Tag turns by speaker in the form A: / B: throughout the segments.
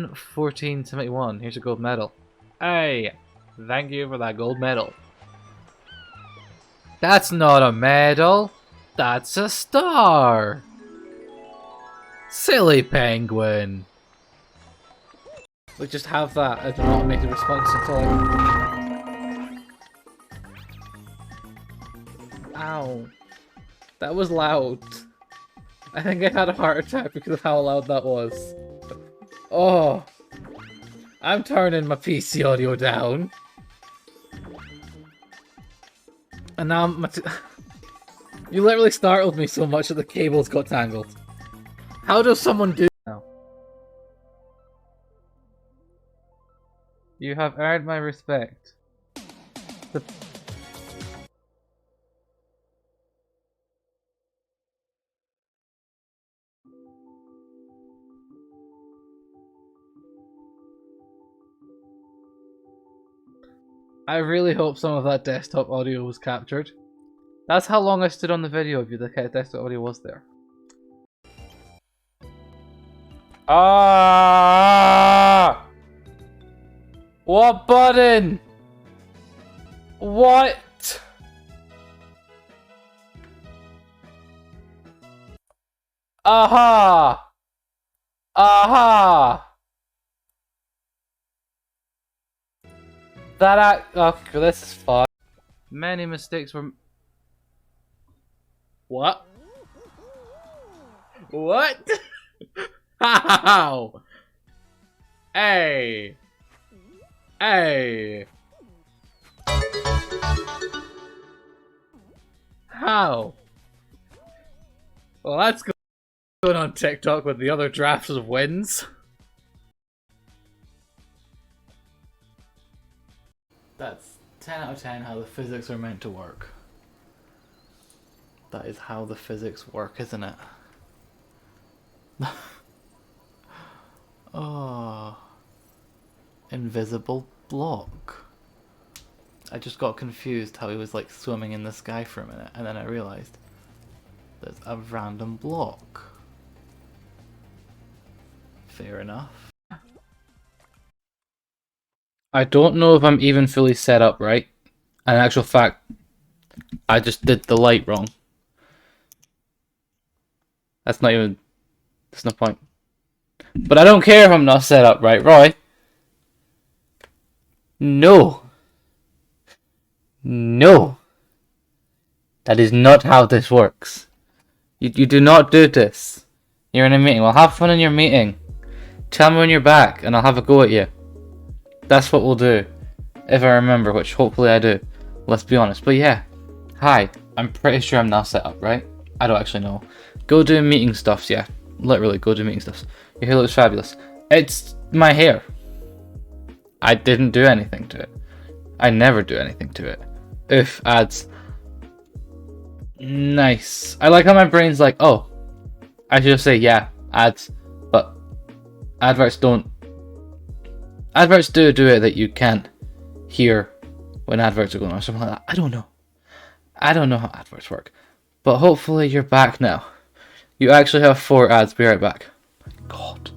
A: 1471. Here's a gold medal. Hey, thank you for that gold medal. That's not a medal. That's a star. Silly penguin. We just have that as an automated response until I... Ow. That was loud. I think I had a heart attack because of how loud that was. Oh. I'm turning my PC audio down. And now my you literally startled me so much that the cables got tangled. How does someone do now? You have earned my respect. I really hope some of that desktop audio was captured. That's how long I stood on the video if the desktop audio was there. Ah! What button? What? Aha! Aha! Okay, this is fun. Many mistakes were... What? What? How? Hey! Hey! How? Well, that's going on TikTok with the other drafts of wins. That's 10 out of 10 how the physics are meant to work. That is how the physics work, isn't it? Oh. Invisible block. I just got confused how he was like swimming in the sky for a minute, and then I realised there's a random block. Fair enough. I don't know if I'm even fully set up right. In actual fact, I just did the light wrong. That's not even... There's no point. But I don't care if I'm not set up right, Roy. No. No. That is not how this works. You do not do this. You're in a meeting. Well, have fun in your meeting. Tell me when you're back and I'll have a go at you. That's what we'll do. If I remember, which hopefully I do. Let's be honest. But yeah. Hi. I'm pretty sure I'm now set up, right? I don't actually know. Go do meeting stuffs, yeah. Literally, go do meeting stuffs. Your hair looks fabulous. It's my hair. I didn't do anything to it. I never do anything to it. Oof, ads. Nice. I like how my brain's like, oh, I should just say, yeah, ads. But adverts don't. Adverts do it that you can't hear when adverts are going on or something like that. I don't know. I don't know how adverts work. But hopefully you're back now. You actually have 4 ads. Be right back. My God.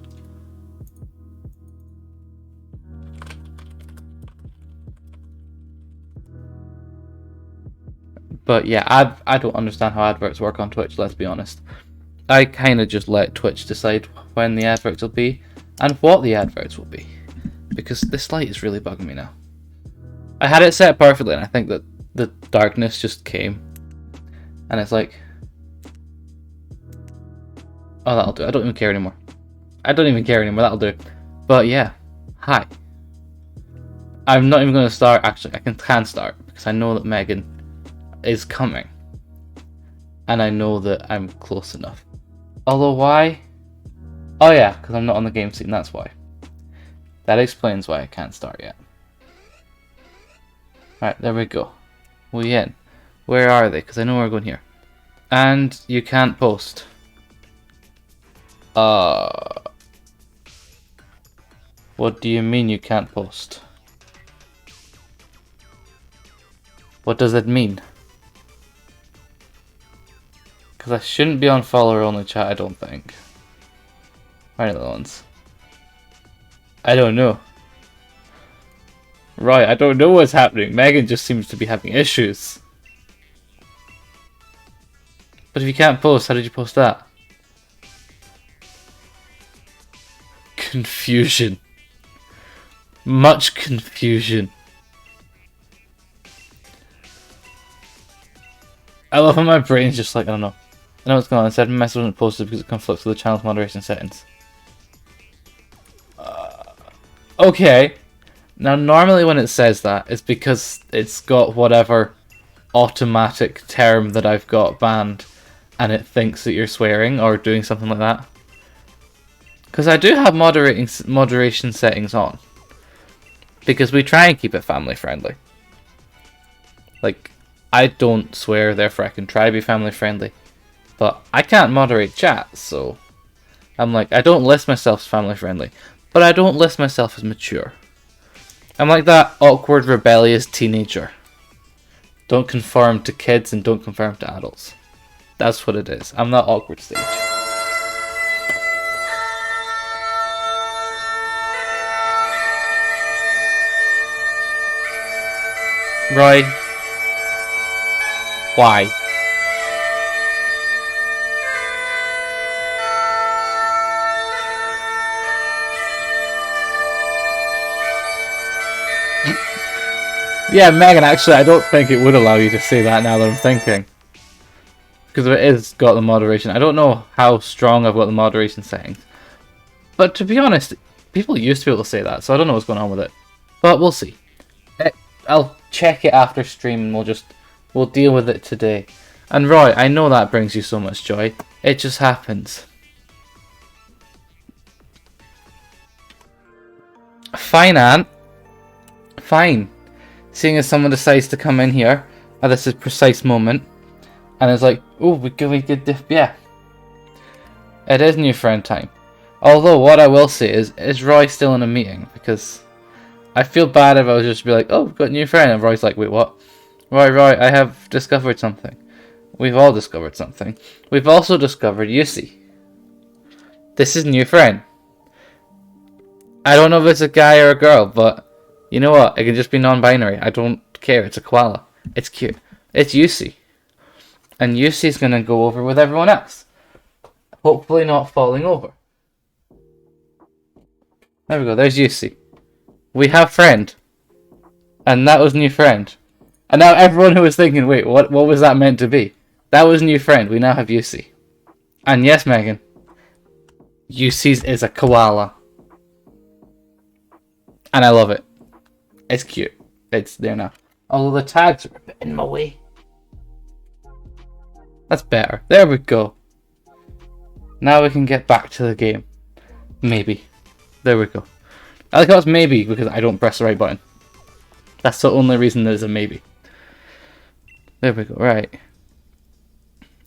A: But yeah, I don't understand how adverts work on Twitch, let's be honest. I kind of just let Twitch decide when the adverts will be and what the adverts will be. Because this light is really bugging me now. I had it set perfectly and I think that the darkness just came. And it's like... Oh, that'll do. I don't even care anymore. That'll do. But yeah, hi. I'm not even going to start. Actually, I can start because I know that Megan is coming. And I know that I'm close enough. Although why? Oh yeah, because I'm not on the game scene, that's why. That explains why I can't start yet. Right, there we go. We in. Where are they? Because I know we're going here. And you can't post. What do you mean you can't post? What does it mean? Because I shouldn't be on follower only chat, I don't think. Right, little ones. I don't know. Right, I don't know what's happening. Megan just seems to be having issues. But if you can't post, how did you post that? Confusion. Much confusion. I love how my brain's just like, I don't know. I know what's going on. I said my message wasn't posted because it conflicts with the channel's moderation settings. Okay. Now, normally when it says that, it's because it's got whatever automatic term that I've got banned, and it thinks that you're swearing or doing something like that. Because I do have moderation settings on. Because we try and keep it family friendly. Like, I don't swear, therefore I can try to be family friendly. But I can't moderate chat, so I'm like, I don't list myself as family friendly. But I don't list myself as mature. I'm like that awkward, rebellious teenager. Don't conform to kids and don't conform to adults. That's what it is. I'm that awkward stage. Roy. Why? Yeah, Megan, actually, I don't think it would allow you to say that now that I'm thinking. Because it is got the moderation. I don't know how strong I've got the moderation settings. But to be honest, people used to be able to say that, so I don't know what's going on with it. But we'll see. I'll check it after stream and we'll deal with it today. And Roy, I know that brings you so much joy. It just happens. Fine, Ant. Fine. Seeing as someone decides to come in here at this precise moment, and it's like, oh, we could yeah. It is new friend time. Although, what I will say is Roy still in a meeting? Because I feel bad if I was just to be like, oh, we've got a new friend, and Roy's like, wait, what? Roy, I have discovered something. We've all discovered something. We've also discovered Yusi. This is new friend. I don't know if it's a guy or a girl, but you know what? It can just be non-binary. I don't care. It's a koala. It's cute. It's Yusi. And Yusi's going to go over with everyone else. Hopefully not falling over. There we go. There's Yusi. We have friend. And that was new friend. And now everyone who was thinking, wait, what was that meant to be? That was new friend. We now have Yusi. And yes, Megan. Yusi's is a koala. And I love it. It's cute. It's there now. Although the tags are a bit in my way. That's better. There we go. Now we can get back to the game. Maybe. There we go. I like how it's maybe because I don't press the right button. That's the only reason there's a maybe. There we go. Right.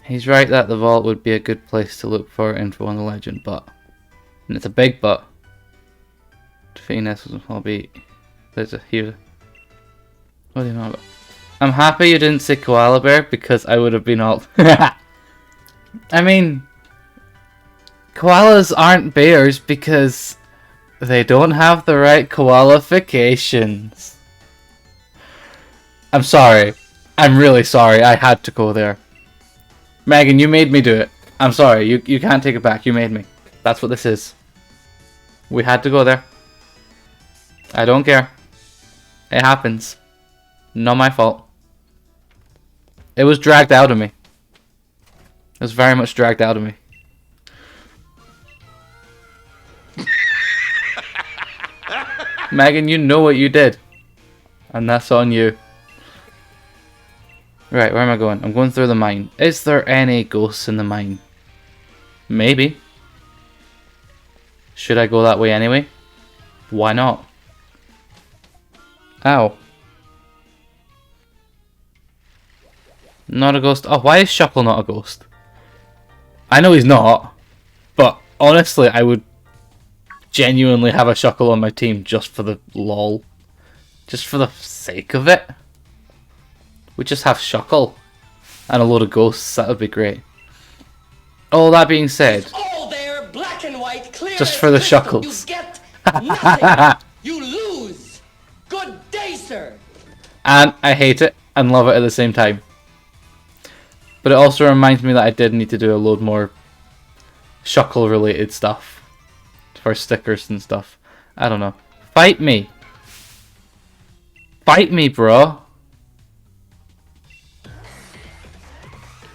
A: He's right that the vault would be a good place to look for info on the legend, but... And it's a big but. Defeating Nestles will be... There's a here. What do you know about? I'm happy you didn't say koala bear because I would have been all. I mean, koalas aren't bears because they don't have the right qualifications. I'm sorry. I'm really sorry. I had to go there. Megan, you made me do it. I'm sorry. You can't take it back. You made me. That's what this is. We had to go there. I don't care. It happens. Not my fault. It was dragged out of me. It was very much dragged out of me. Megan, you know what you did. And that's on you. Right, where am I going? I'm going through the mine. Is there any ghosts in the mine? Maybe. Should I go that way anyway? Why not? Ow. Not a ghost. Oh, why is Shuckle not a ghost? I know he's not. But honestly, I would genuinely have a Shuckle on my team just for the lol. Just for the sake of it. We just have Shuckle and a load of ghosts. That would be great. All that being said,
B: all there, black and white, clear
A: just for the Shuckles.
B: Nothing. You lose. Good day, sir.
A: And I hate it and love it at the same time. But it also reminds me that I did need to do a load more Shuckle related stuff for stickers and stuff. I don't know. Fight me! Fight me, bro!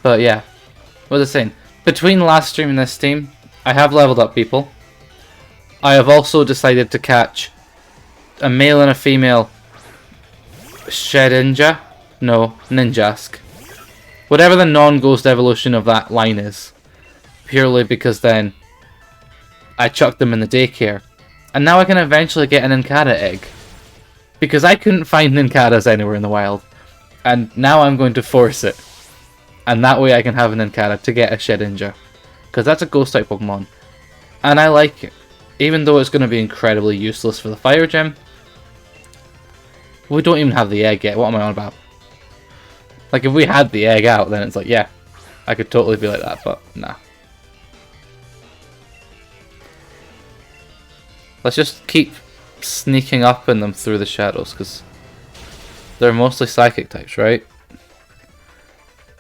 A: But yeah, what was I saying? Between last stream and this stream, I have leveled up people. I have also decided to catch a male and a female Shedinja? No, Ninjask. Whatever the non-ghost evolution of that line is. Purely because then I chucked them in the daycare. And now I can eventually get an Nincada egg. Because I couldn't find Nincadas anywhere in the wild. And now I'm going to force it. And that way I can have a Nincada to get a Shedinja. Because that's a ghost type Pokemon. And I like it. Even though it's going to be incredibly useless for the Fire Gym. We don't even have the egg yet. What am I on about? Like, if we had the egg out, then it's like, yeah, I could totally be like that, but nah. Let's just keep sneaking up in them through the shadows, because they're mostly psychic types, right?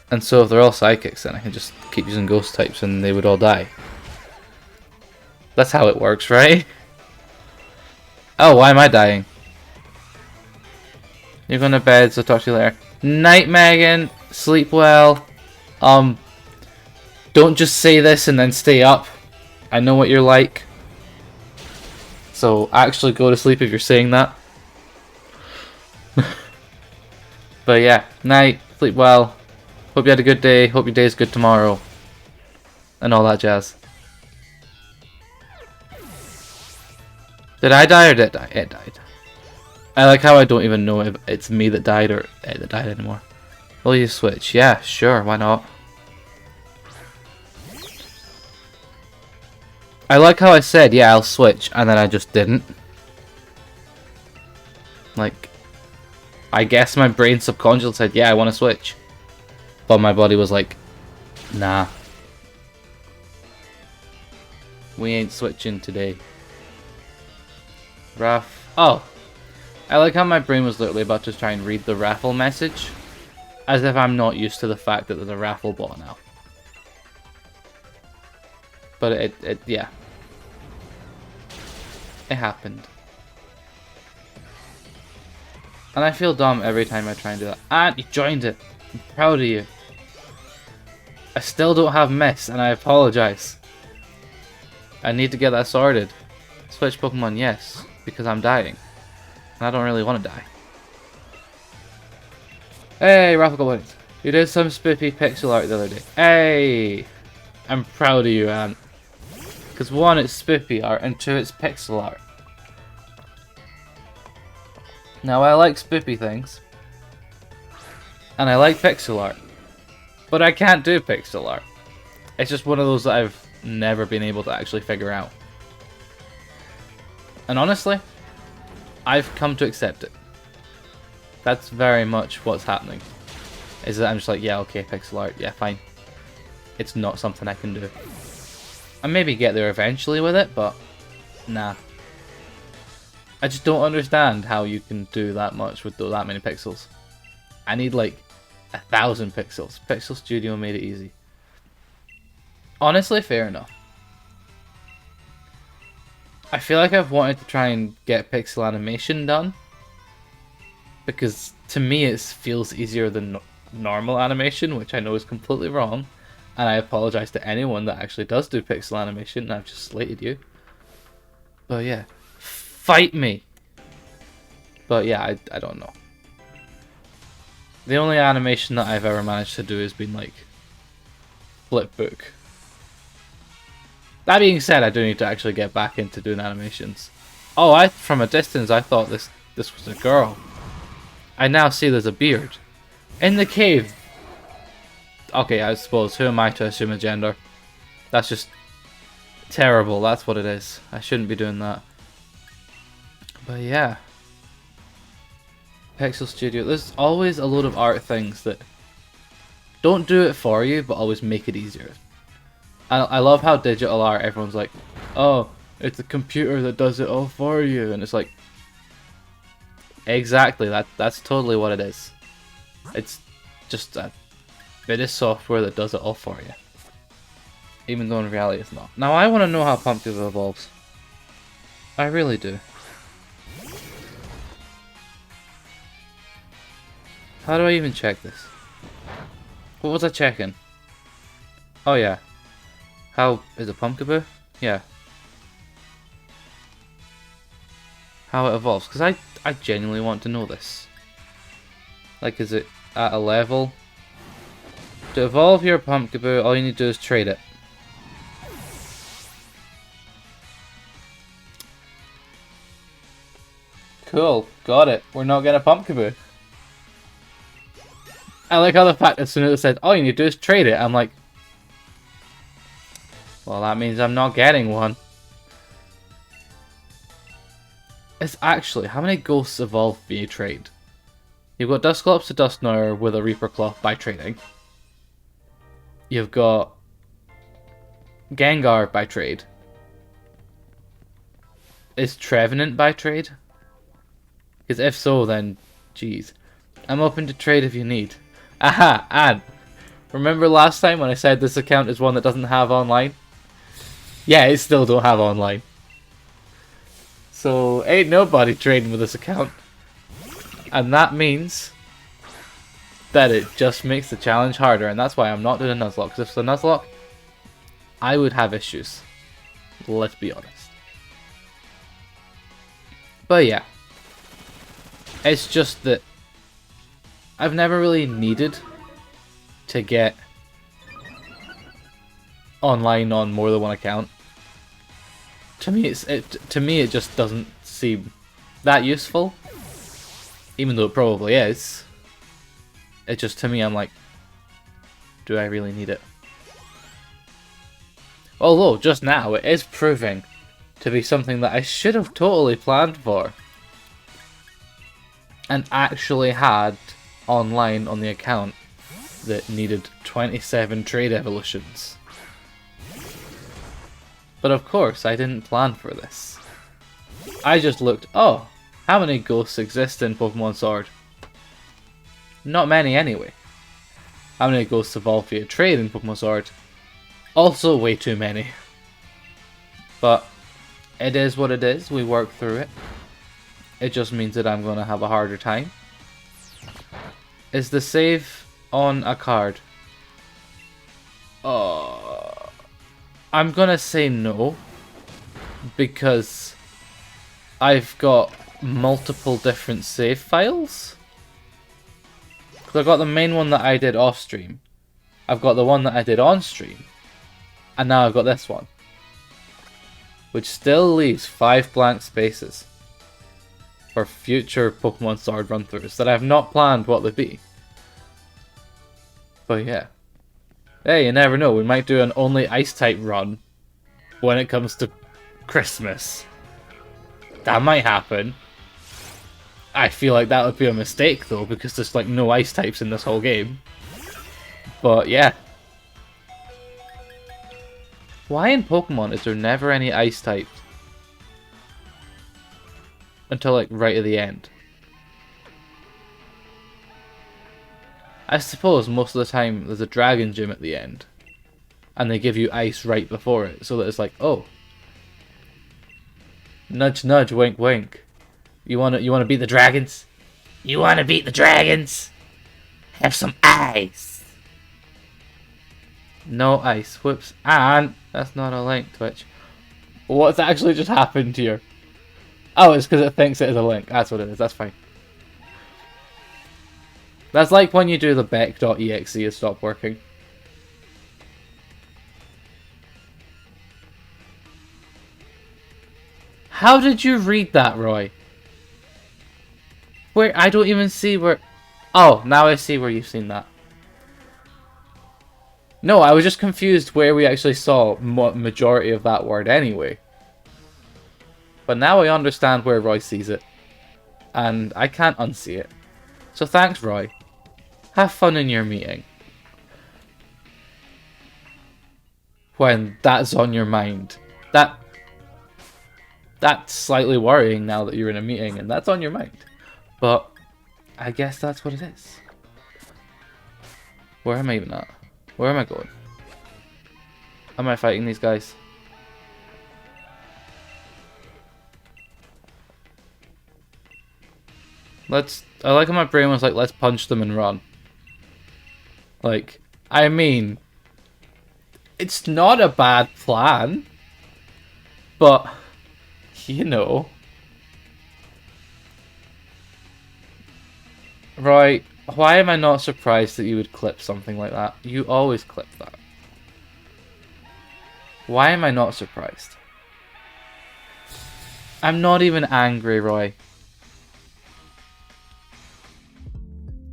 A: And so if they're all psychics, then I can just keep using ghost types and they would all die. That's how it works, right? Oh, why am I dying? You're going to bed, so talk to you later. Night, Megan. Sleep well. Don't just say this and then stay up. I know what you're like. So actually go to sleep if you're saying that. But yeah, night. Sleep well. Hope you had a good day. Hope your day's good tomorrow. And all that jazz. Did I die or did it die? It died. I like how I don't even know if it's me that died or it that died anymore. Will you switch? Yeah, sure, why not? I like how I said, yeah, I'll switch, and then I just didn't. Like, I guess my brain subconsciously said, yeah, I want to switch. But my body was like, nah. We ain't switching today. Raph. Oh. I like how my brain was literally about to try and read the raffle message. As if I'm not used to the fact that there's a raffle bot now. But yeah. It happened. And I feel dumb every time I try and do that. And you joined it. I'm proud of you. I still don't have Miss, and I apologize. I need to get that sorted. Switch Pokemon, yes. Because I'm dying. I don't really want to die. Hey, Raffle Goblins. You did some spiffy pixel art the other day. Hey! I'm proud of you, Ant. Because one, it's spiffy art, and two, it's pixel art. Now, I like spiffy things. And I like pixel art. But I can't do pixel art. It's just one of those that I've never been able to actually figure out. And honestly, I've come to accept it. That's very much what's happening. Is that I'm just like, yeah, okay, pixel art, yeah, fine. It's not something I can do. I maybe get there eventually with it, but nah. I just don't understand how you can do that much with that many pixels. I need like 1,000 pixels. Pixel Studio made it easy. Honestly, fair enough. I feel like I've wanted to try and get pixel animation done. Because to me it feels easier than normal animation, which I know is completely wrong. And I apologize to anyone that actually does do pixel animation, and I've just slated you. But yeah. Fight me! But yeah, I don't know. The only animation that I've ever managed to do has been like Flipbook. That being said, I do need to actually get back into doing animations. Oh, from a distance I thought this was a girl. I now see there's a beard. In the cave. Okay, I suppose, who am I to assume a gender? That's just terrible, that's what it is. I shouldn't be doing that. But yeah. Pixel Studio, there's always a load of art things that don't do it for you, but always make it easier. I love how digital art, everyone's like, oh, It's a computer that does it all for you. And it's like, exactly, that's totally what it is. It's just a bit of software that does it all for you. Even though in reality it's not. Now I want to know how Pumpkin evolves. I really do. How do I even check this? What was I checking? Oh yeah. How is it Pumpkaboo? Yeah. How it evolves, because I genuinely want to know this. Like, is it at a level? To evolve your Pumpkaboo, all you need to do is trade it. Cool, got it. We're not getting a Pumpkaboo. I like how the fact as soon as it said, all you need to do is trade it, I'm like, well, that means I'm not getting one. It's actually, how many ghosts evolve via trade? You've got Dusclops to Dusknoir with a Reaper Cloth by trading. You've got Gengar by trade. Is Trevenant by trade? Because if so, then, geez. I'm open to trade if you need. Aha! And remember last time when I said this account is one that doesn't have online? Yeah, it still don't have online. So, ain't nobody trading with this account. And that means that it just makes the challenge harder, and that's why I'm not doing a Nuzlocke. Because if it's a Nuzlocke, I would have issues. Let's be honest. But yeah. It's just that I've never really needed to get online on more than one account. To me, it just doesn't seem that useful, even though it probably is. It just, to me, I'm like, do I really need it? Although just now it is proving to be something that I should have totally planned for, and actually had online on the account that needed 27 trade evolutions. But of course, I didn't plan for this. I just looked, oh, how many ghosts exist in Pokemon Sword? Not many anyway. How many ghosts evolve via trade in Pokemon Sword? Also way too many. But it is what it is, we work through it. It just means that I'm going to have a harder time. Is the save on a card? I'm gonna say no, because I've got multiple different save files. Because I've got the main one that I did off stream, I've got the one that I did on stream, and now I've got this one, which still leaves 5 blank spaces for future Pokemon Sword run-throughs that I have not planned what they be. But yeah. Hey, you never know, we might do an only Ice-type run when it comes to Christmas. That might happen. I feel like that would be a mistake though, because there's like no Ice-types in this whole game. But yeah. Why in Pokemon is there never any Ice-types? Until like right at the end. I suppose most of the time there's a Dragon Gym at the end, and they give you ice right before it, so that it's like, oh, nudge nudge, wink wink. You wanna beat the dragons? You wanna beat the dragons? Have some ice. No ice. Whoops. And that's not a link, Twitch. What's actually just happened here? Oh, it's because it thinks it is a link. That's what it is. That's fine. That's like when you do the Becdoesstuff it stopped working. How did you read that, Roy? Where? I don't even see where... Oh, now I see where you've seen that. No, I was just confused where we actually saw majority of that word anyway. But now I understand where Roy sees it. And I can't unsee it. So thanks, Roy. Have fun in your meeting. When that's on your mind. That That's slightly worrying now that you're in a meeting and that's on your mind. But I guess that's what it is. Where am I even at? Where am I going? Am I fighting these guys? I like how my brain was like, let's punch them and run. Like, I mean, it's not a bad plan. But, you know. Right, why am I not surprised that you would clip something like that? You always clip that. Why am I not surprised? I'm not even angry, Roy.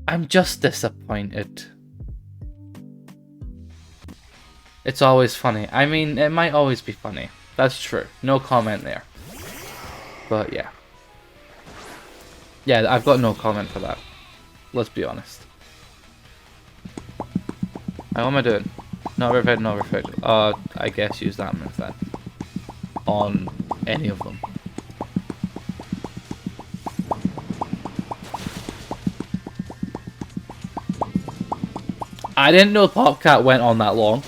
A: I'm just disappointed. It's always funny. I mean, it might always be funny. That's true. No comment there. But yeah. Yeah, I've got no comment for that. Let's be honest. What am I doing? No refit, no refit. I guess use that move then. On any of them. I didn't know Popcat went on that long.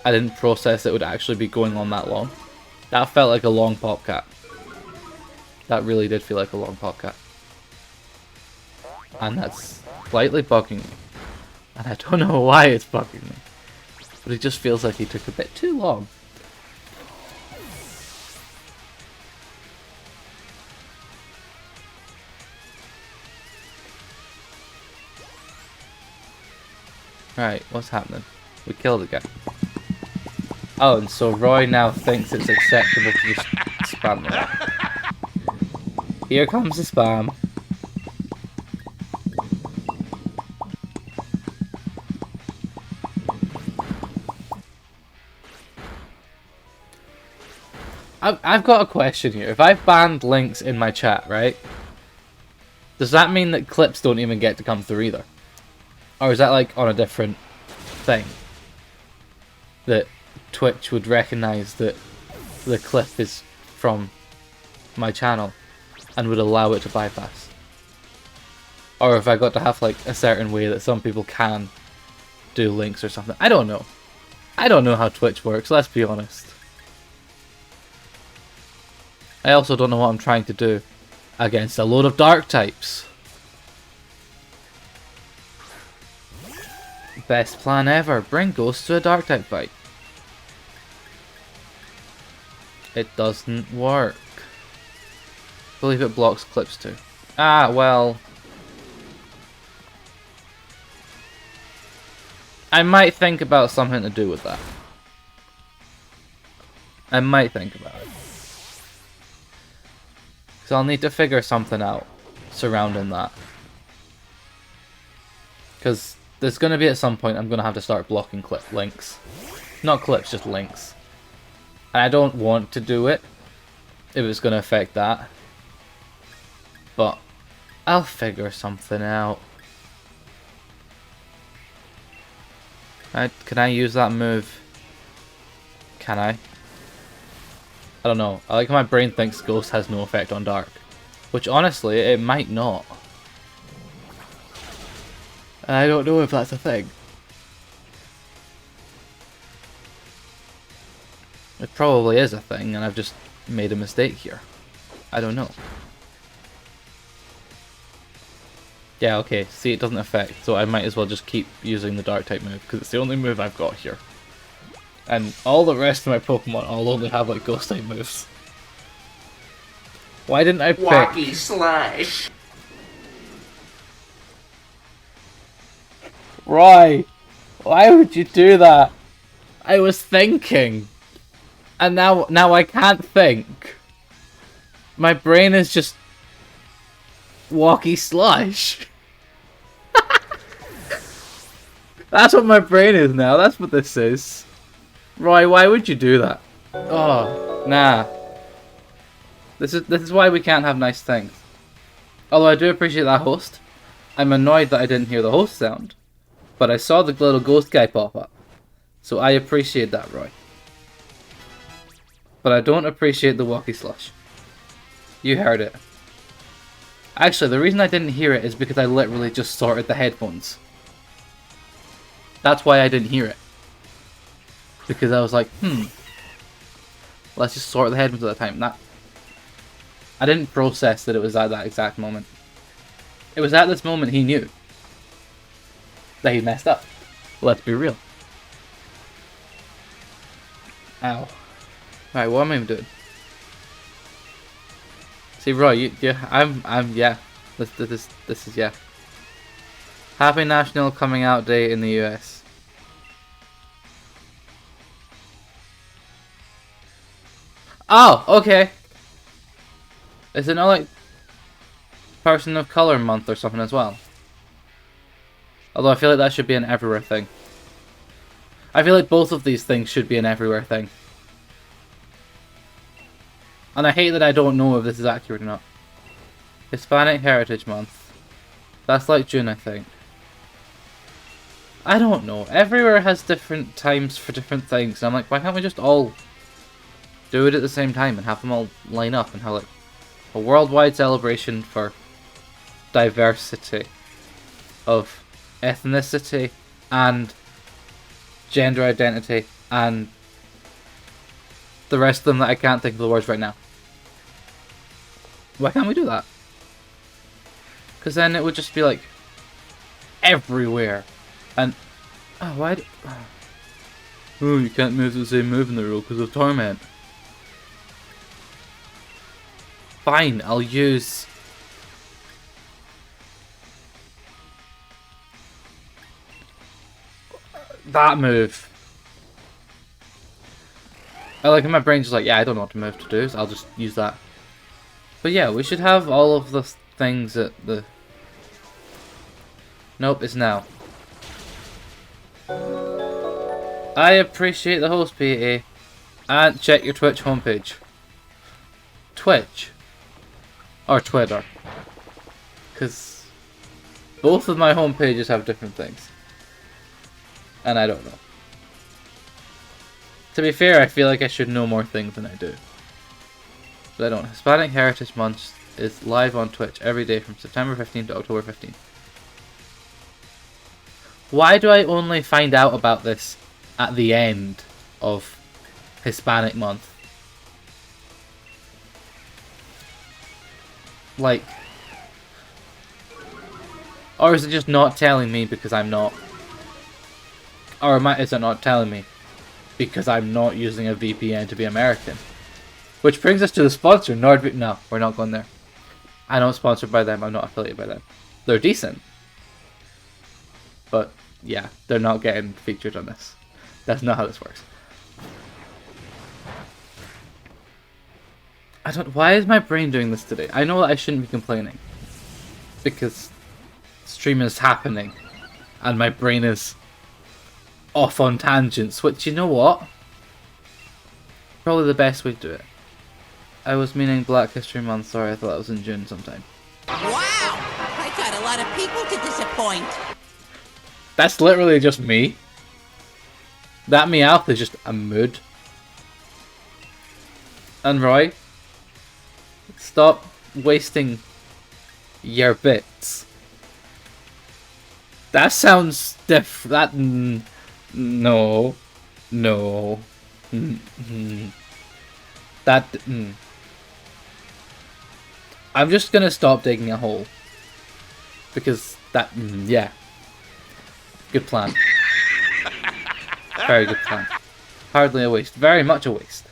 A: I didn't process it would actually be going on that long. That felt like a long Popcat. That really did feel like a long Popcat. And that's slightly bugging me. And I don't know why it's bugging me. But it just feels like he took a bit too long. Right, what's happening? We killed a guy. Oh, and so Roy now thinks it's acceptable to just spam them. Here comes the spam. I've got a question here. If I've banned links in my chat, right? Does that mean that clips don't even get to come through either? Or is that like on a different thing? That Twitch would recognize that the clip is from my channel and would allow it to bypass? Or if I got to have like a certain way that some people can do links or something? I don't know. I don't know how Twitch works, let's be honest. I also don't know what I'm trying to do against a load of dark types. Best plan ever. Bring Ghost to a dark type fight. It doesn't work. I believe it blocks clips too. Ah, well. I might think about something to do with that. I might think about it. So I'll need to figure something out surrounding that. Because there's going to be at some point I'm going to have to start blocking clip links. Not clips, just links. And I don't want to do it if it's going to affect that. But I'll figure something out. Can I use that move? Can I? I don't know. I like how my brain thinks Ghost has no effect on Dark. Which honestly, it might not. I don't know if that's a thing. It probably is a thing, and I've just made a mistake here. I don't know. Yeah, okay. See, it doesn't affect, so I might as well just keep using the Dark type move, because it's the only move I've got here. And all the rest of my Pokemon all only have like Ghost type moves. Why didn't I pick...
B: Wacky Slash.
A: Roy! Why would you do that? I was thinking. And now I can't think. My brain is just... Wacky Slush. That's what my brain is now. That's what this is. Roy, why would you do that? Oh, nah. This is why we can't have nice things. Although I do appreciate that host. I'm annoyed that I didn't hear the host sound. But I saw the little ghost guy pop up. So I appreciate that, Roy. But I don't appreciate the walkie slush. You heard it. Actually, the reason I didn't hear it is because I literally just sorted the headphones. That's why I didn't hear it. Because I was like, let's just sort the headphones at the time. I didn't process that it was at that exact moment. It was at this moment he knew that he messed up. Let's be real. Ow. Right, what am I even doing? See, Roy, yeah. This is, yeah. Happy National Coming Out Day in the US. Oh, okay. Is it not like Person of Color Month or something as well? Although I feel like that should be an everywhere thing. I feel like both of these things should be an everywhere thing. And I hate that I don't know if this is accurate or not. Hispanic Heritage Month. That's like June, I think. I don't know. Everywhere has different times for different things. And I'm like, why can't we just all do it at the same time and have them all line up and have like a worldwide celebration for diversity of ethnicity and gender identity and the rest of them that I can't think of the words right now. Why can't we do that? Because then it would just be like everywhere. And oh, oh, you can't move the same move in the rule because of torment. Fine, I'll use that move. I like in my brain's just like, yeah, I don't know what move to do, so I'll just use that. But yeah, we should have all of the things at the... Nope, it's now. I appreciate the host, PA. And check your Twitch homepage. Twitch. Or Twitter. Because both of my homepages have different things. And I don't know. To be fair, I feel like I should know more things than I do. But I don't. Hispanic Heritage Month is live on Twitch every day from September 15th to October 15th. Why do I only find out about this at the end of Hispanic Month? Like... Or is it just not telling me because I'm not... Or is it not telling me because I'm not using a VPN to be American? Which brings us to the sponsor, NordVPN. No, we're not going there. I'm not sponsored by them. I'm not affiliated by them. They're decent. But, yeah, they're not getting featured on this. That's not how this works. Why is my brain doing this today? I know that I shouldn't be complaining. Because stream is happening. And my brain is off on tangents. Which, you know what? Probably the best way to do it. I was meaning Black History Month. Sorry, I thought that was in June sometime.
C: Wow! I got a lot of people to disappoint.
A: That's literally just me. That Meowth is just a mood. And Roy, stop wasting your bits. That sounds that no. That I'm just gonna stop digging a hole because that yeah, good plan. Very good plan. Hardly a waste. Very much a waste.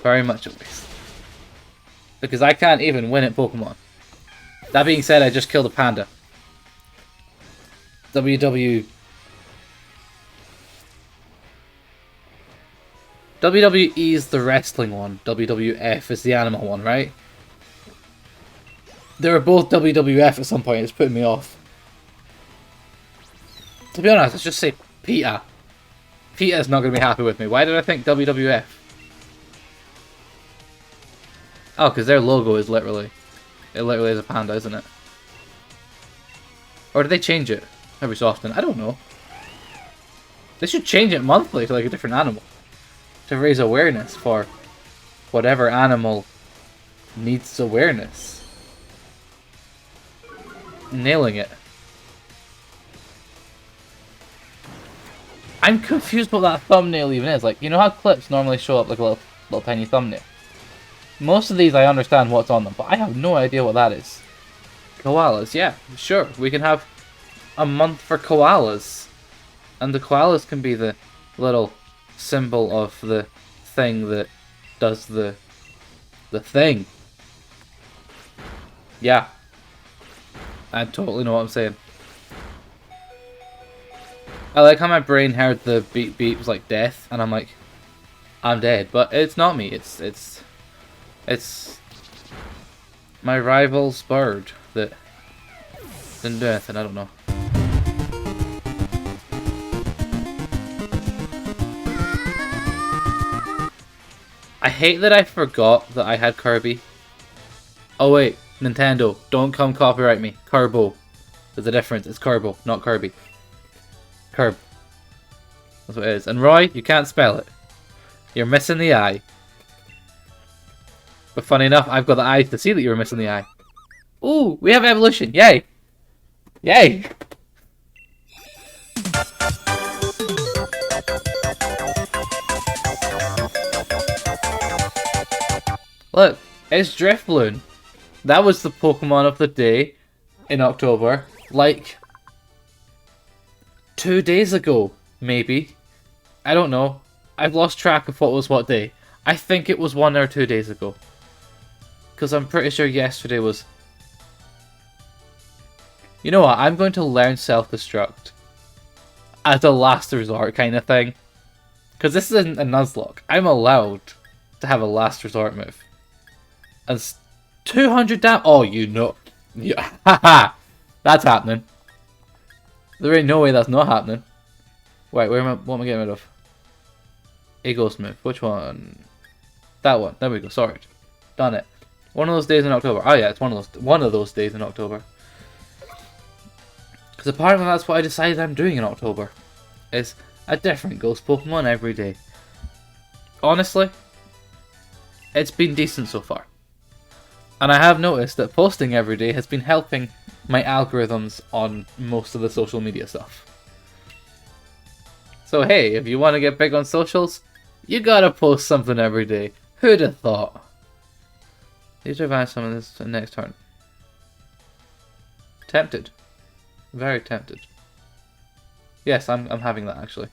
A: Very much a waste. Because I can't even win at Pokemon. That being said, I just killed a panda. WWE is the wrestling one. WWF is the animal one, right? They were both WWF at some point. It's putting me off. To be honest, let's just say PETA. PETA's not going to be happy with me. Why did I think WWF? Oh, because their logo is literally... It literally is a panda, isn't it? Or do they change it every so often? I don't know. They should change it monthly to like a different animal. To raise awareness for whatever animal needs awareness. Nailing it. I'm confused what that thumbnail even is. Like, you know how clips normally show up like a little tiny thumbnail? Most of these I understand what's on them, but I have no idea what that is. Koalas, yeah, sure. We can have a month for koalas. And the koalas can be the little symbol of the thing that does the thing. Yeah. I totally know what I'm saying. I like how my brain heard the beep beep was like death, and I'm like, I'm dead. But it's not me, it's my rival's bird that didn't do anything, I don't know. I hate that I forgot that I had Kirby. Oh wait, Nintendo, don't come copyright me. Kirbo. There's a difference, it's Kirbo, not Kirby. Curb. That's what it is. And Roy, you can't spell it. You're missing the I. But funny enough, I've got the eyes to see that you're missing the I. Ooh, we have evolution. Yay! Yay! Look, it's Driftloon. That was the Pokemon of the day in October. Like 2 days ago, maybe. I don't know. I've lost track of what was what day. I think it was 1 or 2 days ago. Because I'm pretty sure yesterday was... You know what? I'm going to learn self-destruct. As a last resort kind of thing. Because this isn't a Nuzlocke. I'm allowed to have a last resort move. And 200 damage... Oh, you know... Yeah, haha! That's happening. There ain't no way that's not happening. Wait, what am I getting rid of? A ghost move. Which one? That one. There we go. Sorry. Done it. One of those days in October. Oh yeah, it's one of those days in October. Because apparently that's what I decided I'm doing in October. Is a different ghost Pokemon every day. Honestly, it's been decent so far. And I have noticed that posting every day has been helping my algorithms on most of the social media stuff. So hey, if you want to get big on socials, you gotta post something every day. Who'd have thought? These are advance some of this next turn. Tempted. Very tempted. Yes, I'm having that actually.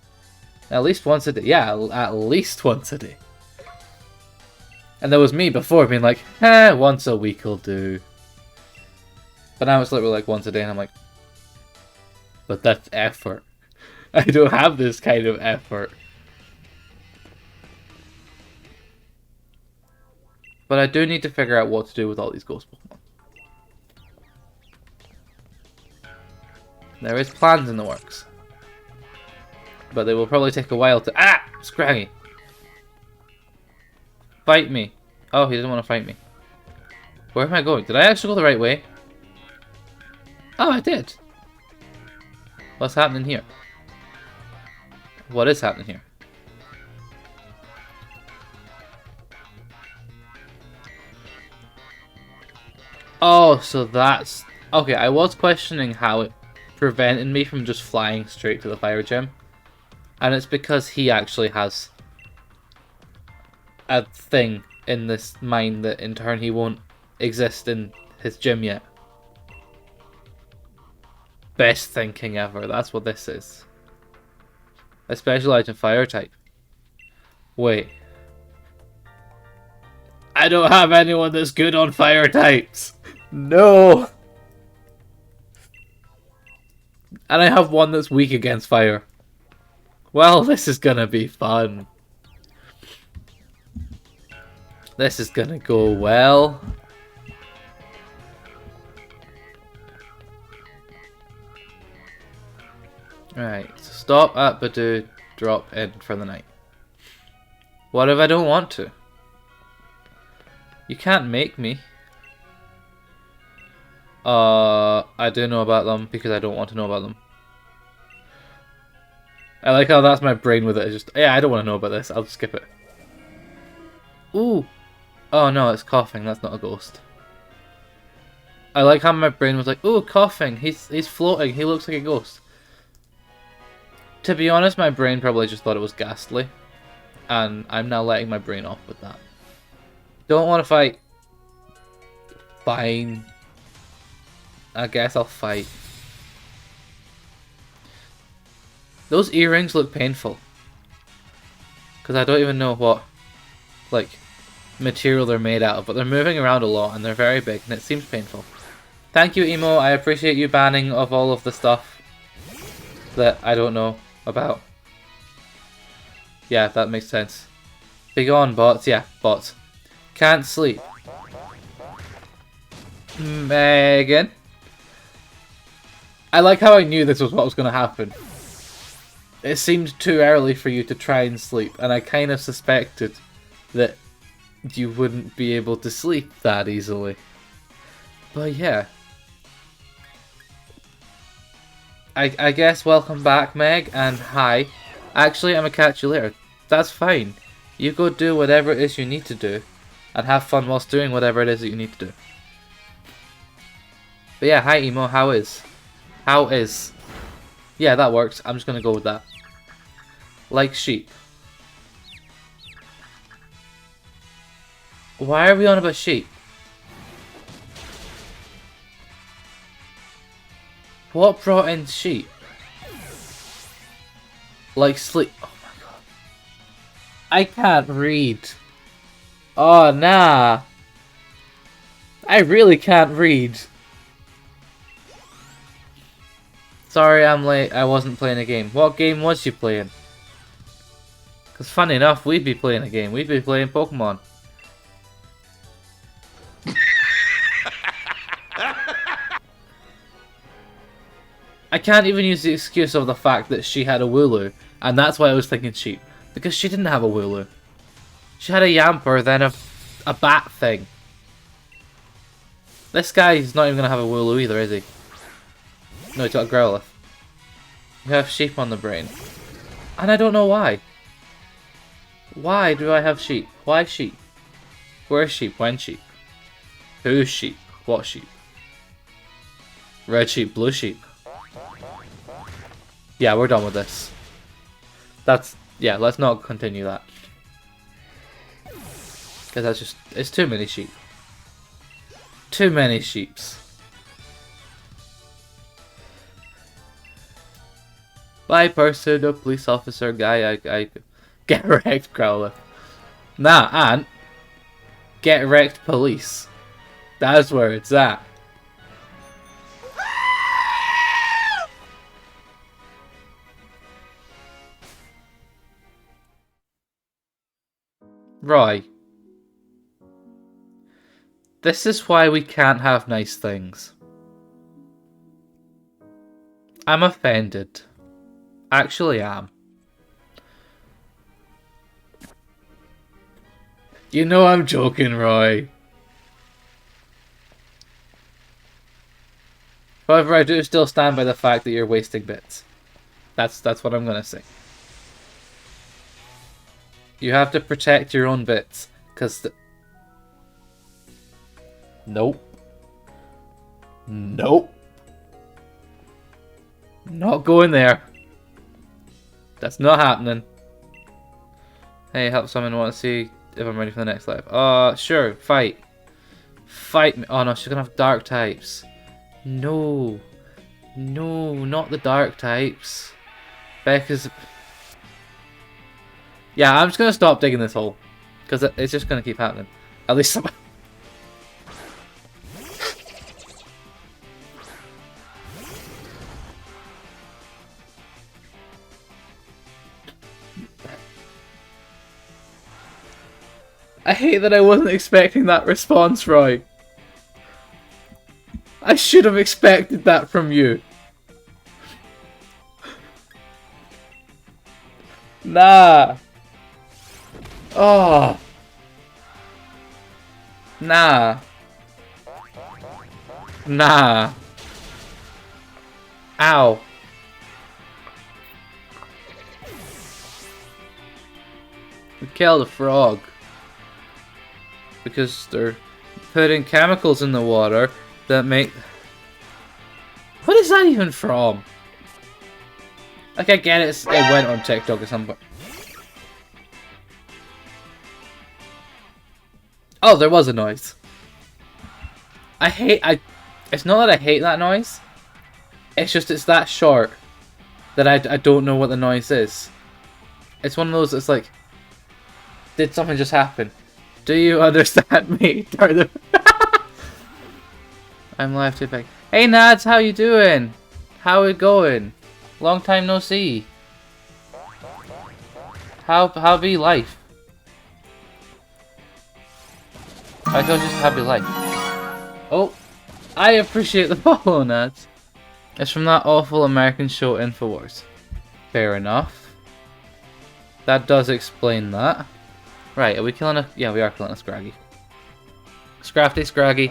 A: At least once a day. Yeah, at least once a day. And there was me before being like, once a week will do. But now it's literally like once a day and I'm like, but that's effort. I don't have this kind of effort. But I do need to figure out what to do with all these ghost Pokemon. There is plans in the works. But they will probably take a while to... Ah! Scraggy! Fight me. Oh, he doesn't want to fight me. Where am I going? Did I actually go the right way? Oh, I did. What's happening here? What is happening here? Oh, so that's... Okay, I was questioning how it prevented me from just flying straight to the fire gym. And it's because he actually has a thing in this mine that in turn he won't exist in his gym yet. Best thinking ever, that's what this is. I specialize in fire type. Wait. I don't have anyone that's good on fire types. No. And I have one that's weak against fire. Well, this is gonna be fun. This is gonna go well. Right, so stop at Becdoe, drop in for the night. What if I don't want to? You can't make me. I do know about them because I don't want to know about them. I like how that's my brain with it. It's just, yeah, I don't want to know about this. I'll just skip it. Ooh, Oh no, it's coughing. That's not a ghost. I like how my brain was like, "Ooh, coughing. He's floating. He looks like a ghost." To be honest, my brain probably just thought it was ghastly, and I'm now letting my brain off with that. Don't want to fight. Fine. I guess I'll fight. Those earrings look painful. Because I don't even know what, like, material they're made out of, but they're moving around a lot and they're very big and it seems painful. Thank you, Emo. I appreciate you banning of all of the stuff that I don't know about. Yeah, that makes sense. Begone, bots. Yeah, bots. Can't sleep. Megan. I like how I knew this was what was going to happen. It seemed too early for you to try and sleep, and I kind of suspected that you wouldn't be able to sleep that easily. But yeah. I guess welcome back, Meg, and hi. Actually, I'm gonna catch you later. That's fine. You go do whatever it is you need to do, and have fun whilst doing whatever it is that you need to do. But yeah, hi Emo, how is? How is? Yeah, that works. I'm just gonna go with that. Like sheep. Why are we on about sheep? What brought in sheep? Like sleep. Oh my god. I can't read. Oh nah. I really can't read. Sorry I'm late. I wasn't playing a game. What game was you playing? Because funny enough, we'd be playing a game. We'd be playing Pokemon. I can't even use the excuse of the fact that she had a Wooloo, and that's why I was thinking sheep. Because she didn't have a Wooloo. She had a Yamper, then a bat thing. This guy's not even going to have a Wooloo either, is he? No, he's got a Growlithe. You have sheep on the brain. And I don't know why. Why do I have sheep? Why sheep? Where's sheep? When sheep? Who's sheep? What sheep? Red sheep, blue sheep. Yeah, we're done with this. Yeah, let's not continue that. Because that's just, it's too many sheep. Too many sheeps. Bye person, a police officer guy, I get wrecked Growlithe. Nah, and get wrecked police. That's where it's at. Roy. This is why we can't have nice things. I'm offended. Actually am. You know I'm joking, Roy. However, I do still stand by the fact that you're wasting bits. That's what I'm gonna say. You have to protect your own bits, cause nope. Nope. Not going there. That's not happening. Hey, help someone, want to see if I'm ready for the next live. Sure, fight. Fight me. Oh no, she's gonna have dark types. No. No, not the dark types. Becca's... Yeah, I'm just gonna stop digging this hole. Because it's just gonna keep happening. At least some... I hate that I wasn't expecting that response, Roy. I should have expected that from you. Nah. Oh. Nah. Nah. Ow. We killed a frog. because they're putting chemicals in the water that make... What is that even from? Like, I get it, it went on TikTok at some point. Oh, there was a noise. It's not that I hate that noise. It's just it's that short that I don't know what the noise is. It's one of those that's like, did something just happen? Do you understand me? I'm live too big. Hey Nads, how you doing? How it going? Long time no see. How be life? I thought just happy life. Oh, I appreciate the follow, Nads. It's from that awful American show InfoWars. Fair enough. That does explain that. Right, are we killing a... Yeah, we are killing a Scraggy. Scrafty, Scraggy.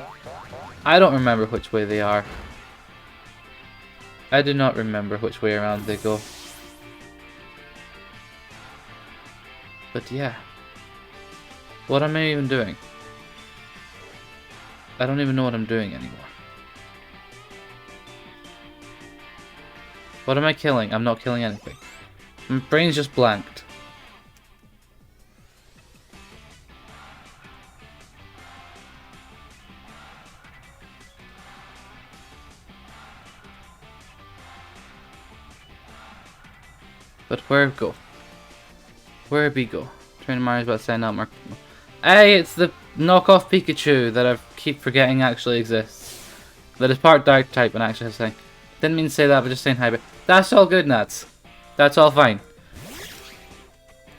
A: I don't remember which way they are. I do not remember which way around they go. But yeah. What am I even doing? I don't even know what I'm doing anymore. What am I killing? I'm not killing anything. My brain's just blanked. But where go? Where be go? Trainer Mario's about to send out more. Hey, it's the knockoff Pikachu that I keep forgetting actually exists. That is part dark type and actually has saying. Didn't mean to say that, but just saying hi. But that's all good, Nats. That's all fine.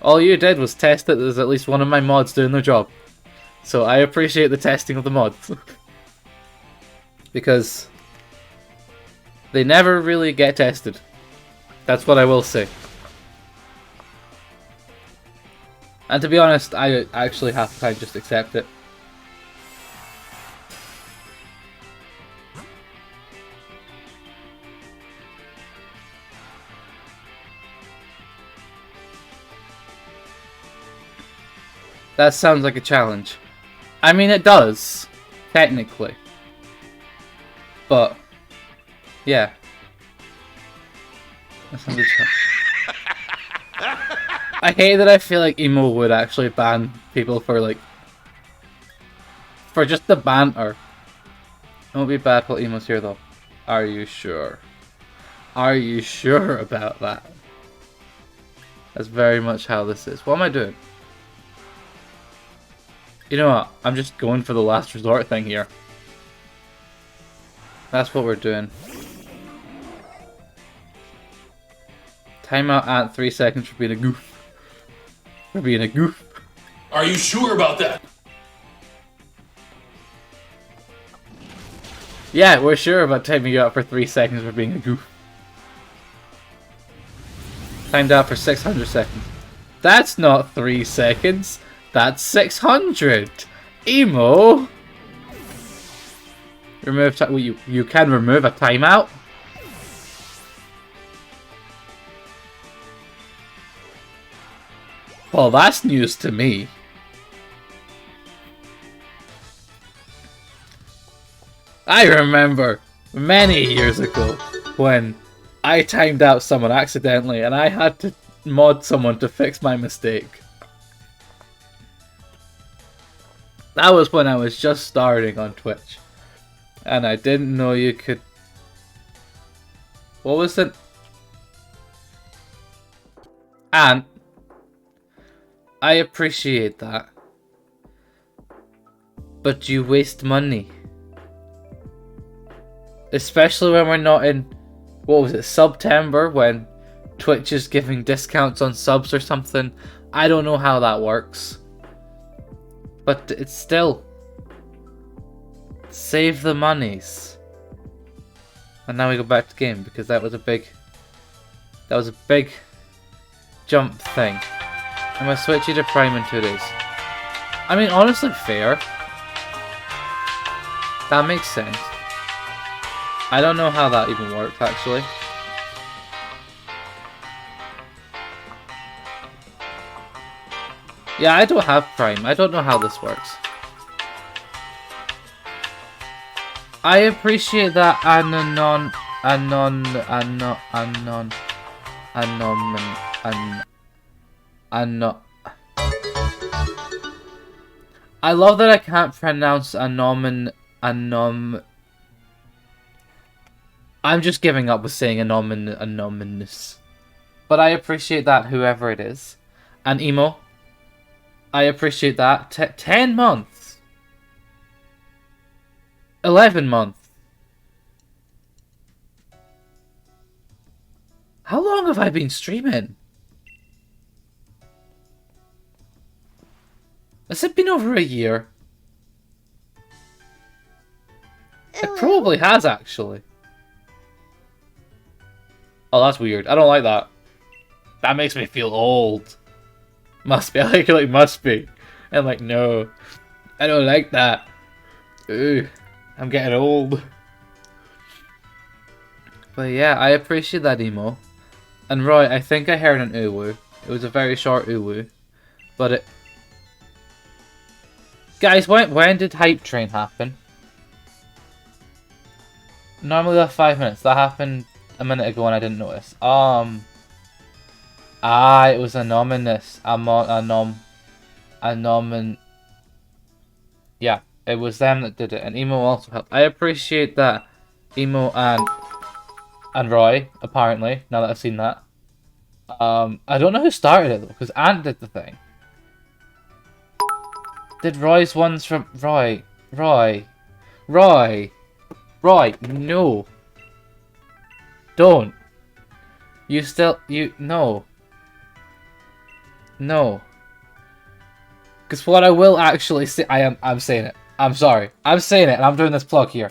A: All you did was test that there's at least one of my mods doing their job. So I appreciate the testing of the mods. Because they never really get tested. That's what I will say. And to be honest, I actually half the time just accept it. That sounds like a challenge. I mean, it does, technically. But, yeah. That sounds like a challenge. I hate that I feel like Emo would actually ban people for like... for just the banter. It won't be bad while Emo's here though. Are you sure? Are you sure about that? That's very much how this is. What am I doing? You know what? I'm just going for the last resort thing here. That's what we're doing. Timeout at 3 seconds for being a goof. For being a goof.
B: Are you sure about that?
A: Yeah, we're sure about timing you out for 3 seconds for being a goof. Timed out for 600 seconds. That's not 3 seconds. That's 600. Emo. Remove time. Well, you can remove a timeout. Well, that's news to me. I remember many years ago when I timed out someone accidentally and I had to mod someone to fix my mistake. That was when I was just starting on Twitch. And I didn't know you could... What was it? And I appreciate that. But you waste money. Especially when we're not in... What was it? September, when Twitch is giving discounts on subs or something. I don't know how that works. But it's still... Save the monies. And now we go back to game because that was a big... That was a big jump thing. I'm gonna switch you to Prime in 2 days. I mean, honestly, fair. That makes sense. I don't know how that even works, actually. Yeah, I don't have Prime. I don't know how this works. I appreciate that anon anon anon anon anon anon. I love that I can't pronounce anom. I'm just giving up with saying anonymous. But I appreciate that, whoever it is. And Emo, I appreciate that. 10 months. 11 months. How long have I been streaming? Has it been over a year? It probably has, actually. Oh, that's weird. I don't like that. That makes me feel old. Must be. I like must be. I'm like, no. I don't like that. Ooh, I'm getting old. But yeah, I appreciate that emo. And Roy, I think I heard an uwu. It was a very short uwu. But it... Guys, when did Hype Train happen? Normally that's 5 minutes. That happened a minute ago and I didn't notice. It was anonymous. Yeah, it was them that did it, and Emo also helped. I appreciate that Emo and Roy, apparently, now that I've seen that. I don't know who started it though, because Ant did the thing. Did Roy's ones from Roy, no. Don't. No. No. Because what I will actually say, I'm saying it. I'm sorry. I'm saying it, and I'm doing this plug here.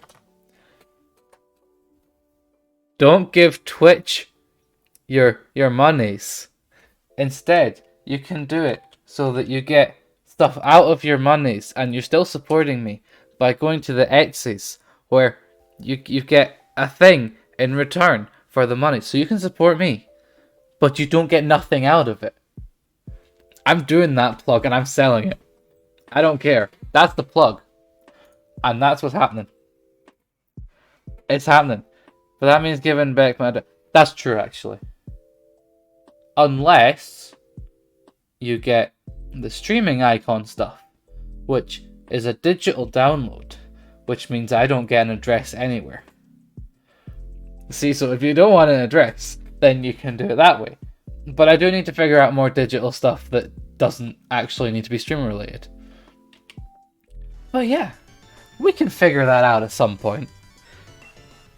A: Don't give Twitch your monies. Instead, you can do it so that you get stuff out of your monies, and you're still supporting me by going to the Etsy's, where you get a thing in return for the money, so you can support me, but you don't get nothing out of it. I'm doing that plug and I'm selling it. I don't care. That's the plug. And that's what's happening. It's happening. But that means giving back my... That's true, actually. Unless you get the streaming icon stuff, which is a digital download, which means I don't get an address anywhere. See, so if you don't want an address, then you can do it that way. But I do need to figure out more digital stuff that doesn't actually need to be stream related. But yeah, we can figure that out at some point.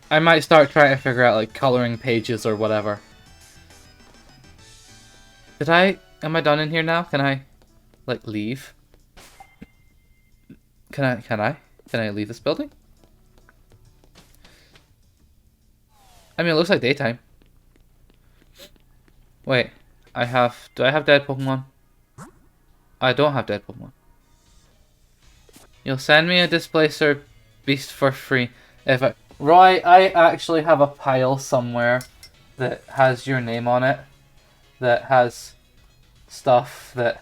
A: I might start trying to figure out like coloring pages or whatever. Am I done in here now? Can I like leave? Can I leave this building? I mean, it looks like daytime. Wait, do I have dead Pokemon? I don't have dead Pokemon. You'll send me a Displacer Beast for free if I... Roy, I actually have a pile somewhere that has your name on it. That has stuff that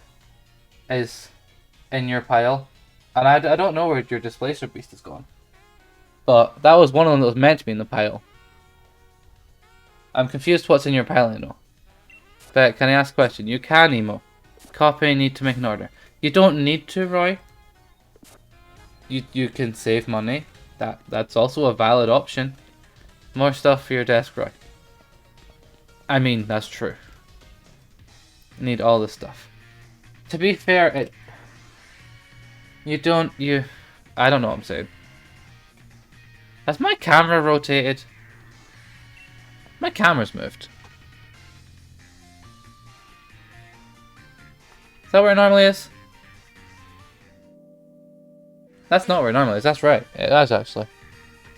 A: is in your pile. And I don't know where your Displacer Beast is gone. But that was one of them that was meant to be in the pile. I'm confused what's in your pile, you know. But can I ask a question? You can, Emo. Copy, need to make an order. You don't need to, Roy. You can save money. That's also a valid option. More stuff for your desk, Roy. I mean, that's true. You need all this stuff. To be fair, I don't know what I'm saying. Has my camera rotated? My camera's moved. Is that where it normally is? That's not where it normally is. That's right. It is actually.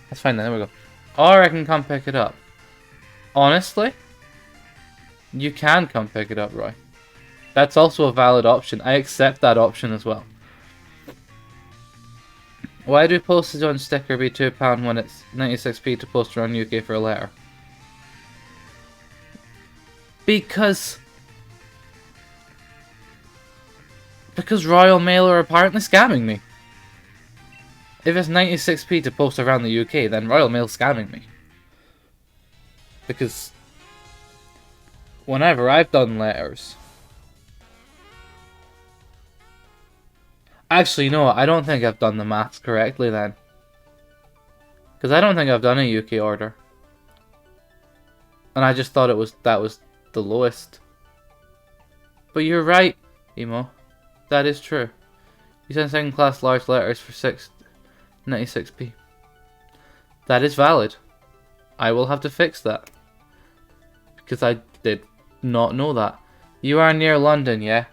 A: That's fine then. There we go. Or I can come pick it up. Honestly, you can come pick it up, Roy. That's also a valid option. I accept that option as well. Why do postage on sticker be £2 when it's 96p to post around UK for a letter? Because Royal Mail are apparently scamming me. If it's 96p to post around the UK, then Royal Mail's scamming me. Because whenever I've done letters... Actually, no, I don't think I've done the maths correctly then. Because I don't think I've done a UK order. And I just thought that was the lowest. But you're right, Emo. That is true. You send second class large letters for 96p. That is valid. I will have to fix that. Because I did not know that. You are near London, yeah?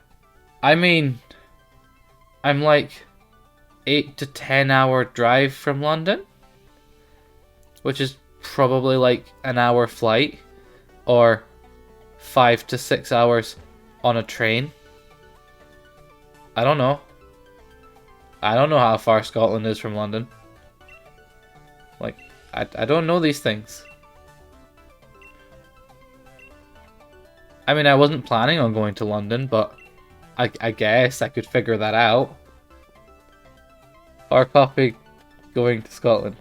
A: I mean, I'm like 8 to 10 hour drive from London. Which is probably like an hour flight. Or 5 to 6 hours on a train. I don't know. I don't know how far Scotland is from London. Like, I don't know these things. I mean, I wasn't planning on going to London, but I guess I could figure that out. Or copy going to Scotland.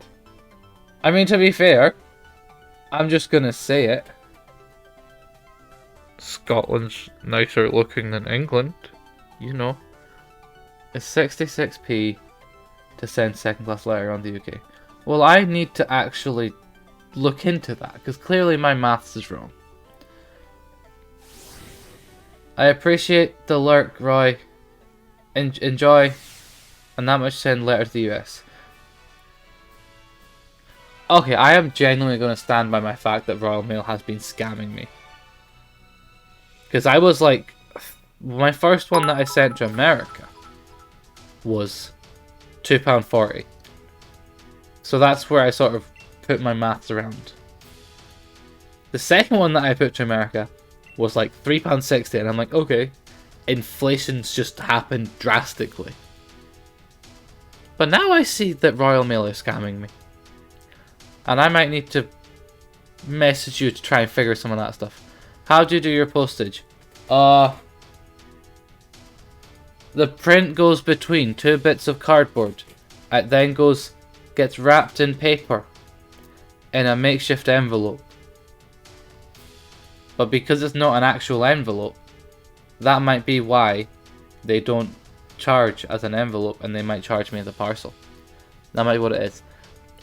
A: I mean, to be fair, I'm just gonna say it. Scotland's nicer looking than England, you know. It's 66p to send second class letter on the UK. Well, I need to actually look into that, because clearly my maths is wrong. I appreciate the lurk, Roy. Enjoy. And that much send letter to the US. Okay, I am genuinely going to stand by my fact that Royal Mail has been scamming me. Because I was like, my first one that I sent to America was £2.40. So that's where I sort of put my maths around. The second one that I put to America was like £3.60, and I'm like, okay, inflation's just happened drastically. But now I see that Royal Mail is scamming me. And I might need to message you to try and figure some of that stuff. How do you do your postage? The print goes between 2 bits of cardboard. It then gets wrapped in paper in a makeshift envelope. But because it's not an actual envelope, that might be why they don't charge as an envelope and they might charge me as a parcel. That might be what it is.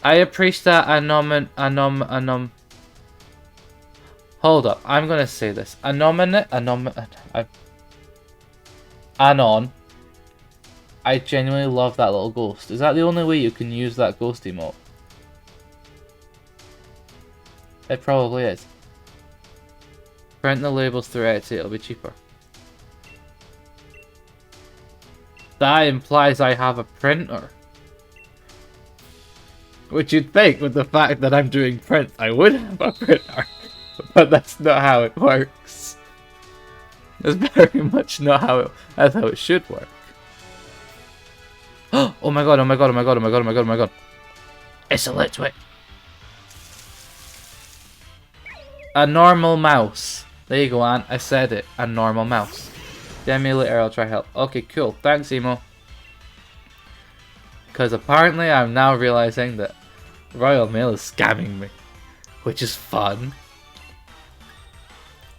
A: I appreciate that Hold up, I'm gonna say this. Anon. I genuinely love that little ghost. Is that the only way you can use that ghost emote? It probably is. Print the labels through Etsy, it'll be cheaper. That implies I have a printer. Which you'd think, with the fact that I'm doing print, I would have a printer. But that's not how it works. That's very much not how that's how it should work. Oh my god, oh my god, oh my god, oh my god, oh my god, oh my god. It's a Litwick. A normal mouse. There you go, Ant. I said it. A normal mouse. DM me later, I'll try help. Okay, cool. Thanks, Emo. Because apparently I'm now realizing that Royal Mail is scamming me. Which is fun.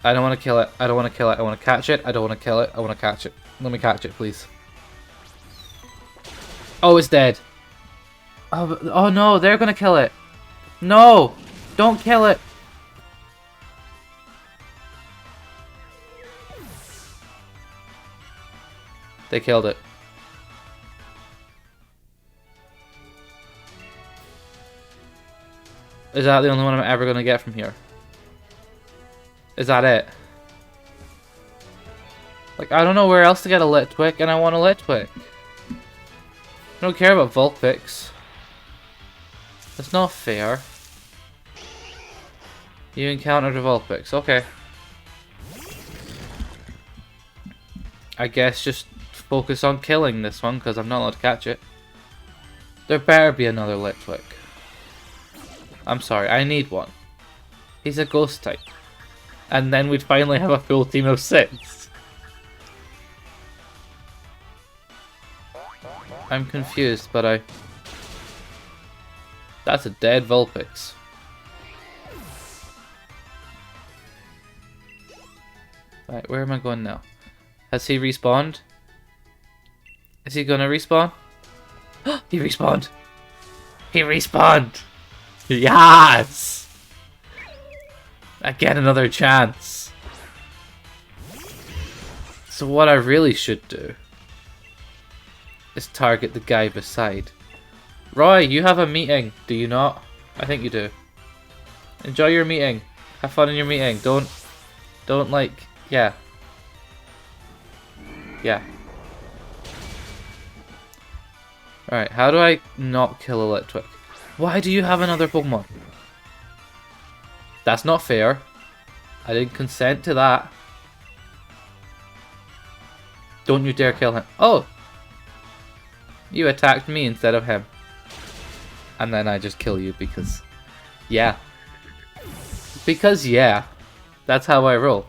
A: I don't want to kill it. I don't want to kill it. I want to catch it. I don't want to kill it. I want to catch it. Let me catch it, please. Oh, it's dead. Oh no, they're going to kill it. No! Don't kill it. They killed it. Is that the only one I'm ever going to get from here? Is that it? Like, I don't know where else to get a Litwick, and I want a Litwick. I don't care about Vulpix. That's not fair. You encountered a Vulpix, okay. I guess just focus on killing this one, because I'm not allowed to catch it. There better be another Litwick. I'm sorry, I need one. He's a ghost type. And then we'd finally have a full team of 6. I'm confused, but That's a dead Vulpix. Right, where am I going now? Has he respawned? Is he gonna respawn? He respawned! He respawned! Yes! I get another chance. So what I really should do is target the guy beside. Roy, you have a meeting, do you not? I think you do. Enjoy your meeting. Have fun in your meeting. Don't like, yeah. Yeah. Alright, how do I not kill Electric? Why do you have another Pokemon? That's not fair. I didn't consent to that. Don't you dare kill him. Oh! You attacked me instead of him. And then I just kill you because... yeah. Because yeah. That's how I roll.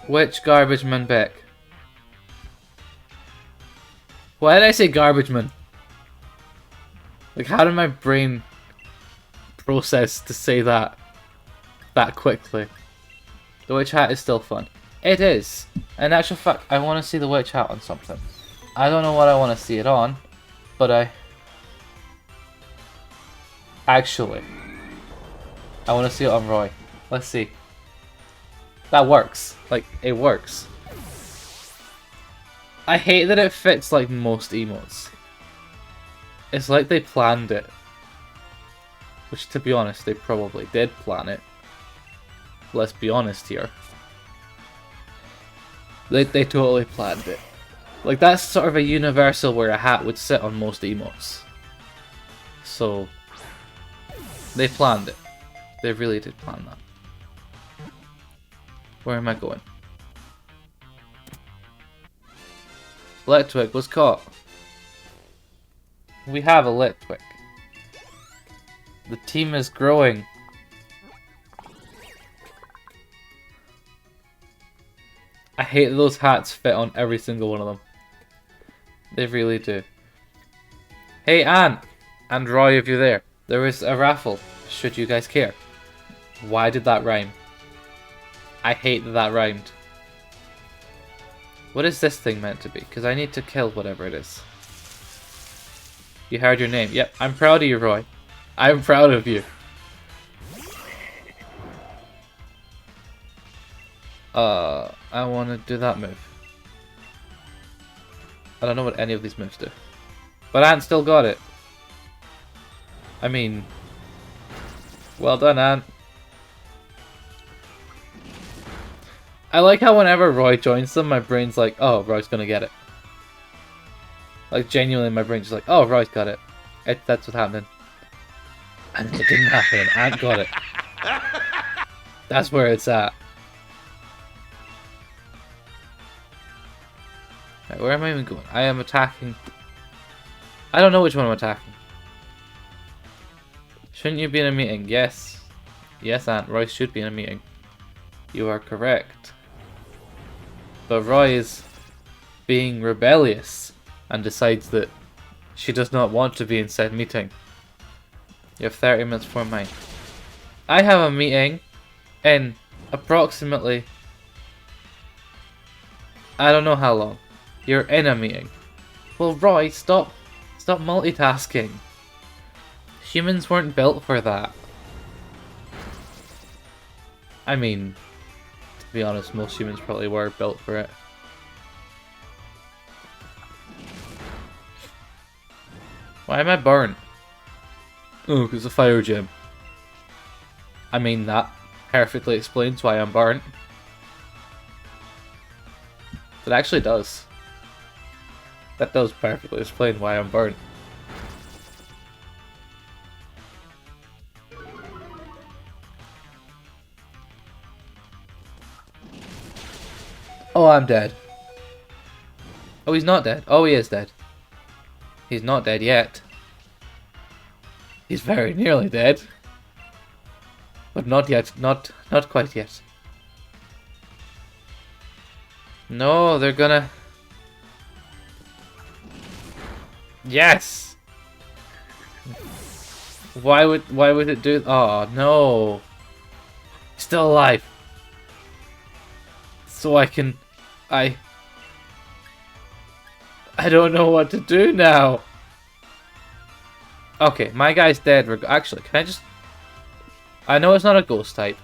A: Which garbage man Beck? Why did I say garbage man? Like, how did my brain process to say that quickly? The witch hat is still fun. It is. In actual fact, I want to see the witch hat on something. I don't know what I want to see it on, but actually, I want to see it on Roy. Let's see. That works. Like, it works. I hate that it fits like most emotes. It's like they planned it. Which, to be honest, they probably did plan it. Let's be honest here. They totally planned it. Like, that's sort of a universal where a hat would sit on most emotes. So, they planned it. They really did plan that. Where am I going? Litwick was caught. We have a Litwick. The team is growing. I hate that those hats fit on every single one of them. They really do. Hey Anne! And Roy, if you're there. There is a raffle, should you guys care. Why did that rhyme? I hate that that rhymed. What is this thing meant to be? Because I need to kill whatever it is. You heard your name. Yep, I'm proud of you, Roy. I'm proud of you. I want to do that move. I don't know what any of these moves do. But Ant still got it. I mean... well done, Ant. I like how whenever Roy joins them, my brain's like, oh, Roy's gonna get it. Like, genuinely, my brain's just like, oh, Roy's got it. That's what's happening. And it didn't happen. Ant got it. That's where it's at. Right, where am I even going? I am attacking... I don't know which one I'm attacking. Shouldn't you be in a meeting? Yes. Yes, Ant. Roy should be in a meeting. You are correct. But Roy is being rebellious and decides that she does not want to be in said meeting. You have 30 minutes for mine. I have a meeting in approximately... I don't know how long. You're in a meeting. Well, Roy, stop multitasking. Humans weren't built for that. I mean, to be honest, most humans probably were built for it. Why am I burnt? Oh, because of fire gem. I mean, that perfectly explains why I'm burnt. It actually does. That does perfectly explain why I'm burnt. Oh, I'm dead. Oh, he's not dead. Oh, he is dead. He's not dead yet. He's very nearly dead. But not yet. Not quite yet. No, they're gonna... Yes! Why would it do... Oh, no. Still alive. So I can... I don't know what to do now. Okay, my guy's dead. Actually, can I just... I know it's not a ghost type,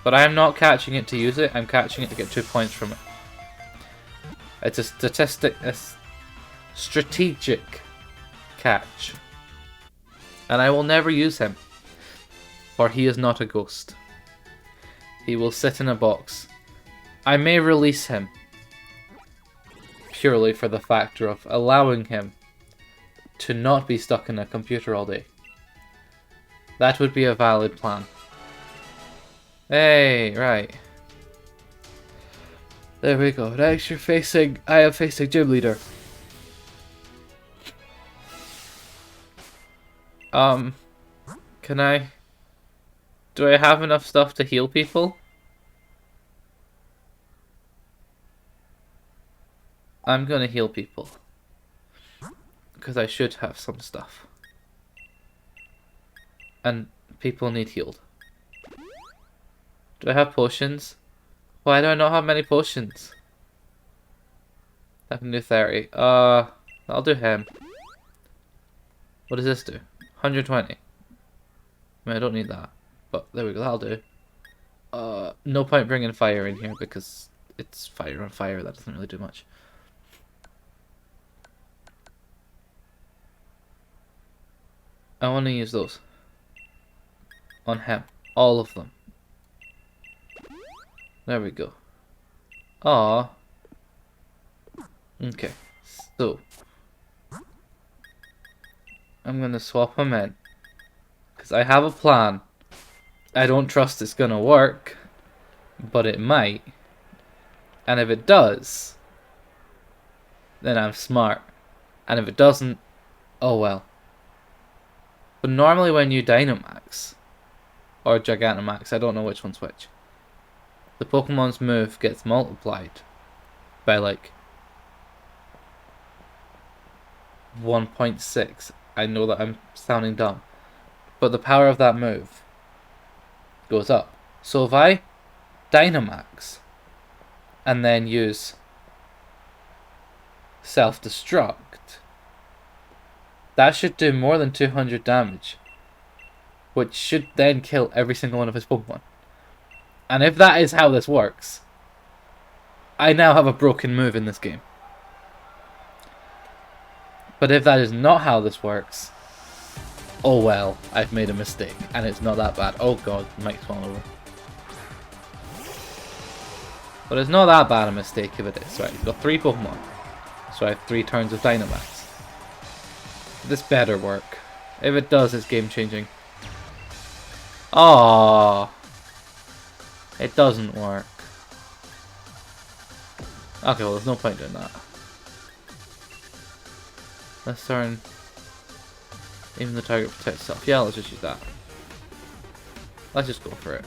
A: but I am not catching it to use it. I'm catching it to get 2 points from it. It's a strategic catch. And I will never use him, for he is not a ghost. He will sit in a box. I may release him, purely for the factor of allowing him to not be stuck in a computer all day. That would be a valid plan. Hey, right. There we go. Next you're facing... I am facing Gym Leader. Can I... Do I have enough stuff to heal people? I'm gonna heal people. Because I should have some stuff. And people need healed. Do I have potions? Why do I not have many potions? I can do 30. I'll do him. What does this do? 120. I mean, I don't need that. But there we go, that'll do. No point bringing fire in here because it's fire on fire. That doesn't really do much. I want to use those. On him. All of them. There we go. Aww. Okay. So. I'm gonna swap him in. Because I have a plan. I don't trust it's gonna work. But it might. And if it does, then I'm smart. And if it doesn't, oh well. But normally when you Dynamax, or Gigantamax, I don't know which one's which, the Pokemon's move gets multiplied by like 1.6. I know that I'm sounding dumb, but the power of that move goes up. So if I Dynamax and then use Self-Destruct, that should do more than 200 damage, which should then kill every single one of his Pokemon. And if that is how this works, I now have a broken move in this game. But if that is not how this works, oh well, I've made a mistake, and it's not that bad. Oh god, the mic's falling over. But it's not that bad a mistake if it is. Right, you've got 3 Pokemon, so I have 3 turns of Dynamax. This better work. If it does, it's game changing. Aww. It doesn't work. Okay, well there's no point doing that. Let's turn... Even the target protects itself. Yeah, let's just use that. Let's just go for it.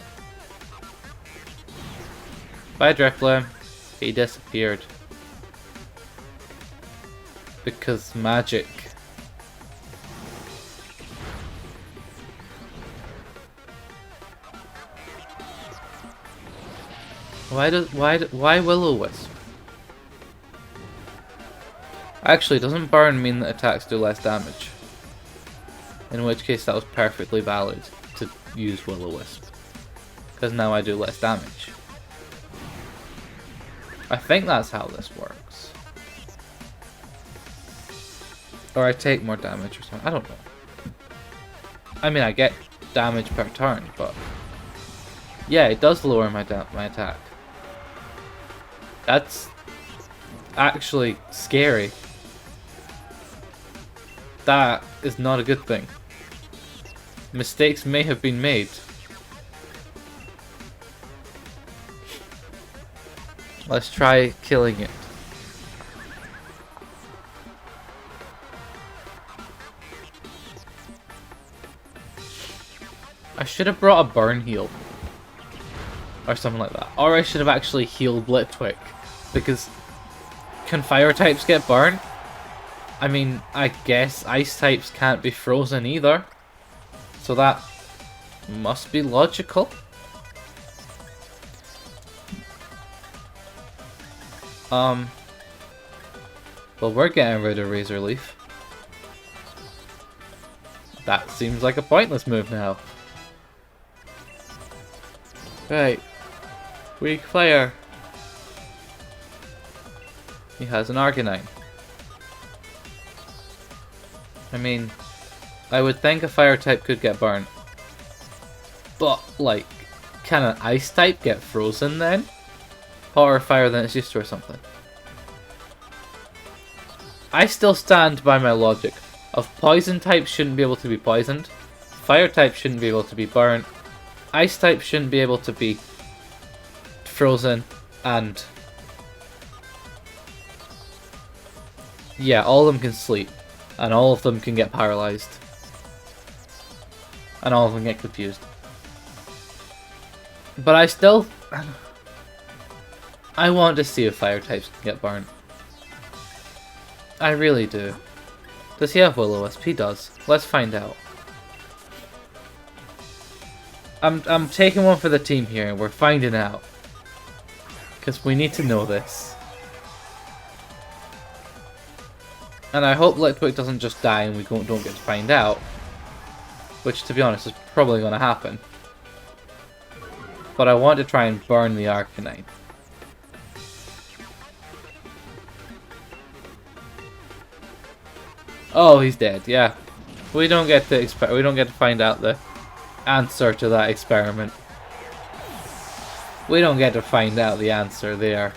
A: Bye, Drifloon. He disappeared. Because magic. Why Will-O-Wisp? Actually, doesn't burn mean that attacks do less damage? In which case that was perfectly valid to use Will-O-Wisp. Because now I do less damage. I think that's how this works. Or I take more damage or something. I don't know. I mean, I get damage per turn, but... Yeah, it does lower my attack. That's actually scary. That is not a good thing. Mistakes may have been made. Let's try killing it. I should have brought a burn heal. Or something like that. Or I should have actually healed Litwick. Because can fire types get burned? I mean, I guess ice types can't be frozen either. So that must be logical. Well, we're getting rid of Razor Leaf. That seems like a pointless move now. Right. Weak fire. He has an Arcanine. I mean, I would think a fire type could get burnt. But, like, can an ice type get frozen then? Hotter fire than it's used to or something? I still stand by my logic of poison types shouldn't be able to be poisoned, fire types shouldn't be able to be burnt, ice types shouldn't be able to be frozen, and yeah, all of them can sleep, and all of them can get paralyzed, and all of them get confused. But I want to see if fire types can get burnt. I really do. Does he have Will-O-Wisp? He does. Let's find out. I'm taking one for the team here, and we're finding out. Because we need to know this. And I hope Litwick doesn't just die and we don't get to find out. Which, to be honest, is probably going to happen. But I want to try and burn the Arcanine. Oh, he's dead. Yeah, we don't get to find out the answer to that experiment. We don't get to find out the answer there.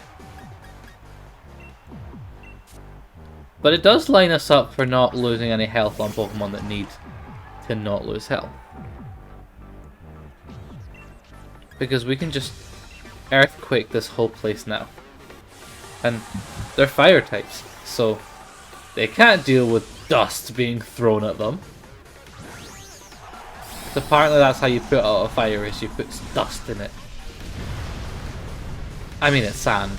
A: But it does line us up for not losing any health on Pokemon that need to not lose health. Because we can just Earthquake this whole place now. And they're fire types, so they can't deal with dust being thrown at them. So apparently that's how you put out a fire, is you put dust in it. I mean, it's sand,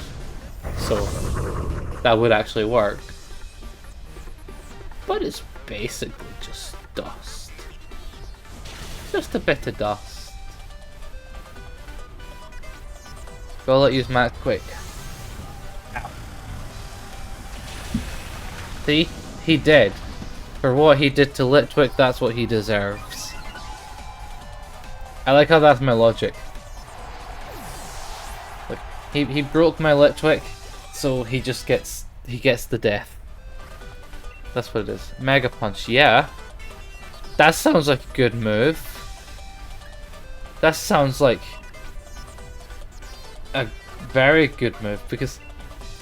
A: so that would actually work. But it's basically just dust. Just a bit of dust. Go let use Max quick. Ow. See? He did. For what he did to Litwick, that's what he deserves. I like how that's my logic. Like, he broke my Litwick, so he gets the death. That's what it is. Mega Punch, yeah. That sounds like a good move. That sounds like a very good move, because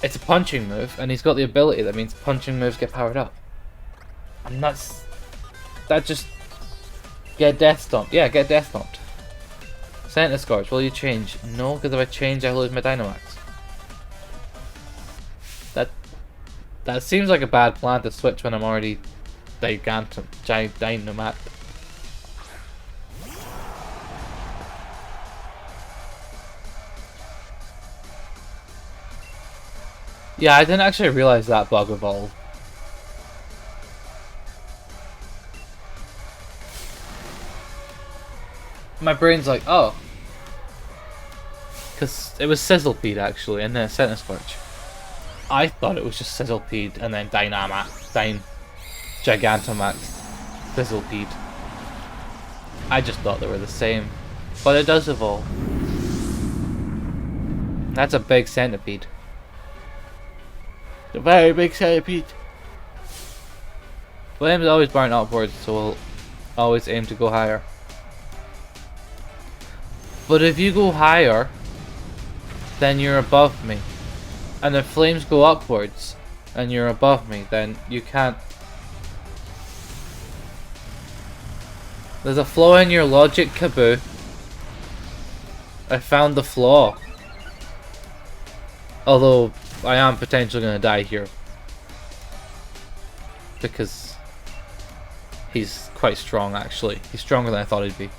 A: it's a punching move, and he's got the ability that means punching moves get powered up. And that just... Get Death Stomped. Yeah, get Death Stomped. Center Scorch, will you change? No, because if I change I lose my Dynamax. That seems like a bad plan to switch when I'm already Dynamax. Yeah, I didn't actually realize that bug evolved. My brain's like, oh. Because it was Sizzlepede actually, and then Center Scorch. I thought it was just Sizzlepede and then Gigantamax, Sizzlepede. I just thought they were the same. But it does evolve. That's a big centipede. A very big centipede. Flame's always burnt upwards, so we'll always aim to go higher. But if you go higher, then you're above me. And if flames go upwards, and you're above me, then you can't. There's a flaw in your logic, Kaboo. I found the flaw. Although, I am potentially going to die here. Because he's quite strong, actually. He's stronger than I thought he'd be.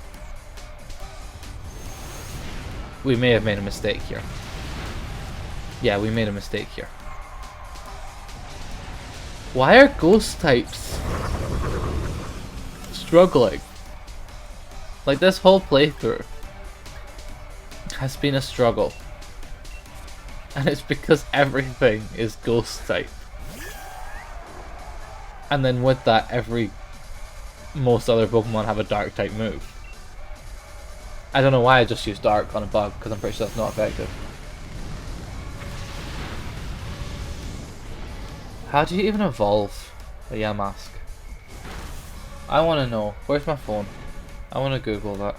A: We may have made a mistake here. Yeah, we made a mistake here. Why are ghost types struggling? Like, this whole playthrough has been a struggle. And it's because everything is ghost type. And then with that, most other Pokemon have a dark type move. I don't know why I just used dark on a bug, because I'm pretty sure that's not effective. How do you even evolve a Yamask? I want to know. Where's my phone? I want to Google that.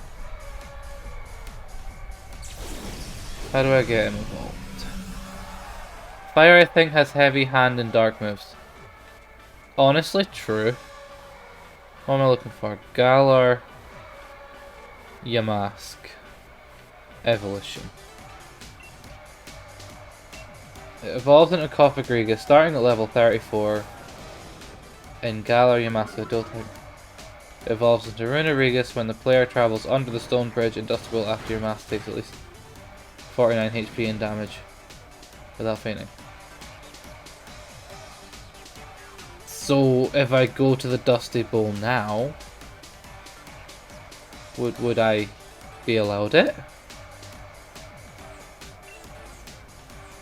A: How do I get him evolved? Fire, I think, has heavy hand and dark moves. Honestly, true. What am I looking for? Galar Yamask Evolution. It evolves into Cofagriga starting at level 34 in Galar Yamask Adult type. It evolves into Runerigus when the player travels under the stone bridge in Dust Bowl after your mask takes at least 49 HP and damage without fainting. So if I go to the Dusty Bowl now, would I be allowed it?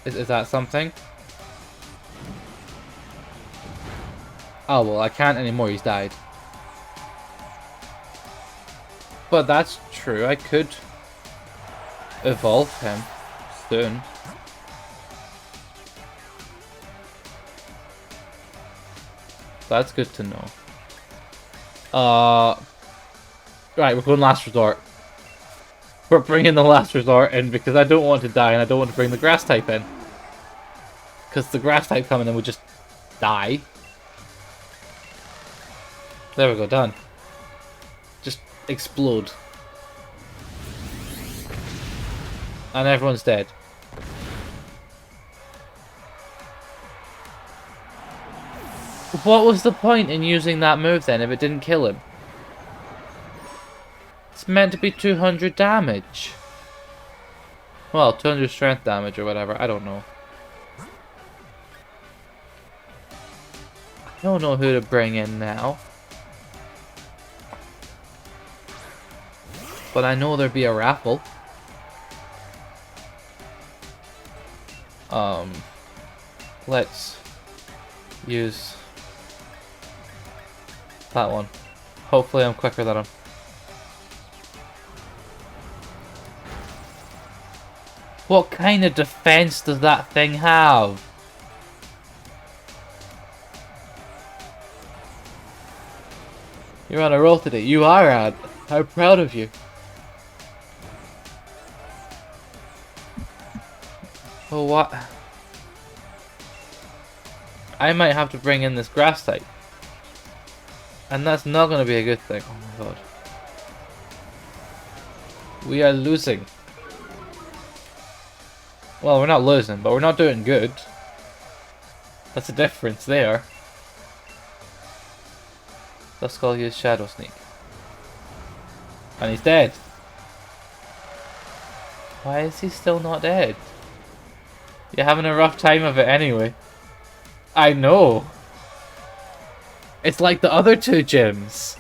A: Is that something? Oh well, I can't anymore, he's died. But that's true, I could evolve him soon. That's good to know. Right, we're going last resort. We're bringing the last resort in because I don't want to die and I don't want to bring the grass type in. Because the grass type coming in would just die. There we go, done. Just explode. And everyone's dead. What was the point in using that move then if it didn't kill him? It's meant to be 200 damage. Well, 200 strength damage or whatever, I don't know. I don't know who to bring in now. But I know there'd be a raffle. Let's use that one. Hopefully I'm quicker than him. What kind of defense does that thing have? You're on a roll today. You are, Ad. How proud of you. Oh, what? I might have to bring in this grass type. And that's not going to be a good thing. Oh my god. We are losing. Well, we're not losing, but we're not doing good. That's the difference there. Let's call you Shadow Sneak. And he's dead. Why is he still not dead? You're having a rough time of it anyway. I know. It's like the other two gyms.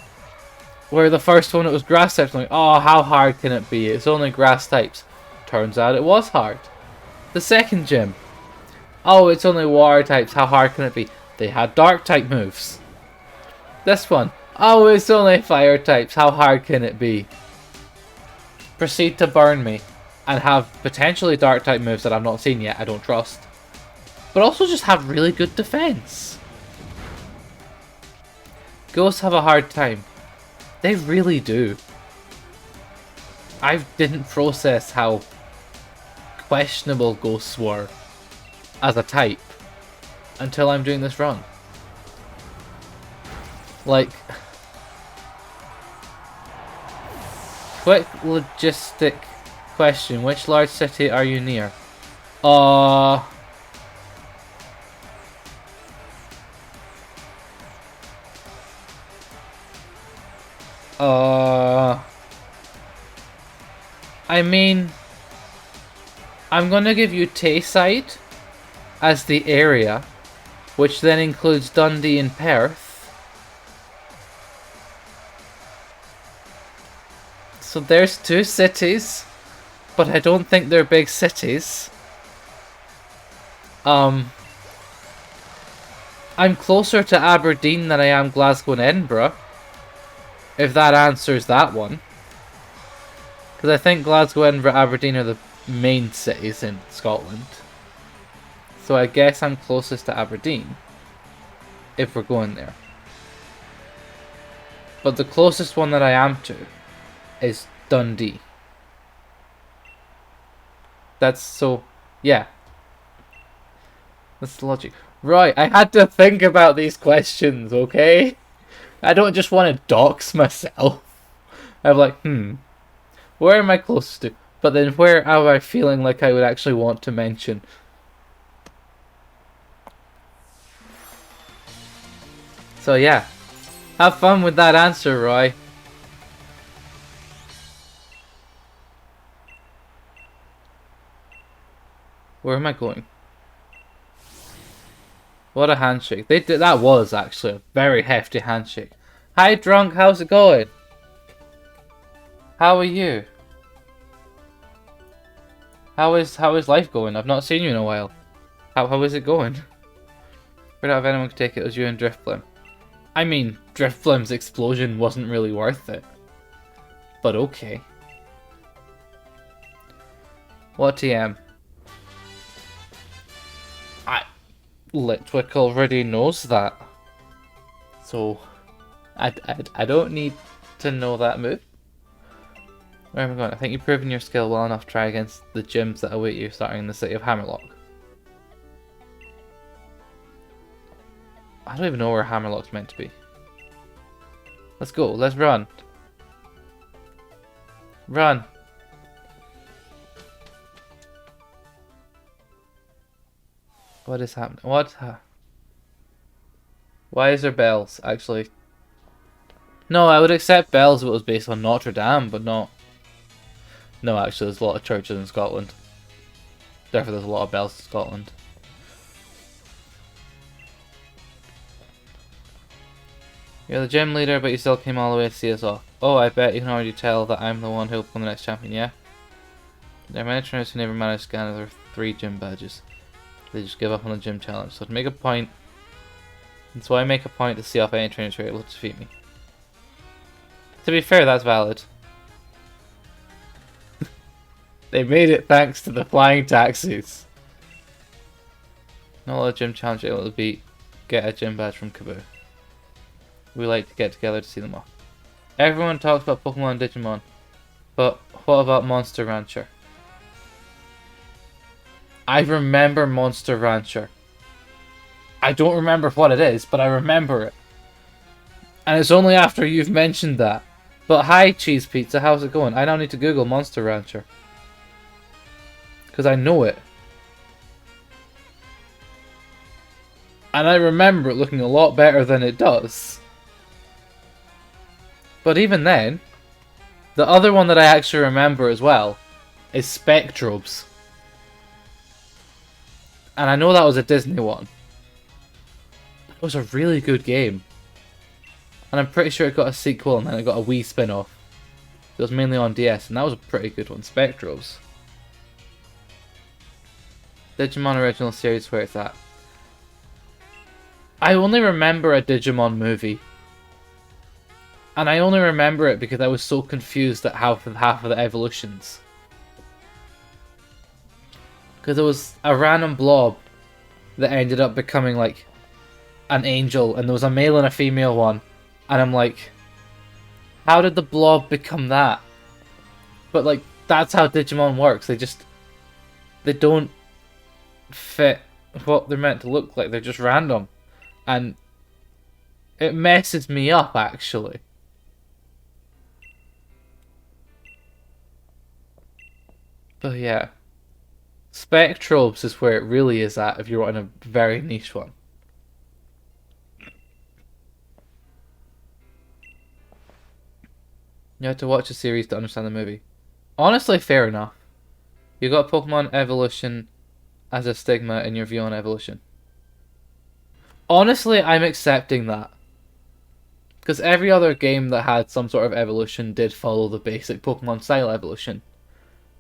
A: Where the first one it was grass types. Like, oh, how hard can it be? It's only grass types. Turns out it was hard. The second gym. Oh, it's only water types. How hard can it be? They had dark type moves. This one. Oh, it's only fire types. How hard can it be? Proceed to burn me. And have potentially dark type moves that I've not seen yet. I don't trust. But also just have really good defense. Ghosts have a hard time. They really do. I didn't process how questionable ghosts were as a type until I'm doing this run. Like, quick logistic question, which large city are you near? I mean, I'm gonna give you Tayside as the area which then includes Dundee and Perth. So there's 2 cities, but I don't think they're big cities. I'm closer to Aberdeen than I am Glasgow and Edinburgh, if that answers that one. Because I think Glasgow, Edinburgh, Aberdeen are the main cities in Scotland. So I guess I'm closest to Aberdeen, if we're going there. But the closest one that I am to is Dundee. That's so, yeah. That's the logic. Right, I had to think about these questions, okay? I don't just want to dox myself. I'm like, where am I closest to? But then where am I feeling like I would actually want to mention? So yeah, have fun with that answer, Roy. Where am I going? What a handshake. They did, that was actually a very hefty handshake. Hi drunk, how's it going? How are you? How is life going? I've not seen you in a while. How is it going? I doubt if anyone could take it as you and Driftblim. I mean, Driftblim's explosion wasn't really worth it. But okay. What TM? Litwick already knows that. So, I don't need to know that move. Where am I going? I think you've proven your skill well enough to try against the gyms that await you starting in the city of Hammerlock. I don't even know where Hammerlock's meant to be. Let's go, let's run. Run. What is happening? What? Why is there bells, actually? No, I would accept bells if it was based on Notre Dame, but not... No, actually, there's a lot of churches in Scotland. Therefore, there's a lot of bells in Scotland. You're the gym leader, but you still came all the way to see us off. Oh, I bet you can already tell that I'm the one who'll become the next champion, yeah? There are many trainers who never managed to scan their 3 gym badges. They just give up on the gym challenge. So to make a point, and so I make a point to see if any trainers are able to defeat me. To be fair, that's valid. They made it thanks to the flying taxis. Not a lot of gym challenge able to get a gym badge from Kaboo. We like to get together to see them off. Everyone talks about Pokemon and Digimon, but what about Monster Rancher? I remember Monster Rancher. I don't remember what it is, but I remember it. And it's only after you've mentioned that. But hi, Cheese Pizza, how's it going? I now need to Google Monster Rancher. Because I know it. And I remember it looking a lot better than it does. But even then, the other one that I actually remember as well is Spectrobes. And I know that was a Disney one. It was a really good game. And I'm pretty sure it got a sequel and then it got a Wii spin-off. It was mainly on DS and that was a pretty good one, Spectrobes. Digimon original series, where it's at. I only remember a Digimon movie. And I only remember it because I was so confused at half of the evolutions. Because it was a random blob that ended up becoming like an angel, and there was a male and a female one. And I'm like, how did the blob become that? But like, that's how Digimon works. They don't fit what they're meant to look like. They're just random. And it messes me up, actually. But yeah. Spectrobes is where it really is at if you're wanting a very niche one. You have to watch a series to understand the movie. Honestly, fair enough. You got Pokemon evolution as a stigma in your view on evolution. Honestly, I'm accepting that. Because every other game that had some sort of evolution did follow the basic Pokemon style evolution.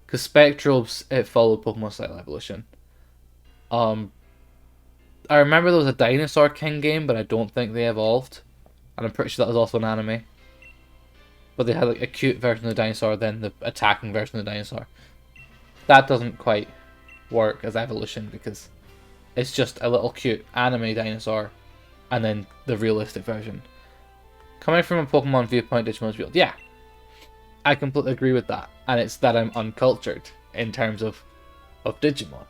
A: Because Spectrobes, it followed Pokemon style evolution. I remember there was a Dinosaur King game, but I don't think they evolved. And I'm pretty sure that was also an anime. But they had like a cute version of the dinosaur, then the attacking version of the dinosaur. That doesn't quite work as evolution because it's just a little cute anime dinosaur and then the realistic version. Coming from a Pokemon viewpoint, Digimon's real. Yeah, I completely agree with that. And it's that I'm uncultured in terms of Digimon.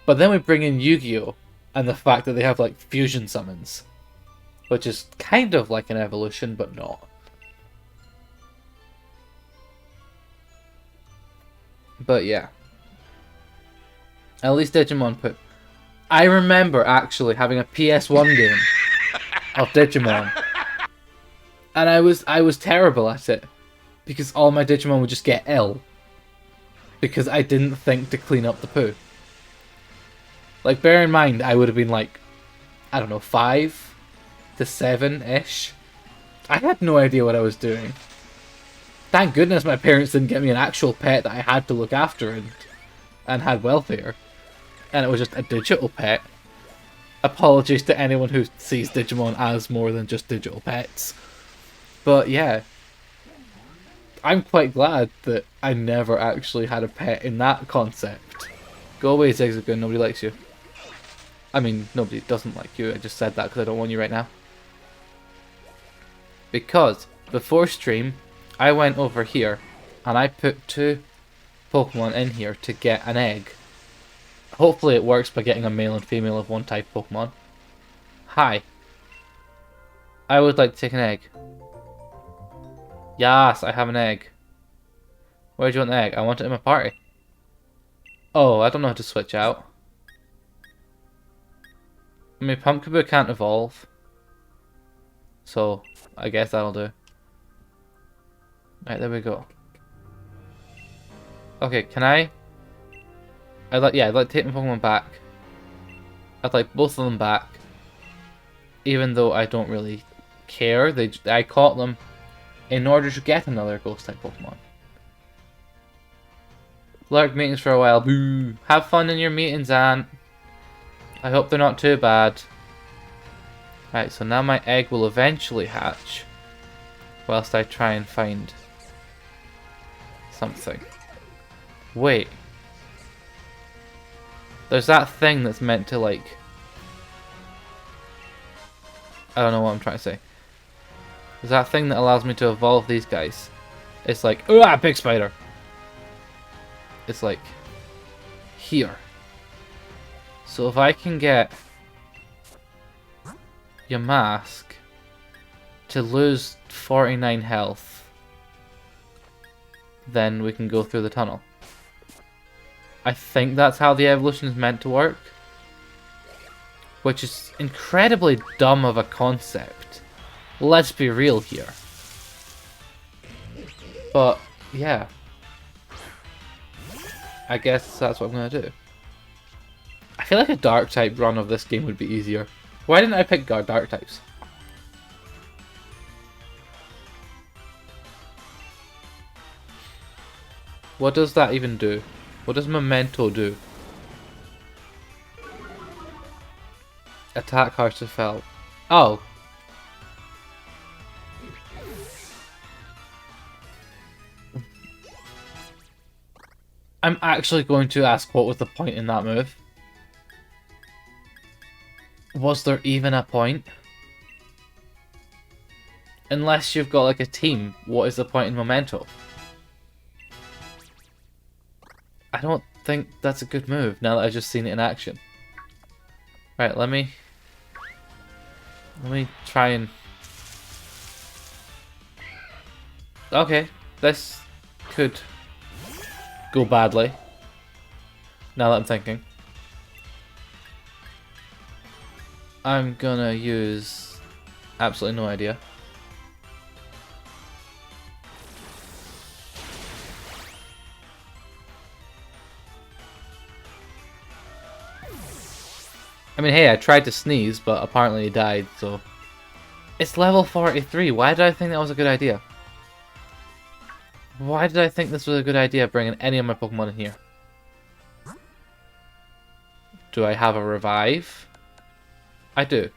A: But then we bring in Yu-Gi-Oh! And the fact that they have like fusion summons. Which is kind of like an evolution, but not. But yeah. At least Digimon put... I remember actually having a PS1 game of Digimon. And I was terrible at it. Because all my Digimon would just get ill. Because I didn't think to clean up the poo. Like, bear in mind, I would have been like, I don't know, 5 to 7-ish. I had no idea what I was doing. Thank goodness my parents didn't get me an actual pet that I had to look after and had welfare. And it was just a digital pet. Apologies to anyone who sees Digimon as more than just digital pets. But yeah. I'm quite glad that I never actually had a pet in that concept. Go away, Zigzagoon, nobody likes you. I mean, nobody doesn't like you, I just said that because I don't want you right now. Because, before stream, I went over here, and I put 2 Pokemon in here to get an egg. Hopefully it works by getting a male and female of one type Pokemon. Hi. I would like to take an egg. Yes, I have an egg. Where do you want the egg? I want it in my party. Oh, I don't know how to switch out. I mean, Pumpkaboo can't evolve. So, I guess that'll do. Right, there we go. Okay, can I... I'd like to take my Pokemon back. I'd like both of them back. Even though I don't really care. I caught them in order to get another Ghost-type Pokemon. Lurk meetings for a while. Boo! Have fun in your meetings, Ant. I hope they're not too bad. Right, so now my egg will eventually hatch. Whilst I try and find something. Wait. There's that thing that's meant to like... I don't know what I'm trying to say. There's that thing that allows me to evolve these guys. It's like, ah, big spider. It's like here. So if I can get your mask to lose 49 health, then we can go through the tunnel. I think that's how the evolution is meant to work. Which is incredibly dumb of a concept. Let's be real here. But, yeah. I guess that's what I'm going to do. I feel like a dark type run of this game would be easier. Why didn't I pick dark types? What does that even do? What does Memento do? Attack harsh to fell. Oh. I'm actually going to ask what was the point in that move. Was there even a point? Unless you've got like a team, what is the point in Memento? I don't think that's a good move now that I've just seen it in action. Right, let me try and... Okay, this could go badly. Now that I'm thinking. I'm gonna use... absolutely no idea. I mean, hey, I tried to sneeze, but apparently he died, so... It's level 43. Why did I think that was a good idea? Why did I think this was a good idea, bringing any of my Pokemon in here? Do I have a revive? I do.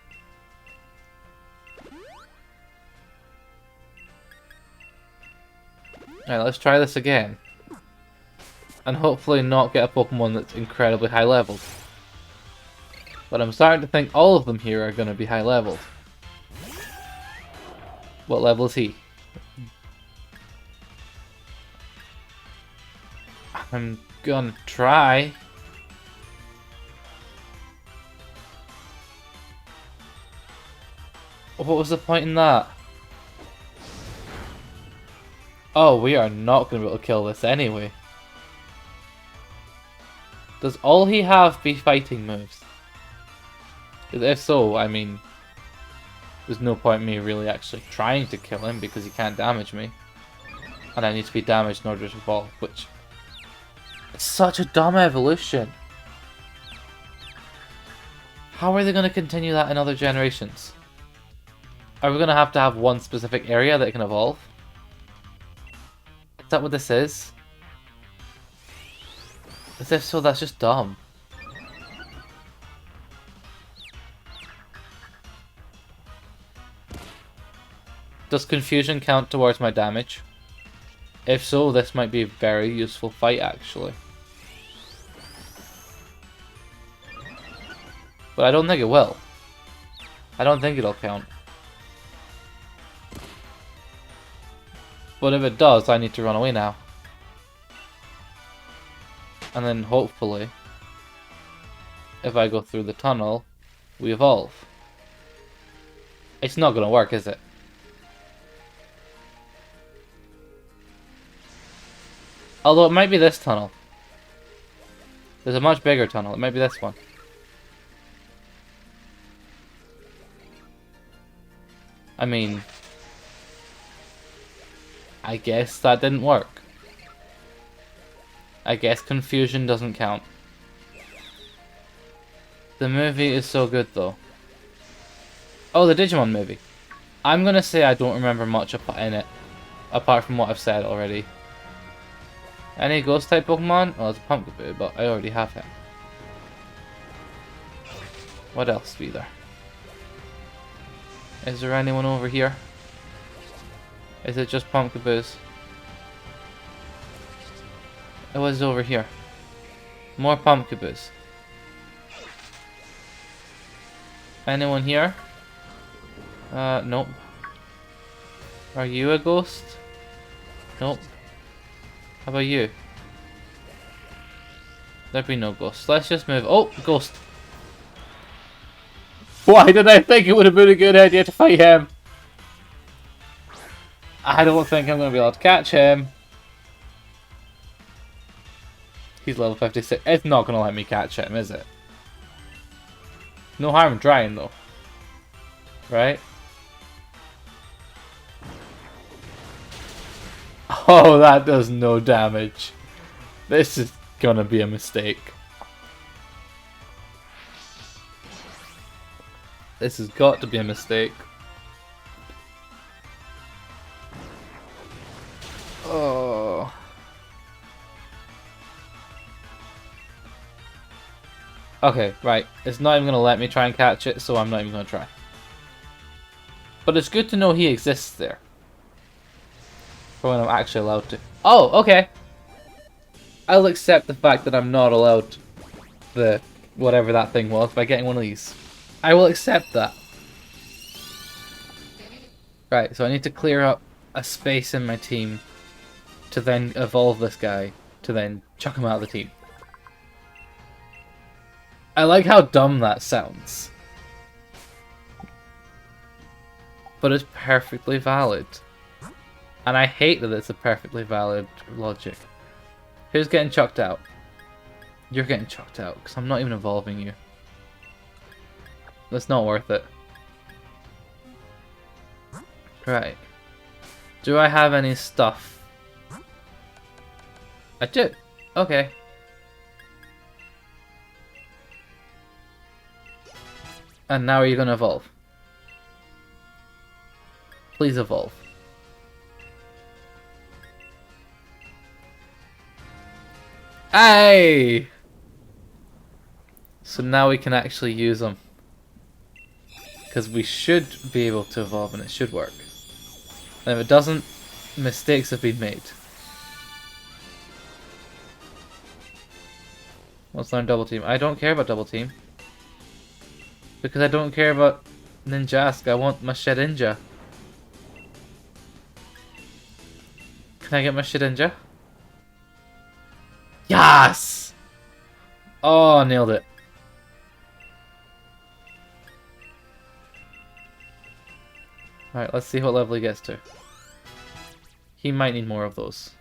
A: Alright, let's try this again. And hopefully not get a Pokemon that's incredibly high leveled. But I'm starting to think all of them here are going to be high leveled. What level is he? I'm gonna try. What was the point in that? Oh, we are not going to be able to kill this anyway. Does all he have be fighting moves? If so, I mean, there's no point in me really actually trying to kill him because he can't damage me. And I need to be damaged in order to evolve, which... It's such a dumb evolution. How are they going to continue that in other generations? Are we going to have one specific area that it can evolve? Is that what this is? As if so, that's just dumb. Does confusion count towards my damage? If so, this might be a very useful fight actually. But I don't think it will. I don't think it'll count. But if it does, I need to run away now. And then hopefully, if I go through the tunnel, we evolve. It's not gonna work, is it? Although it might be this tunnel. There's a much bigger tunnel. It might be this one. I mean, I guess that didn't work. I guess confusion doesn't count. The movie is so good though. Oh, the Digimon movie. I'm gonna say I don't remember much in it, apart from what I've said already. Any ghost type Pokemon? Well, it's a Pumpkaboo, but I already have him. What else be there? Is there anyone over here? Is it just Pumpkaboos? It was over here. More Pumpkaboos. Anyone here? Nope. Are you a ghost? Nope. How about you? There'd be no ghost. Let's just move. Oh, ghost. Why did I think it would have been a good idea to fight him? I don't think I'm going to be able to catch him. He's level 56. It's not going to let me catch him, is it? No harm in trying, though. Right? Oh, that does no damage. This is going to be a mistake. This has got to be a mistake. Oh. Okay, right. It's not even going to let me try and catch it, so I'm not even going to try. But it's good to know he exists there. For when I'm actually allowed to. Oh, okay. I'll accept the fact that I'm not allowed the whatever that thing was by getting one of these. I will accept that. Right, so I need to clear up a space in my team to then evolve this guy, to then chuck him out of the team. I like how dumb that sounds. But it's perfectly valid. And I hate that it's a perfectly valid logic. Who's getting chucked out? You're getting chucked out, because I'm not even evolving you. That's not worth it. Right. Do I have any stuff? I do. Okay. And now are you gonna evolve? Please evolve. Hey! So now we can actually use them. Because we should be able to evolve and it should work. And if it doesn't, mistakes have been made. Let's learn double team. I don't care about double team. Because I don't care about Ninjask. I want my Shedinja. Can I get my Shedinja? Yes! Oh, nailed it. Alright, let's see what level he gets to. He might need more of those.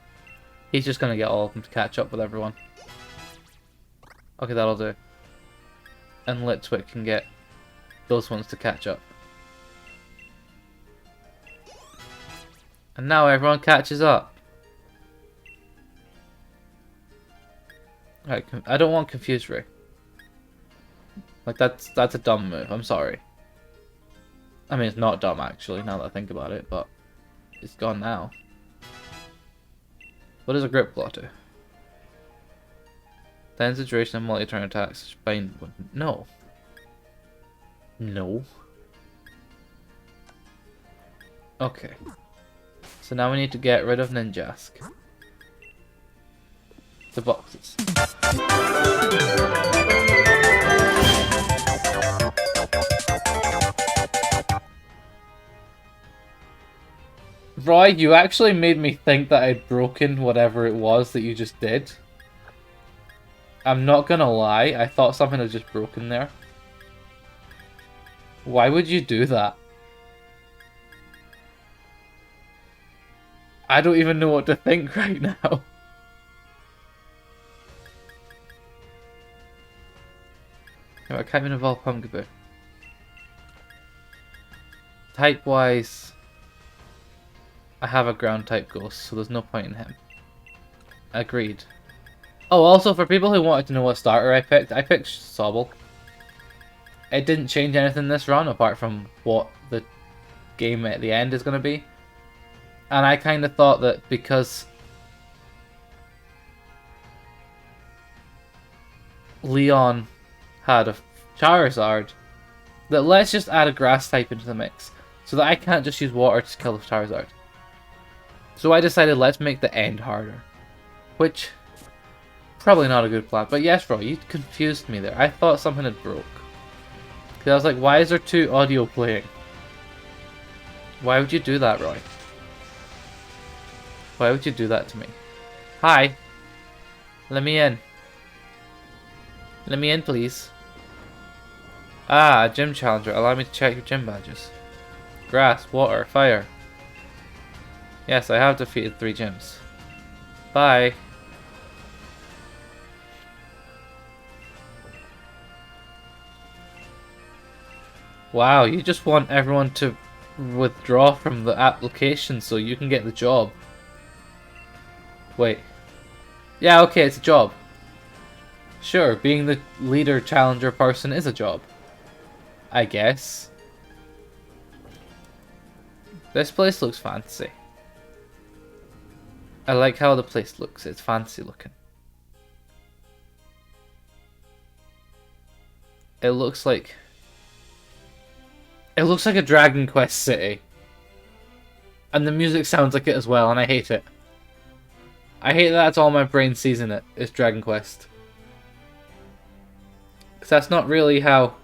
A: He's just gonna get all of them to catch up with everyone. Okay, that'll do. And Litwick can get those ones to catch up. And now everyone catches up. Alright, I don't want Confuse Ray. Like, that's a dumb move, I'm sorry. I mean, it's not dumb actually, now that I think about it, but it's gone now. What does a Grip Claw do? The ends the duration of multi-turn attacks. Bind. No. No. Okay. So now we need to get rid of Ninjask. The boxes. Roy, you actually made me think that I'd broken whatever it was that you just did. I'm not gonna lie, I thought something had just broken there. Why would you do that? I don't even know what to think right now. I can't even evolve Pumpkaboo. Type-wise, I have a ground type ghost, so there's no point in him. Agreed. Oh, also for people who wanted to know what starter I picked Sobble. It didn't change anything this run apart from what the game at the end is going to be. And I kind of thought that because Leon had a Charizard, that let's just add a grass type into the mix so that I can't just use water to kill the Charizard. So I decided let's make the end harder, which probably not a good plan. But yes, bro, you confused me there. I thought something had broke. Because I was like, why is there two audio playing? Why would you do that, Roy? Why would you do that to me? Hi. Let me in. Let me in, please. Ah, a gym challenger. Allow me to check your gym badges. Grass, water, fire. Yes, I have defeated 3 gyms. Bye. Wow, you just want everyone to withdraw from the application so you can get the job. Wait. Yeah, okay, it's a job. Sure, being the leader challenger person is a job. I guess. This place looks fancy. I like how the place looks, it's fancy looking. It looks like a Dragon Quest city. And the music sounds like it as well, and I hate it. I hate that that's all my brain sees in it, is Dragon Quest. Because that's not really how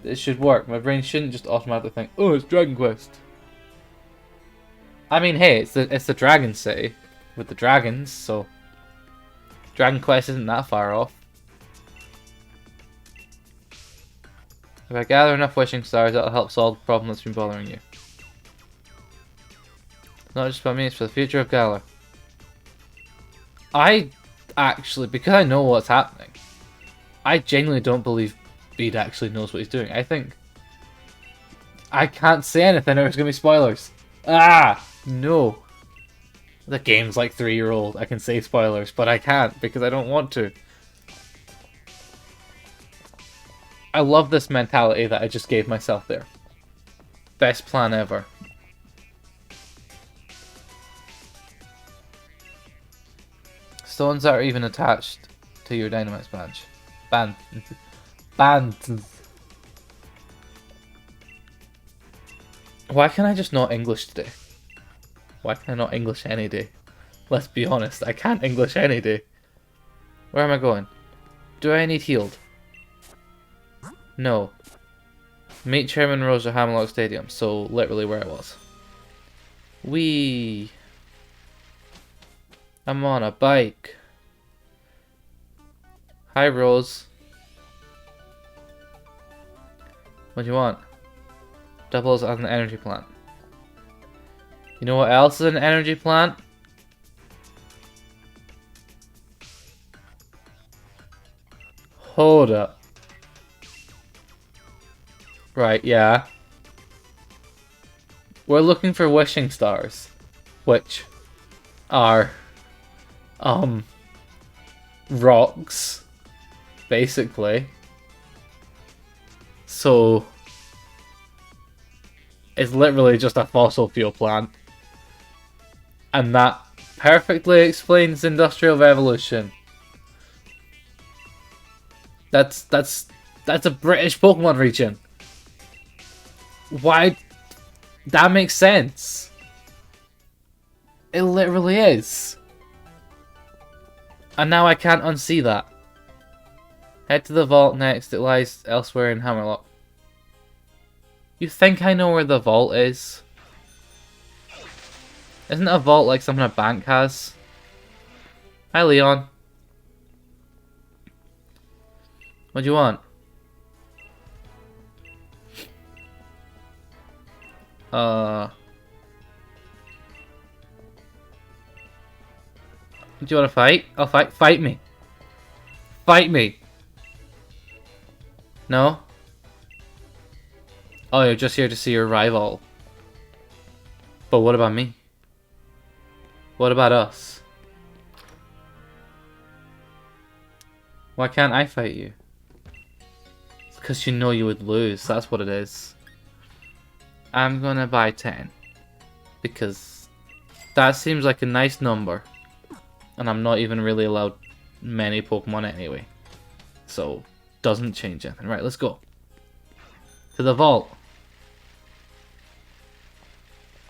A: it should work. My brain shouldn't just automatically think, oh, it's Dragon Quest. I mean, hey, it's the Dragon City with the dragons, so Dragon Quest isn't that far off. If I gather enough wishing stars, that'll help solve the problem that's been bothering you. It's not just about me, it's for the future of Galar. I actually, because I know what's happening, I genuinely don't believe Bede actually knows what he's doing. I think I can't say anything or there's gonna be spoilers. Ah! No. The game's like 3-year-old. I can say spoilers, but I can't because I don't want to. I love this mentality that I just gave myself there. Best plan ever. Stones that are even attached to your Dynamax badge. Band. Why can I just not English today? Why can I not English any day? Let's be honest, I can't English any day. Where am I going? Do I need healed? No. Meet Chairman Rose at Hamlock Stadium, so literally where I was. Whee! I'm on a bike. Hi Rose. What do you want? Doubles on the energy plant. You know what else is an energy plant? Hold up. Right, yeah. We're looking for wishing stars, which are rocks, basically. So it's literally just a fossil fuel plant. And that perfectly explains Industrial Revolution. That's a British Pokemon region. Why? That makes sense. It literally is. And now I can't unsee that. Head to the vault next. It lies elsewhere in Hammerlock. You think I know where the vault is? Isn't a vault like something a bank has? Hi, Leon. What do you want? Do you want to fight? I'll fight. Fight me. Fight me. No? Oh, you're just here to see your rival. But what about me? What about us? Why can't I fight you? It's because you know you would lose. That's what it is. I'm gonna buy 10. Because that seems like a nice number. And I'm not even really allowed many Pokemon anyway. So, doesn't change anything. Right, let's go. To the vault.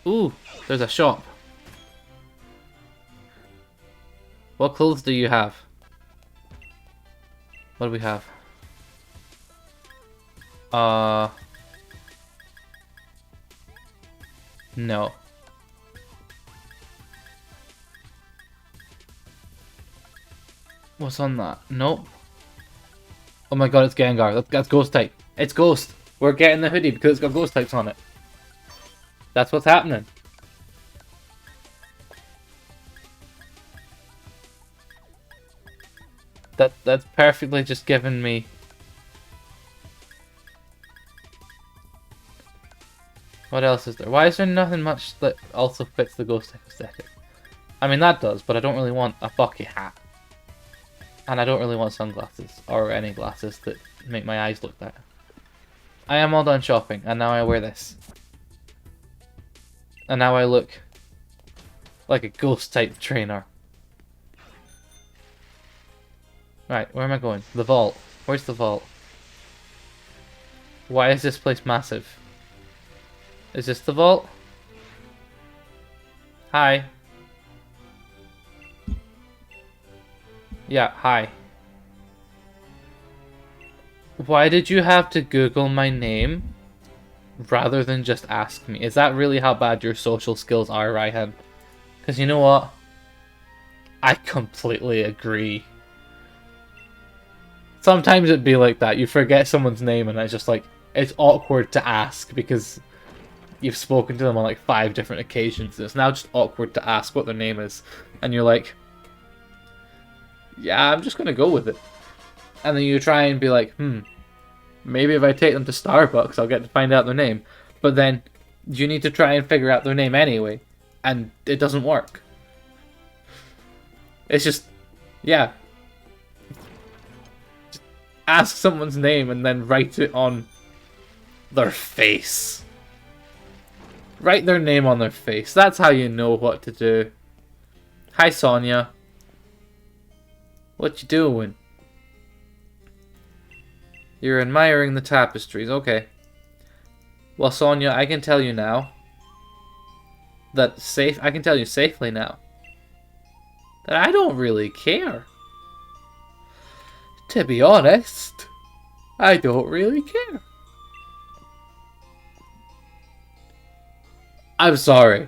A: Ooh, there's a shop. What clothes do you have? What do we have? No. What's on that? Nope. Oh my god, it's Gengar. That's Ghost type. It's Ghost. We're getting the hoodie because it's got Ghost types on it. That's what's happening. That's perfectly just given me. What else is there? Why is there nothing much that also fits the Ghost type aesthetic? I mean that does, but I don't really want a bucket hat. And I don't really want sunglasses, or any glasses that make my eyes look better. I am all done shopping, and now I wear this. And now I look like a ghost type trainer. Right, where am I going? The vault. Where's the vault? Why is this place massive? Is this the vault? Hi. Yeah, hi. Why did you have to Google my name rather than just ask me? Is that really how bad your social skills are, Raihan? Because you know what? I completely agree. Sometimes it'd be like that. You forget someone's name and it's just like, it's awkward to ask because you've spoken to them on like 5 different occasions. It's now just awkward to ask what their name is. And you're like, yeah, I'm just going to go with it. And then you try and be like, maybe if I take them to Starbucks, I'll get to find out their name. But then you need to try and figure out their name anyway. And it doesn't work. It's just, yeah. ask someone's name and then write it on their face. Write their name on their face. That's how you know what to do. Hi, Sonia. What you doing? You're admiring the tapestries. Okay. Well, Sonia, I can tell you now that I can tell you safely now that I don't really care. To be honest, I don't really care. I'm sorry.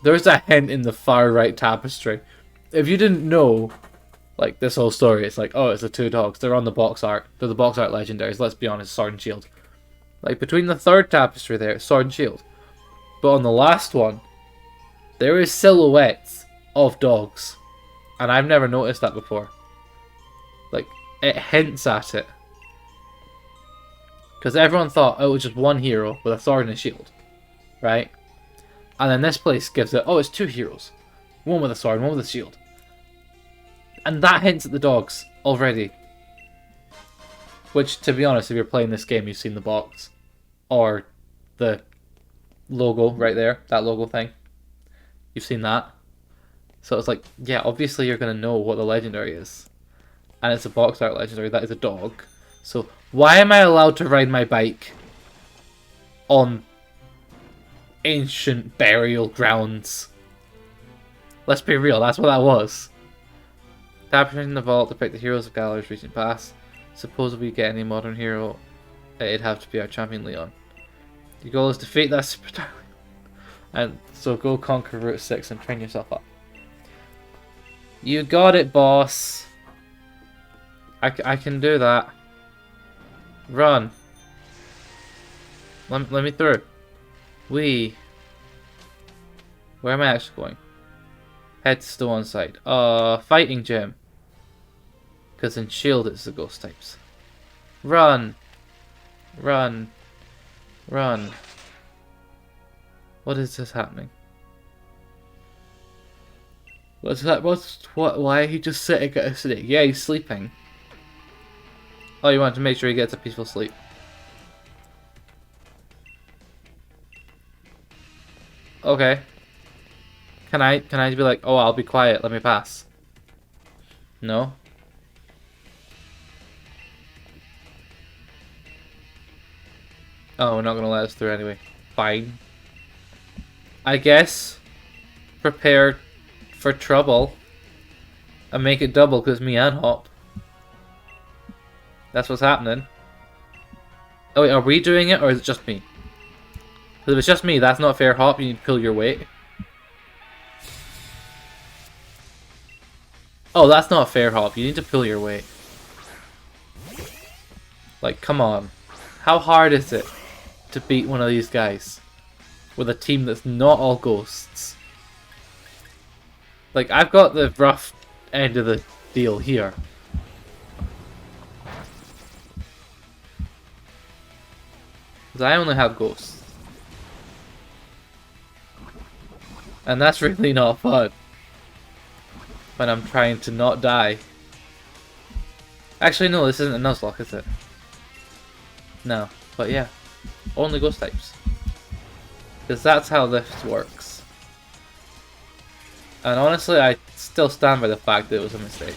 A: There's a hint in the far right tapestry. If you didn't know, like, this whole story, it's like, oh, it's the two dogs. They're on the box art. They're the box art legendaries. Let's be honest, Sword and Shield. Like, between the third tapestry there, it's Sword and Shield. But on the last one, there is silhouettes of dogs. And I've never noticed that before. Like, it hints at it. Because everyone thought, oh, it was just one hero with a sword and a shield. Right? And then this place gives it, oh, it's two heroes. One with a sword, one with a shield. And that hints at the dogs already. Which, to be honest, if you're playing this game, you've seen the box. Or the logo right there. That logo thing. You've seen that. So it's like, yeah, obviously you're going to know what the legendary is. And it's a box art legendary. That is a dog. So why am I allowed to ride my bike on ancient burial grounds? Let's be real, that's what that was. Tapestry in the vault depict the heroes of Galar's recent past. Suppose if we get any modern hero, it'd have to be our champion Leon. Your goal is defeat that super talent. And so go conquer Route 6 and train yourself up. You got it, boss. I can do that. Run. Let me through. Where am I actually going? Head to the one side. Fighting gym. Because in Shield it's the ghost types. Run. Run. Run. What is this happening? What's that? Why are he just sitting at a snake? Yeah, he's sleeping. Oh, you want to make sure he gets a peaceful sleep. Okay. Can I be like, oh, I'll be quiet, let me pass? No? Oh, we're not gonna let us through anyway. Fine. I guess prepare for trouble and make it double because me and Hop. That's what's happening. Oh wait, are we doing it or is it just me? Because if it's just me, that's not fair, Hop. You need to pull your weight. Oh, that's not fair, Hop. You need to pull your weight. Like, come on. How hard is it to beat one of these guys with a team that's not all ghosts? Like, I've got the rough end of the deal here. Because I only have ghosts. And that's really not fun. When I'm trying to not die. Actually, no, this isn't a Nuzlocke, is it? No. But yeah. Only ghost types. Because that's how this works. And honestly, I still stand by the fact that it was a mistake.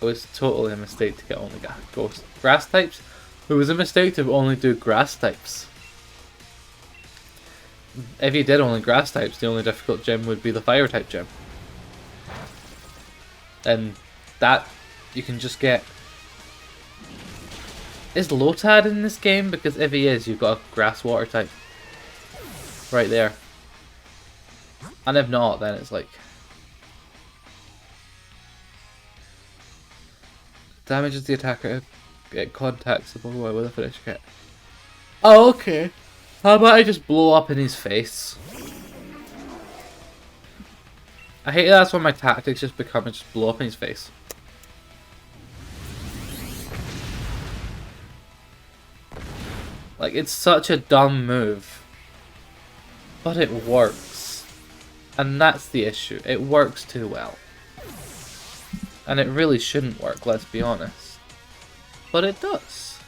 A: It was totally a mistake to get only ghost grass types. It was a mistake to only do grass types. If you did only grass types, the only difficult gym would be the fire type gym. And that you can just get. Is Lotad in this game? Because if he is, you've got a grass water type. Right there. And if not, then it's like. Damages the attacker. It contacts the Pokemon with a finish kit. Oh, okay. How about I just blow up in his face? I hate that's what my tactics just become, just blow up in his face. Like, it's such a dumb move. But it works. And that's the issue. It works too well. And it really shouldn't work, let's be honest. But it does.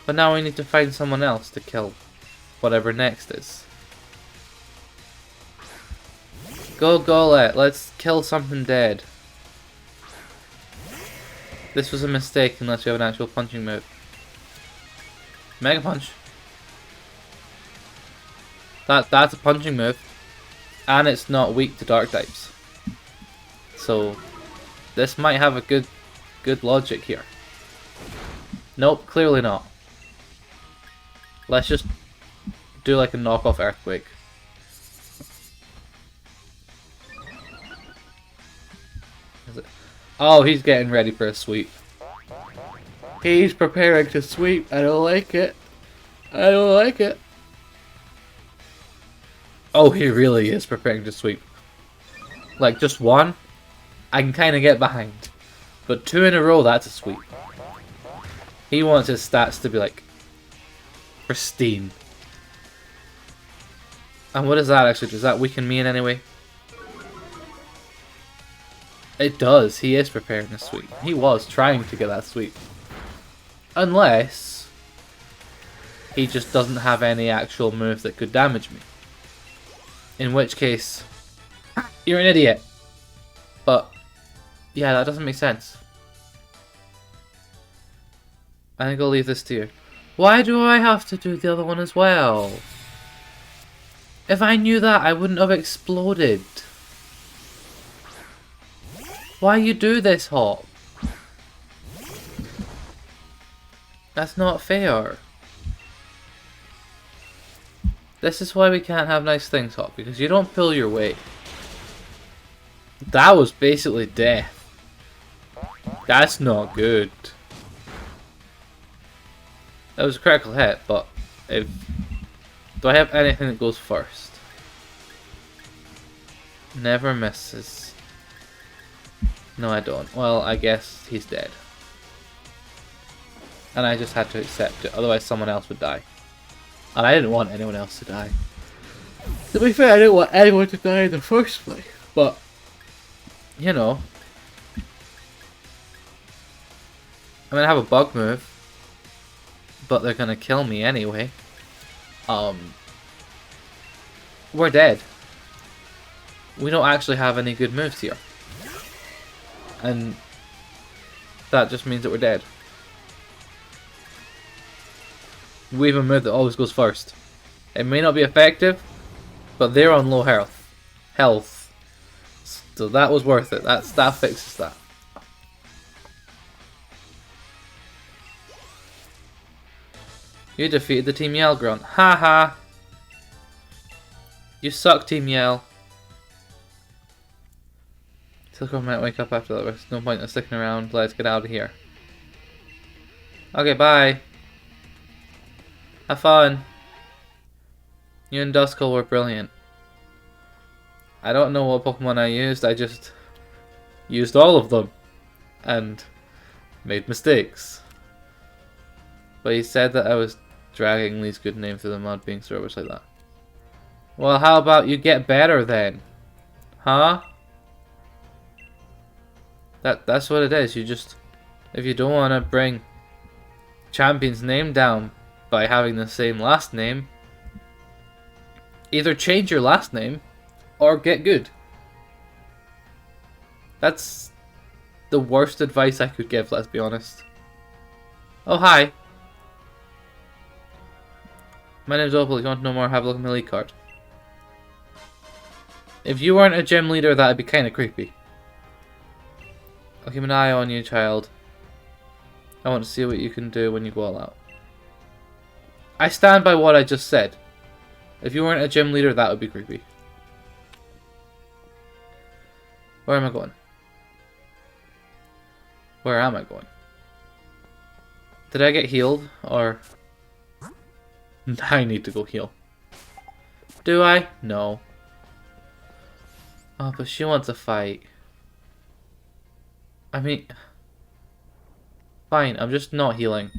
A: But now we need to find someone else to kill whatever next is. Go Golett, let's kill something dead. This was a mistake unless you have an actual punching move. Mega Punch. That's a punching move. And it's not weak to dark types. So this might have a good logic here. Nope, clearly not. Let's just do like a knockoff Earthquake. Oh, he's getting ready for a sweep. He's preparing to sweep. I don't like it. I don't like it. Oh, he really is preparing to sweep. Like, just one, I can kind of get behind. But 2 in a row, that's a sweep. He wants his stats to be, like, pristine. And what does that actually do? Does that weaken me in any way? It does. He is preparing to sweep. He was trying to get that sweep. Unless he just doesn't have any actual move that could damage me. In which case, you're an idiot. But, yeah, that doesn't make sense. I think I'll leave this to you. Why do I have to do the other one as well? If I knew that, I wouldn't have exploded. Why you do this, Hop? That's not fair. This is why we can't have nice things, Hop, because you don't pull your weight. That was basically death. That's not good. That was a critical hit, but if... Do I have anything that goes first? Never misses. No, I don't. Well, I guess he's dead. And I just had to accept it, otherwise someone else would die. And I didn't want anyone else to die. To be fair, I didn't want anyone to die in the first place. But, you know. I'm gonna have a bug move. But they're gonna kill me anyway. We're dead. We don't actually have any good moves here. And that just means that we're dead. We have a move that always goes first. It may not be effective, but they're on low health. So that was worth it. That fixes that. You defeated the Team Yell grunt. Haha. You suck, Team Yell. Silco might wake up after that. There's no point in sticking around. Let's get out of here. Okay, bye. Have fun. You and Duskull were brilliant. I don't know what Pokemon I used. I just used all of them. And made mistakes. But he said that I was dragging Lee's good name through the mud, being so rubbish like that. Well, how about you get better then? Huh? That's what it is. You just... If you don't want to bring Champion's name down by having the same last name, either change your last name or get good. That's the worst advice I could give, let's be honest. Oh, hi. My name's Opal. If you want to know more, have a look at my league card. If you weren't a gym leader, that'd be kind of creepy. I'll keep an eye on you, child. I want to see what you can do when you go all out. I stand by what I just said. If you weren't a gym leader, that would be creepy. Where am I going? Where am I going? Did I get healed? Or... I need to go heal. Do I? No. Oh, but she wants a fight. I mean... Fine, I'm just not healing.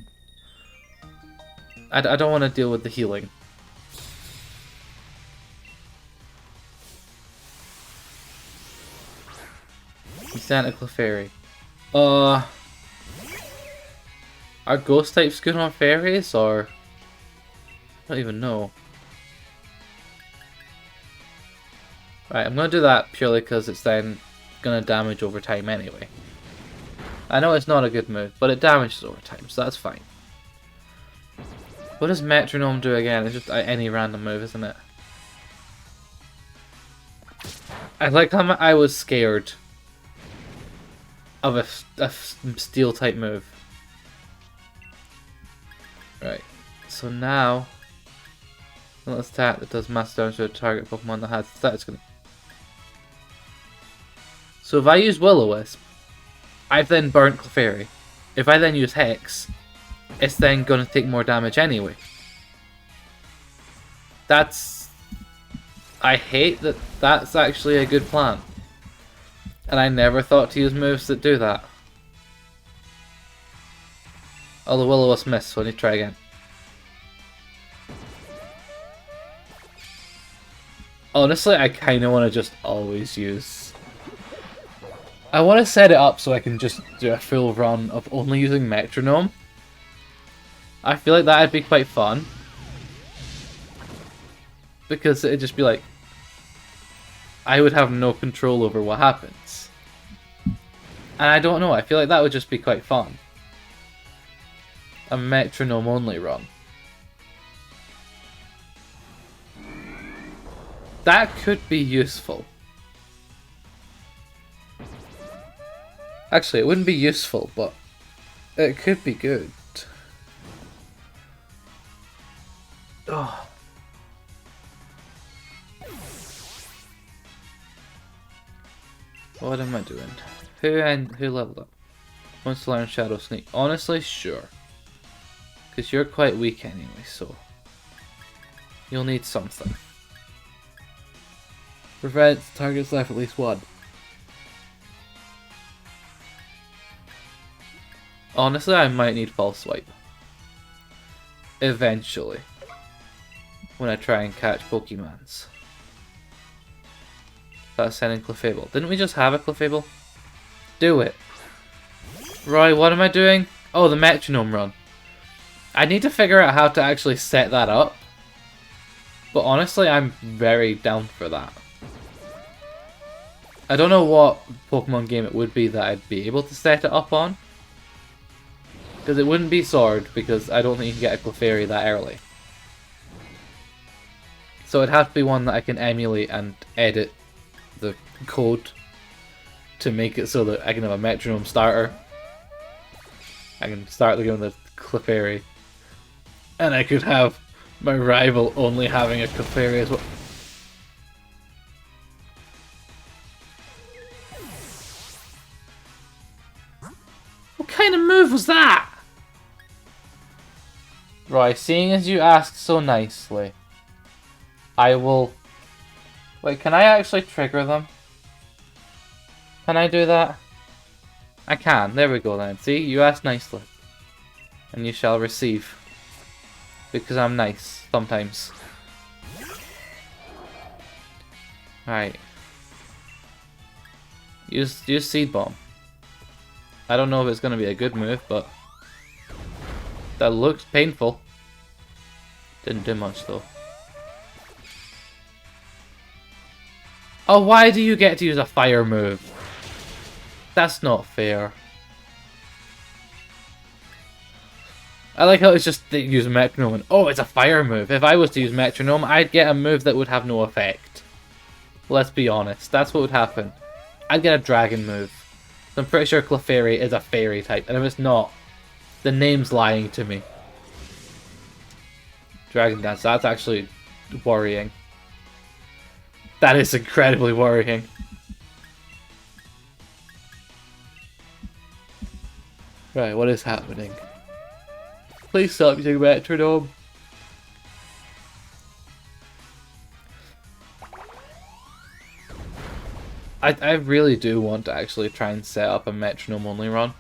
A: I don't want to deal with the healing. Santa Clefairy. Are ghost types good on fairies, or I don't even know. Right, I'm gonna do that purely because it's then gonna damage over time anyway. I know it's not a good move, but it damages over time, so that's fine. What does Metronome do again? It's just any random move, isn't it? I like how I was scared of a steel type move. Right, so now let's attack that does mass damage to a target Pokemon that has that. It's gonna. So if I use Will-O-Wisp, I've then burnt Clefairy. If I then use Hex, it's then gonna take more damage anyway. I hate that that's actually a good plan. And I never thought to use moves that do that. Oh, the Will-O-Wisp missed, so I need to try again. Honestly, I kind of want to just always use... I want to set it up so I can just do a full run of only using Metronome. I feel like that'd be quite fun. Because it'd just be like... I would have no control over what happens. And I don't know, I feel like that would just be quite fun. A Metronome only run. That could be useful. Actually, it wouldn't be useful, but it could be good. Oh. What am I doing? Who leveled up? Wants to learn Shadow Sneak. Honestly, sure. Because you're quite weak anyway, so you'll need something. Prevents targets left at least one. Honestly, I might need False Swipe. Eventually. When I try and catch Pokemons. That's sending Clefable. Didn't we just have a Clefable? Do it. Roy, what am I doing? Oh, the Metronome run. I need to figure out how to actually set that up. But honestly, I'm very down for that. I don't know what Pokemon game it would be that I'd be able to set it up on. Because it wouldn't be Sword, because I don't think you can get a Clefairy that early. So it'd have to be one that I can emulate and edit the code to make it so that I can have a Metronome starter. I can start the game with a Clefairy. And I could have my rival only having a Clefairy as well. What kind of move was that? Right, seeing as you asked so nicely, I will... Wait, can I actually trigger them? Can I do that? I can. There we go then. See, you asked nicely. And you shall receive. Because I'm nice, sometimes. Alright. Use Seed Bomb. I don't know if it's going to be a good move, but... That looks painful. Didn't do much though. Oh, why do you get to use a fire move? That's not fair. I like how it's just that you use Metronome and oh, it's a fire move. If I was to use Metronome, I'd get a move that would have no effect. Let's be honest, that's what would happen. I'd get a dragon move. So I'm pretty sure Clefairy is a fairy type, and if it's not, the name's lying to me. Dragon Dance, that's actually worrying. That is incredibly worrying. Right, what is happening? Please stop using Metronome. I really do want to actually try and set up a Metronome only run.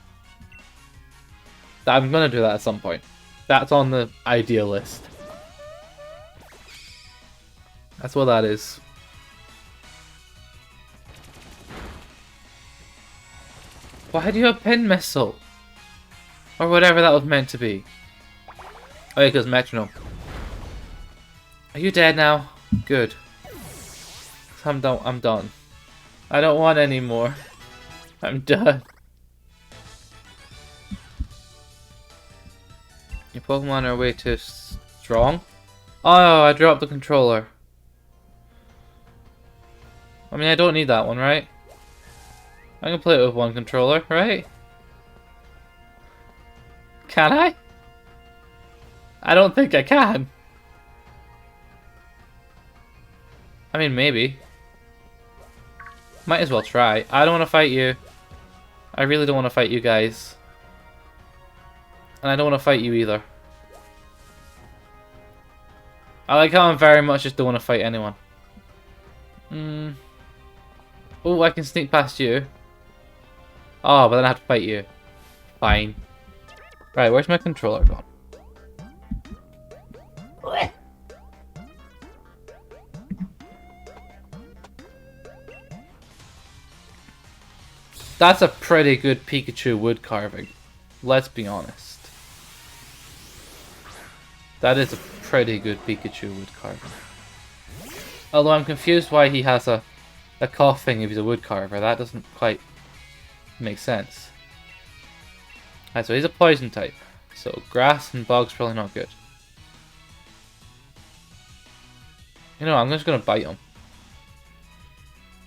A: I'm gonna do that at some point. That's on the idea list. That's what that is. Why do you have Pin Missile? Or whatever that was meant to be. Oh yeah, because Metronome. Are you dead now? Good. I'm done. I'm done. I don't want any more. I'm done. Your Pokemon are way too strong. Oh, I dropped the controller. I mean, I don't need that one, right? I can play it with one controller, right? Can I? I don't think I can. I mean, maybe. Might as well try. I don't want to fight you. I really don't want to fight you guys. And I don't want to fight you either. I like how I very much just don't want to fight anyone. Oh, I can sneak past you. Oh, but then I have to fight you. Fine. Right, where's my controller gone? That's a pretty good Pikachu wood carving. Let's be honest. That is a pretty good Pikachu wood carving. Although I'm confused why he has a cough thing if he's a wood carver. That doesn't quite make sense. Alright, so he's a poison type. So grass and bog's probably not good. You know, I'm just gonna bite him.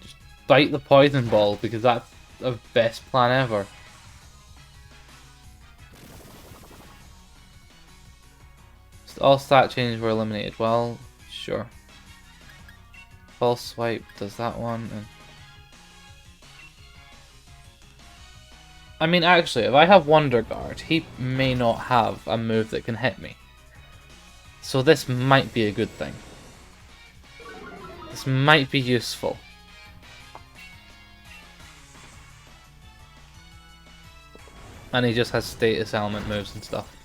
A: Just bite the poison ball because that's the best plan ever. All stat changes were eliminated. Well, sure. False swipe does that one. And I mean, actually, if I have Wonder Guard, he may not have a move that can hit me. So this might be a good thing. This might be useful. And he just has status element moves and stuff.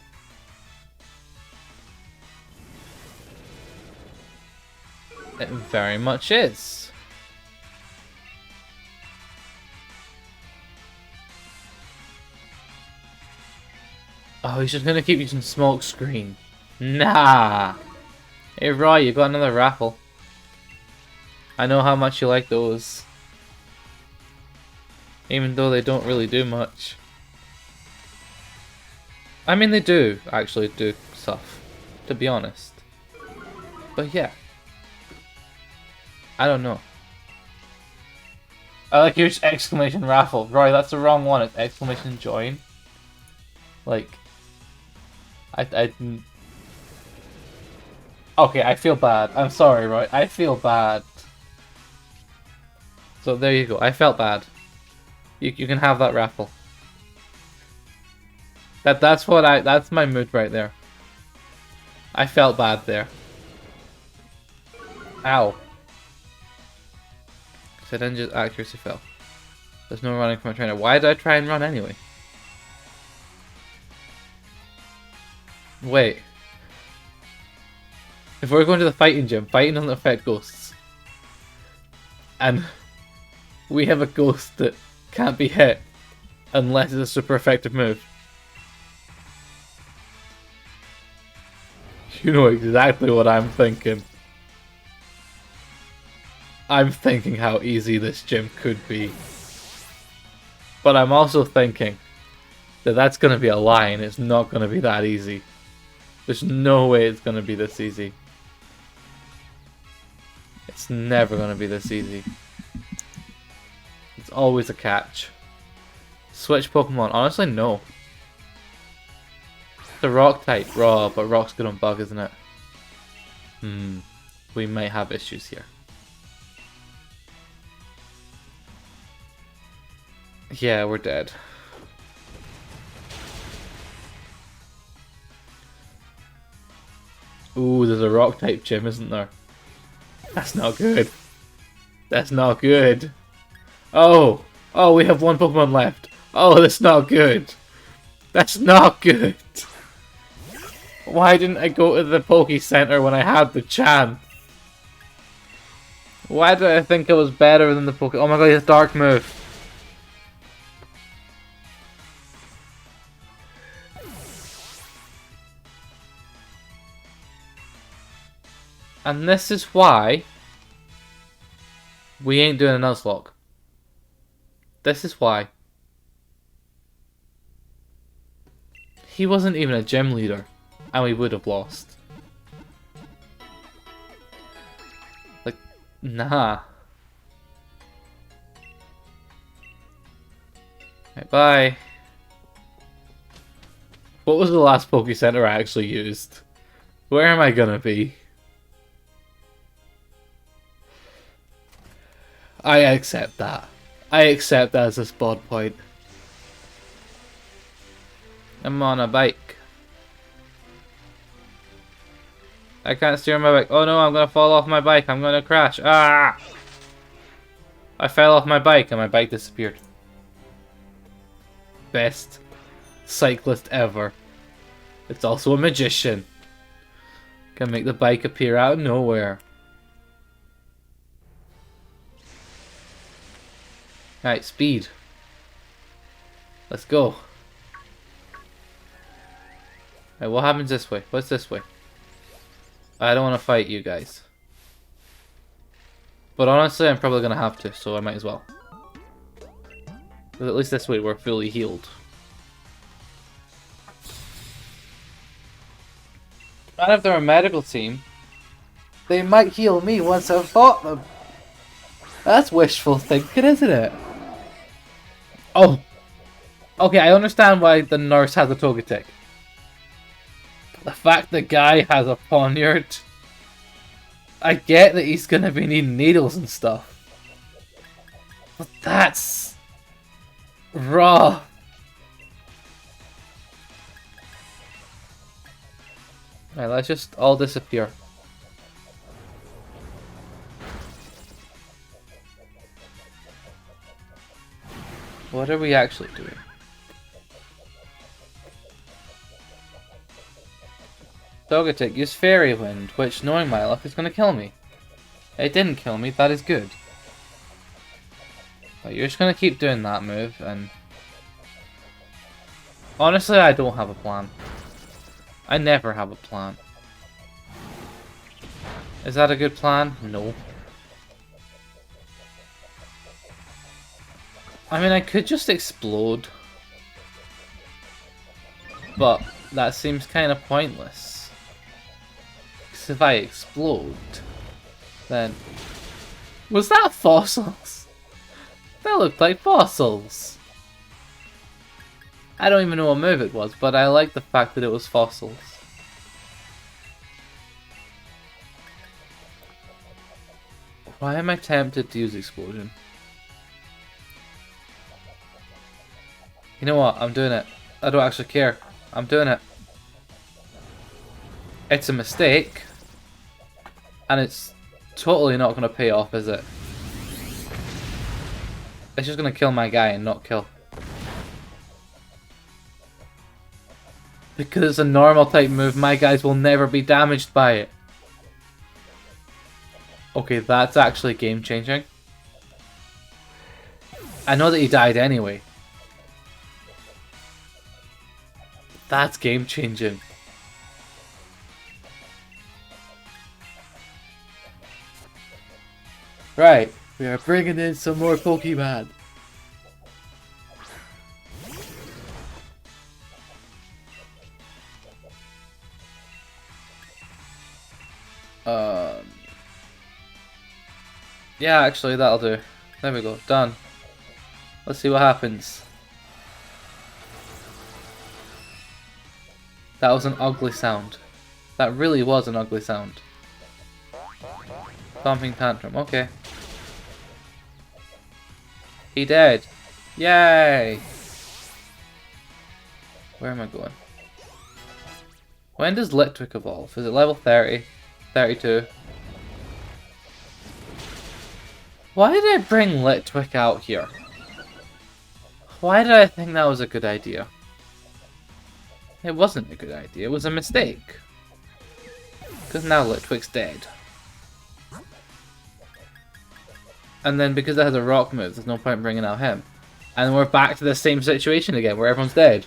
A: It very much is. Oh, he's just gonna keep using smoke screen. Nah. Hey Roy, you got another raffle. I know how much you like those. Even though they don't really do much. I mean, they do actually do stuff, to be honest. But yeah. I don't know. I like your exclamation raffle. Roy, that's the wrong one. It's exclamation join. Like, okay, I feel bad. I'm sorry, Roy. I feel bad. So there you go. I felt bad. You can have that raffle. That's my mood right there. I felt bad there. Ow. So then just accuracy fell. There's no running from a trainer. Why did I try and run anyway? Wait. If we're going to the fighting gym, fighting doesn't affect ghosts. And we have a ghost that can't be hit unless it's a super effective move. You know exactly what I'm thinking. I'm thinking how easy this gym could be. But I'm also thinking that that's going to be a lie and it's not going to be that easy. There's no way it's going to be this easy. It's never going to be this easy. It's always a catch. Switch Pokemon. Honestly, no. The rock type. Raw, but rock's good on bug, isn't it? We might have issues here. Yeah, we're dead. Ooh, there's a rock type gym, isn't there? That's not good. That's not good. Oh! Oh, we have one Pokemon left. Oh, that's not good. That's not good. Why didn't I go to the Poke Center when I had the chance? Why did I think it was better than the Poke? Oh my god, he has Dark move. And this is why we ain't doing a Nuzlocke. This is why. He wasn't even a gym leader, and we would have lost. Like, nah. Right, bye. What was the last Poke Center I actually used? Where am I gonna be? I accept that. I accept that as a spawn point. I'm on a bike. I can't steer my bike. Oh no, I'm gonna fall off my bike. I'm gonna crash. Ah! I fell off my bike and my bike disappeared. Best cyclist ever. It's also a magician. Can make the bike appear out of nowhere. Right, speed. Let's go. Right, what happens this way? What's this way? I don't want to fight you guys. But honestly, I'm probably going to have to, so I might as well. Because at least this way we're fully healed. And if they're a medical team, they might heal me once I've fought them. That's wishful thinking, isn't it? Oh! Okay, I understand why the nurse has a Togetic. The fact the guy has a poniard, I get that he's gonna be needing needles and stuff. But that's raw. Right, let's just all disappear. What are we actually doing? Togetic, use Fairy Wind, which, knowing my luck, is going to kill me. It didn't kill me, that is good. But you're just going to keep doing that move, and... honestly, I don't have a plan. I never have a plan. Is that a good plan? No. I mean, I could just explode. But that seems kind of pointless. Because if I explode, then... was that fossils? That looked like fossils. I don't even know what move it was, but I like the fact that it was fossils. Why am I tempted to use Explosion? You know what? I'm doing it. I don't actually care. I'm doing it. It's a mistake. And it's totally not going to pay off, is it? It's just going to kill my guy and not kill. Because it's a normal type move, my guys will never be damaged by it. Okay, that's actually game changing. I know that he died anyway. That's game changing. Right, we are bringing in some more Pokemon. Yeah, actually, that'll do. There we go, done. Let's see what happens. That was an ugly sound. That really was an ugly sound. Thumping tantrum, okay. He dead. Yay! Where am I going? When does Litwick evolve? Is it level 30? 32? Why did I bring Litwick out here? Why did I think that was a good idea? It wasn't a good idea, it was a mistake. Because now Litwick's dead. And then because it has a rock move, there's no point in bringing out him. And we're back to the same situation again, where everyone's dead.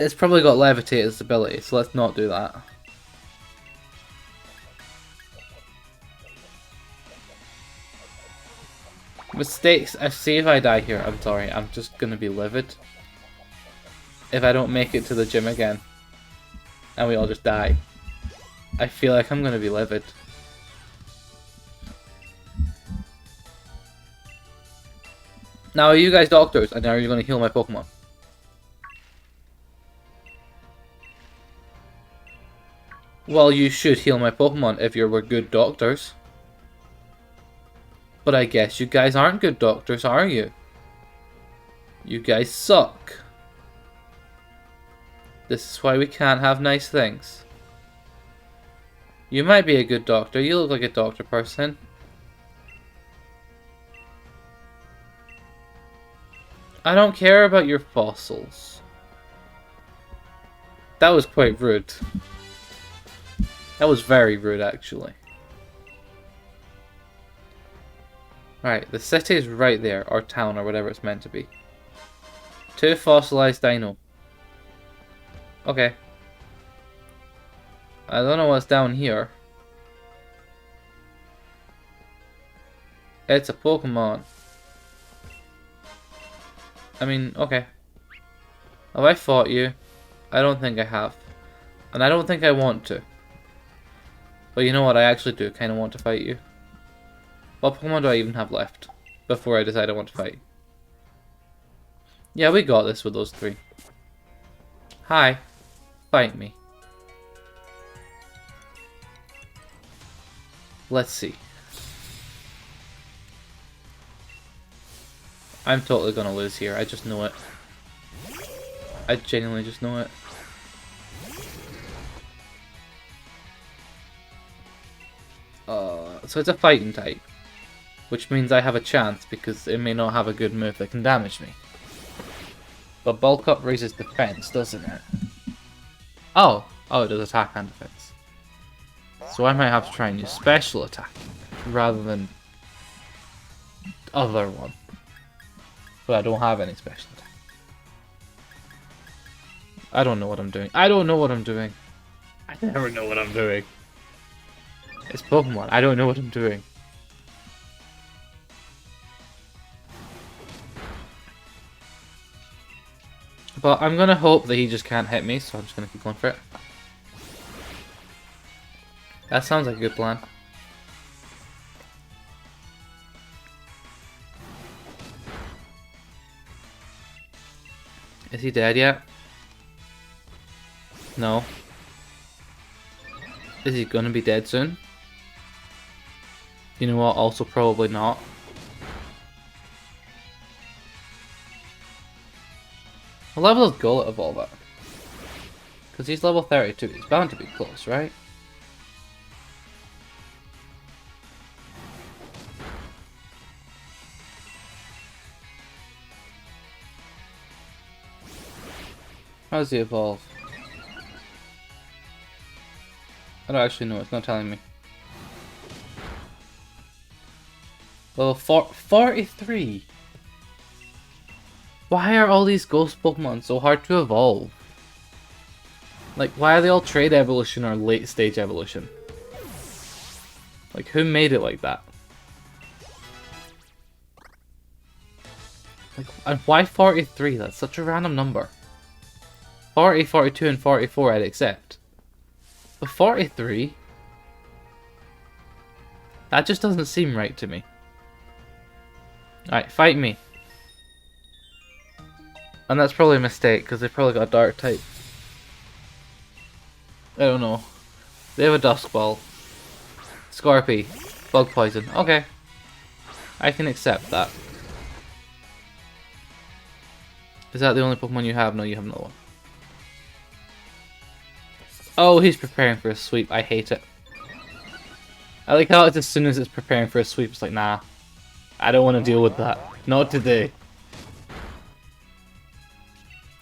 A: It's probably got levitate as ability, so let's not do that. Mistakes. I see if I die here. I'm sorry. I'm just gonna be livid. If I don't make it to the gym again. And we all just die. I feel like I'm gonna be livid. Now, are you guys doctors? And are you gonna heal my Pokemon? Well, you should heal my Pokemon if you were good doctors. But I guess you guys aren't good doctors, are you? You guys suck. This is why we can't have nice things. You might be a good doctor. You look like a doctor person. I don't care about your fossils. That was quite rude. That was very rude, actually. Right, the city is right there, or town, or whatever it's meant to be. 2 fossilized dino. Okay. I don't know what's down here. It's a Pokemon. I mean, okay. Have I fought you? I don't think I have. And I don't think I want to. But you know what, I actually do kind of want to fight you. What Pokemon do I even have left? Before I decide I want to fight. Yeah, we got this with those 3. Hi. Fight me. Let's see. I'm totally gonna lose here, I just know it. I genuinely just know it. So it's a fighting type. Which means I have a chance because it may not have a good move that can damage me. But bulk up raises defense, doesn't it? Oh! Oh, it does attack and defense. So I might have to try and use special attack rather than other one. But I don't have any special attack. I don't know what I'm doing. I don't know what I'm doing. I never know what I'm doing. It's Pokemon. I don't know what I'm doing. But I'm gonna hope that he just can't hit me, so I'm just gonna keep going for it. That sounds like a good plan. Is he dead yet? No. Is he gonna be dead soon? You know what? Also probably not. What level does Golett evolve at? Because he's level 32. He's bound to be close, right? How does he evolve? I don't actually know. It's not telling me. Level 43. Why are all these ghost Pokemon so hard to evolve? Like, why are they all trade evolution or late stage evolution? Like, who made it like that? Like, and why 43? That's such a random number. 40, 42, and 44 I'd accept. But 43? That just doesn't seem right to me. Alright, fight me. And that's probably a mistake, because they probably got a dark type. I don't know. They have a Dusk Ball. Scorpy. Bug Poison. Okay. I can accept that. Is that the only Pokemon you have? No, you have another one. Oh, he's preparing for a sweep. I hate it. I like how it's as soon as it's preparing for a sweep, it's like, nah. I don't want to deal with that. Not today.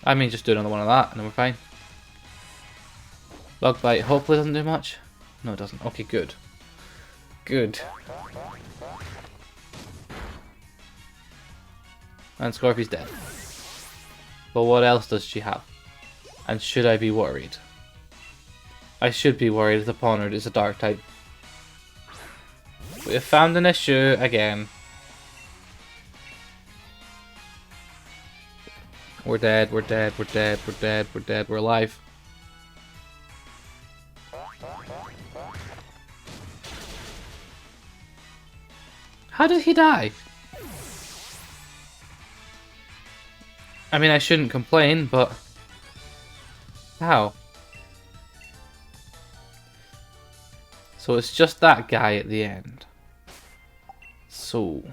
A: I mean, just do another one of that, and then we're fine. Bug Bite hopefully doesn't do much. No, it doesn't. Okay, good. Good. And Scorpy's dead. But what else does she have? And should I be worried? I should be worried. The Ponard is a dark type. We have found an issue again. We're dead, we're dead, we're dead, we're dead, we're dead, we're alive. How did he die? I mean, I shouldn't complain, but... how? So it's just that guy at the end. So...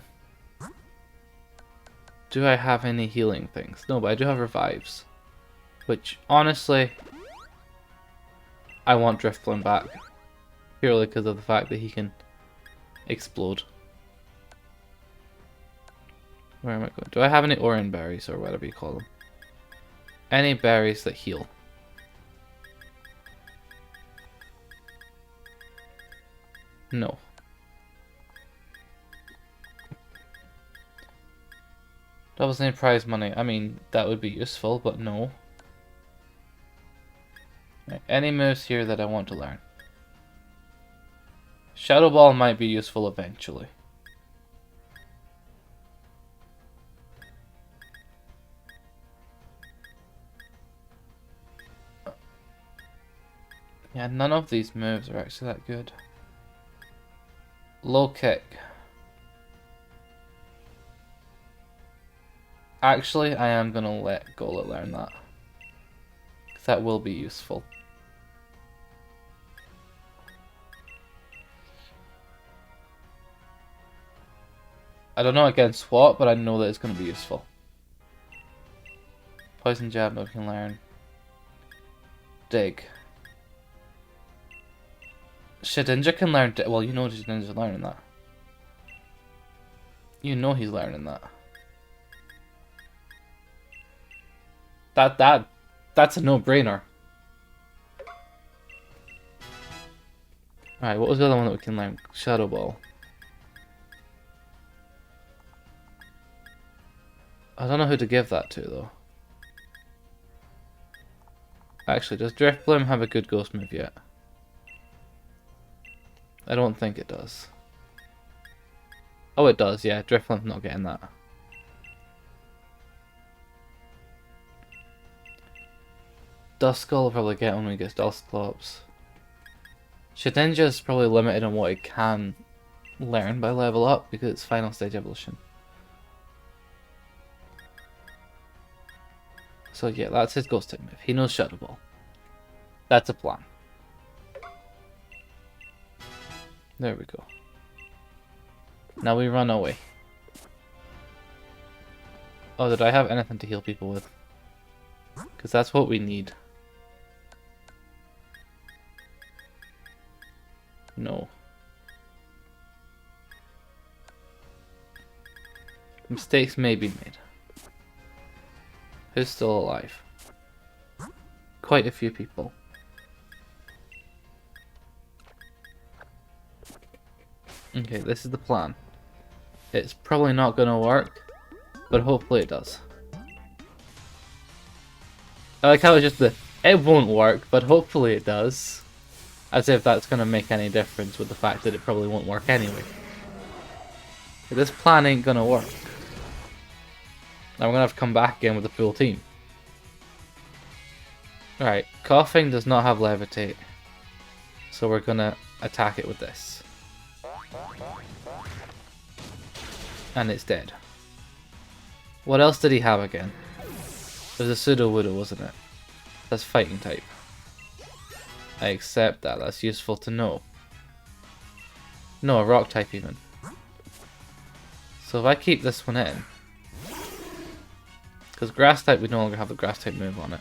A: do I have any healing things? No, but I do have revives. Which, honestly... I want Drifblim back. Purely because of the fact that he can... explode. Where am I going? Do I have any Oran berries or whatever you call them? Any berries that heal? No. Double name prize money. I mean, that would be useful, but no. Right, any moves here that I want to learn? Shadow Ball might be useful eventually. Yeah, none of these moves are actually that good. Low kick. Actually, I am gonna let Gola learn that. 'Cause that will be useful. I don't know against what, but I know that it's gonna be useful. Poison Jab, no, we can learn. Dig. Shedinja can learn. Well, you know Shedinja's learning that. You know he's learning that. That's a no-brainer. Alright, what was the other one that we can learn? Shadow Ball. I don't know who to give that to, though. Actually, does Drifblim have a good ghost move yet? I don't think it does. Oh, it does, yeah. Drifblim's not getting that. Duskull will probably get when we get Dusclops. Shedinja's probably limited on what it can learn by level up because it's final stage evolution. So yeah, that's his ghost type move. He knows Shadow Ball. That's a plan. There we go. Now we run away. Oh, did I have anything to heal people with? Because that's what we need. No. Mistakes may be made. Who's still alive? Quite a few people. Okay, this is the plan. It's probably not going to work, but hopefully it does. I like how it's just the, it won't work, but hopefully it does. As if that's going to make any difference with the fact that it probably won't work anyway. This plan ain't going to work. Now we're going to have to come back again with the full team. Alright, Coughing does not have Levitate. So we're going to attack it with this. And it's dead. What else did he have again? It was a Pseudo-Woodle, wasn't it? That's fighting type. I accept that, that's useful to know. No, a rock type even. So if I keep this one in... because grass type, we no longer have the grass type move on it.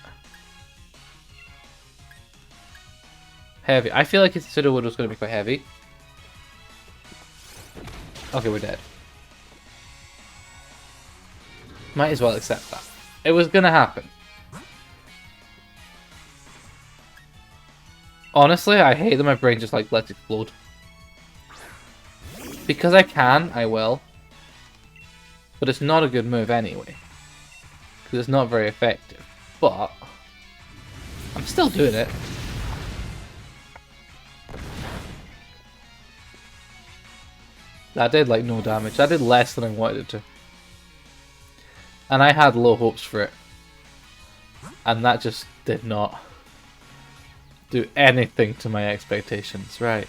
A: Heavy. I feel like his Pseudo-Woodle is going to be quite heavy. Okay, we're dead. Might as well accept that. It was going to happen. Honestly, I hate that my brain just like lets explode. Because I can, I will. But it's not a good move anyway. Because it's not very effective. But Still doing it. That did like no damage. That did less than I wanted it to. And I had low hopes for it. And that just did not do anything to my expectations. Right.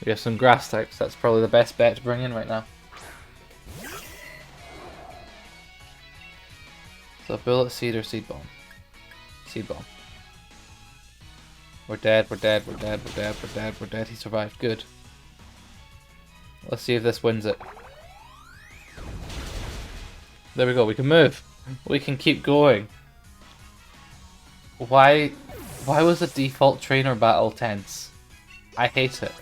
A: We have some grass types. That's probably the best bet to bring in right now. So bullet, seed, or seed bomb. Seed bomb. We're dead, we're dead, we're dead, we're dead, we're dead, we're dead. He survived. Good. Let's see if this wins it. There we go, we can move. We can keep going. Why was the default trainer battle tense? I hate it.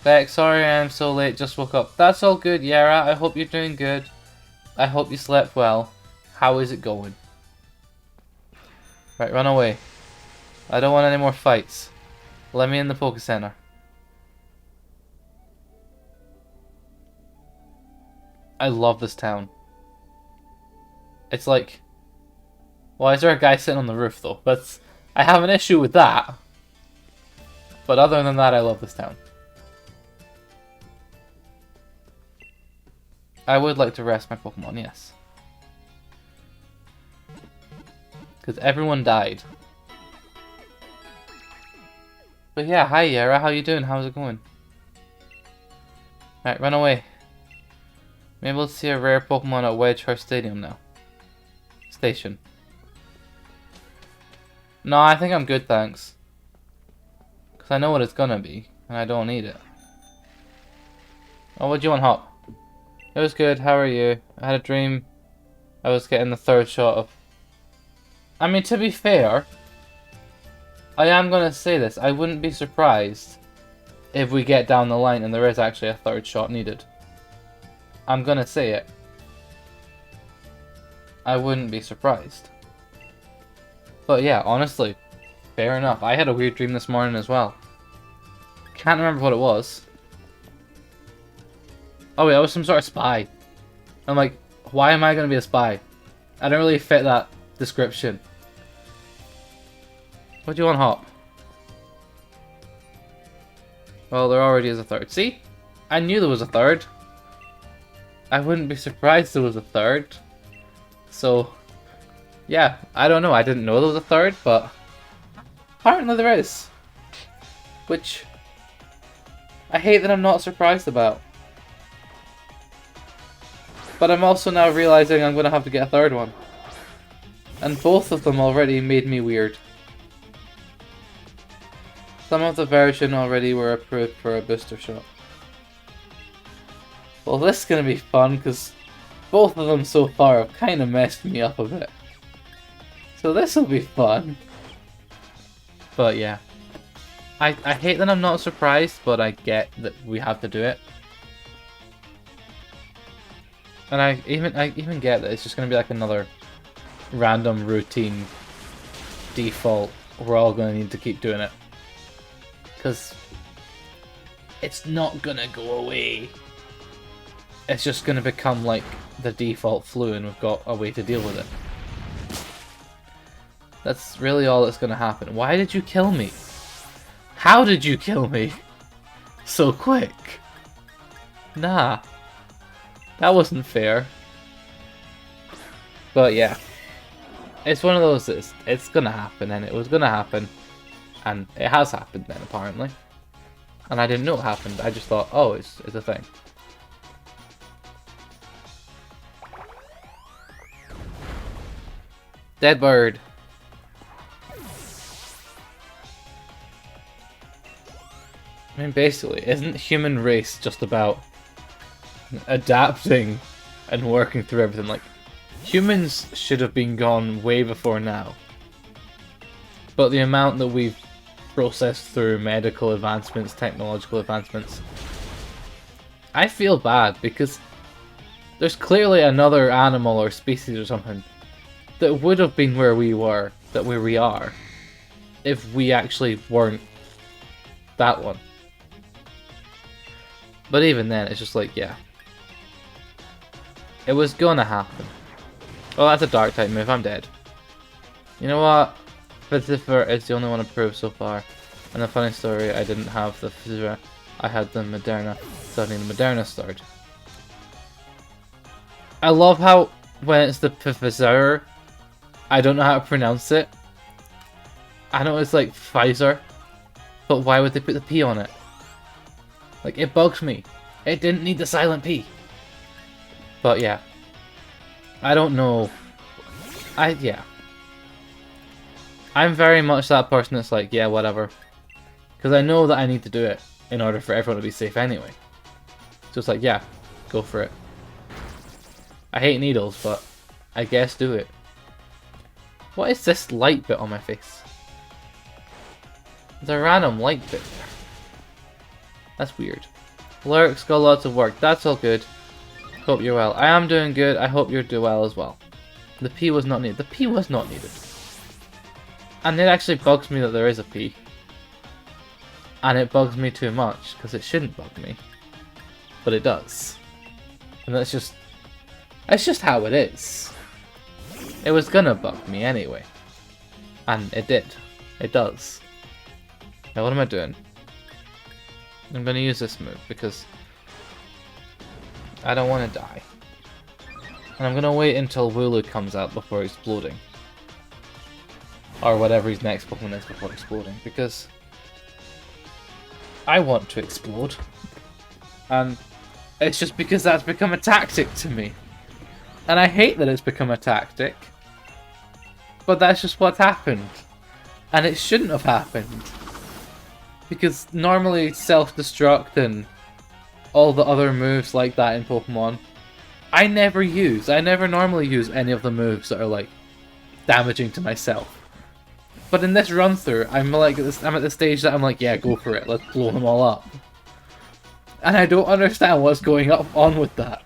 A: Beck, sorry I'm so late, just woke up. That's all good, Yara. I hope you're doing good. I hope you slept well. How is it going? Right, run away. I don't want any more fights. Let me in the Poké Center. I love this town. It's like... Why is there a guy sitting on the roof though? I have an issue with that. But other than that, I love this town. I would like to rest my Pokemon, yes. Because everyone died. But yeah, hi Yara, how you doing? How's it going? Right, run away. Maybe we'll see a rare Pokemon at Wedgehurst Stadium now. Station. No, I think I'm good, thanks. Because I know what it's gonna be, and I don't need it. Oh, what do you want, Hop? It was good, how are you? I had a dream I was getting the third shot of... I mean, to be fair, I am gonna say this, I wouldn't be surprised if we get down the line and there is actually a third shot needed. I'm gonna say it. I wouldn't be surprised. But yeah, honestly, fair enough. I had a weird dream this morning as well. Can't remember what it was. Oh yeah, I was some sort of spy. I'm like, why am I gonna be a spy? I don't really fit that description. What do you want, Hop? Well, there already is a third. See? I knew there was a third. I wouldn't be surprised there was a third. So, yeah, I don't know. I didn't know there was a third, but apparently there is. Which I hate that I'm not surprised about. But I'm also now realizing I'm going to have to get a third one. And both of them already made me weird. Some of the version already were approved for a booster shot. Well, this is going to be fun because both of them so far have kind of messed me up a bit. So this will be fun. But yeah. I hate that I'm not surprised, but I get that we have to do it. And I even get that it's just going to be like another random routine default. We're all going to need to keep doing it. Because it's not going to go away. It's just going to become like the default flu and we've got a way to deal with it. That's really all that's going to happen. Why did you kill me? How did you kill me? So quick. Nah. That wasn't fair. But yeah. It's one of those that it's going to happen and it was going to happen. And it has happened then apparently. And I didn't know it happened. I just thought, oh, it's a thing. Dead bird. I mean, basically, isn't human race just about adapting and working through everything? Like, humans should have been gone way before now. But the amount that we've processed through medical advancements, technological advancements, I feel bad because there's clearly another animal or species or something that would have been where we were, where we are, if we actually weren't that one. But even then, it's just like, yeah. It was gonna happen. Oh, that's a dark type move, I'm dead. You know what? Vitifer is the only one approved so far. And the funny story, I didn't have the Vitifer, I had the Moderna, so I need the Moderna Sword. I love how when it's the Pfizer, I don't know how to pronounce it. I know it's like Pfizer, but why would they put the P on it? Like, it bugs me. It didn't need the silent P. But yeah. I don't know. Yeah. I'm very much that person that's like, yeah, whatever. Because I know that I need to do it in order for everyone to be safe anyway. So it's like, yeah, go for it. I hate needles, but I guess do it. What is this light bit on my face? There's a random light bit there. That's weird. Lurk's got lots of work. That's all good. Hope you're well. I am doing good. I hope you're doing well as well. The P was not needed. The P was not needed. And it actually bugs me that there is a P. And it bugs me too much, because it shouldn't bug me. But it does. And that's just... It's just how it is. It was gonna bug me anyway. And it did. It does. Now what am I doing? I'm gonna use this move, because... I don't want to die. And I'm gonna wait until Wooloo comes out before exploding. Or whatever his next Pokemon is before exploding, because... I want to explode. And it's just because that's become a tactic to me. And I hate that it's become a tactic. But that's just what's happened. And it shouldn't have happened. Because normally self-destruct and all the other moves like that in Pokemon, I never normally use any of the moves that are like damaging to myself. But in this run through, I'm at the stage that I'm like, yeah, go for it, let's blow them all up. And I don't understand what's going on with that.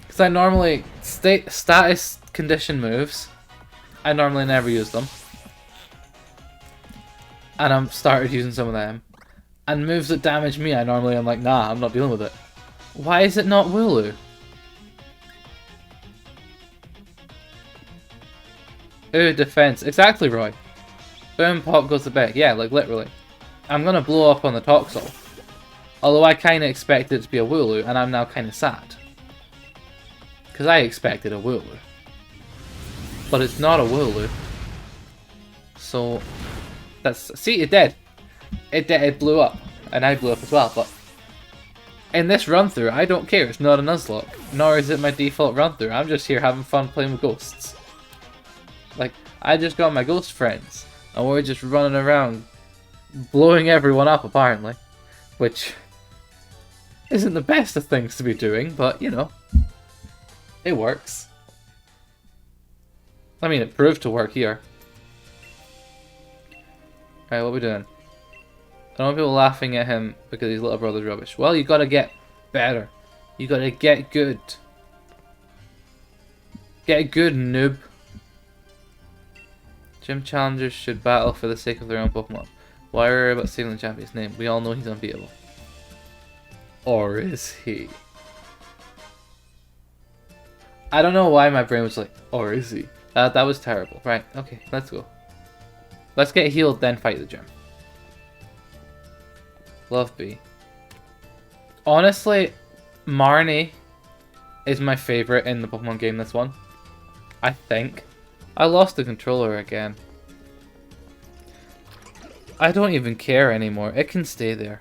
A: Because I normally, status condition moves, I normally never use them. And I've started using some of them. And moves that damage me, I'm like, nah, I'm not dealing with it. Why is it not Wooloo? Ooh, defense. Exactly, Roy. Boom, pop goes the back. Yeah, like literally. I'm gonna blow up on the Toxel. Although I kinda expected it to be a Wooloo, and I'm now kinda sad. Because I expected a Wooloo. But it's not a Wooloo. So, that's... See, it did. It blew up. And I blew up as well, but... In this run-through, I don't care. It's not a Nuzlocke. Nor is it my default run-through. I'm just here having fun playing with ghosts. Like, I just got my ghost friends. And we're just running around blowing everyone up, apparently. Which isn't the best of things to be doing, but, you know. It works. I mean, it proved to work here. Alright, what are we doing? I don't want people laughing at him because his little brother's rubbish. Well, you gotta get better. You gotta get good. Get good, noob. Gym challengers should battle for the sake of their own Pokemon. Why worry about saving the champion's name? We all know he's unbeatable. Or is he? I don't know why my brain was like, or is he? That was terrible. Right, okay, let's go. Let's get healed, then fight the gym. Love B. Honestly, Marnie is my favorite in the Pokemon game, this one. I think. I lost the controller again. I don't even care anymore. It can stay there.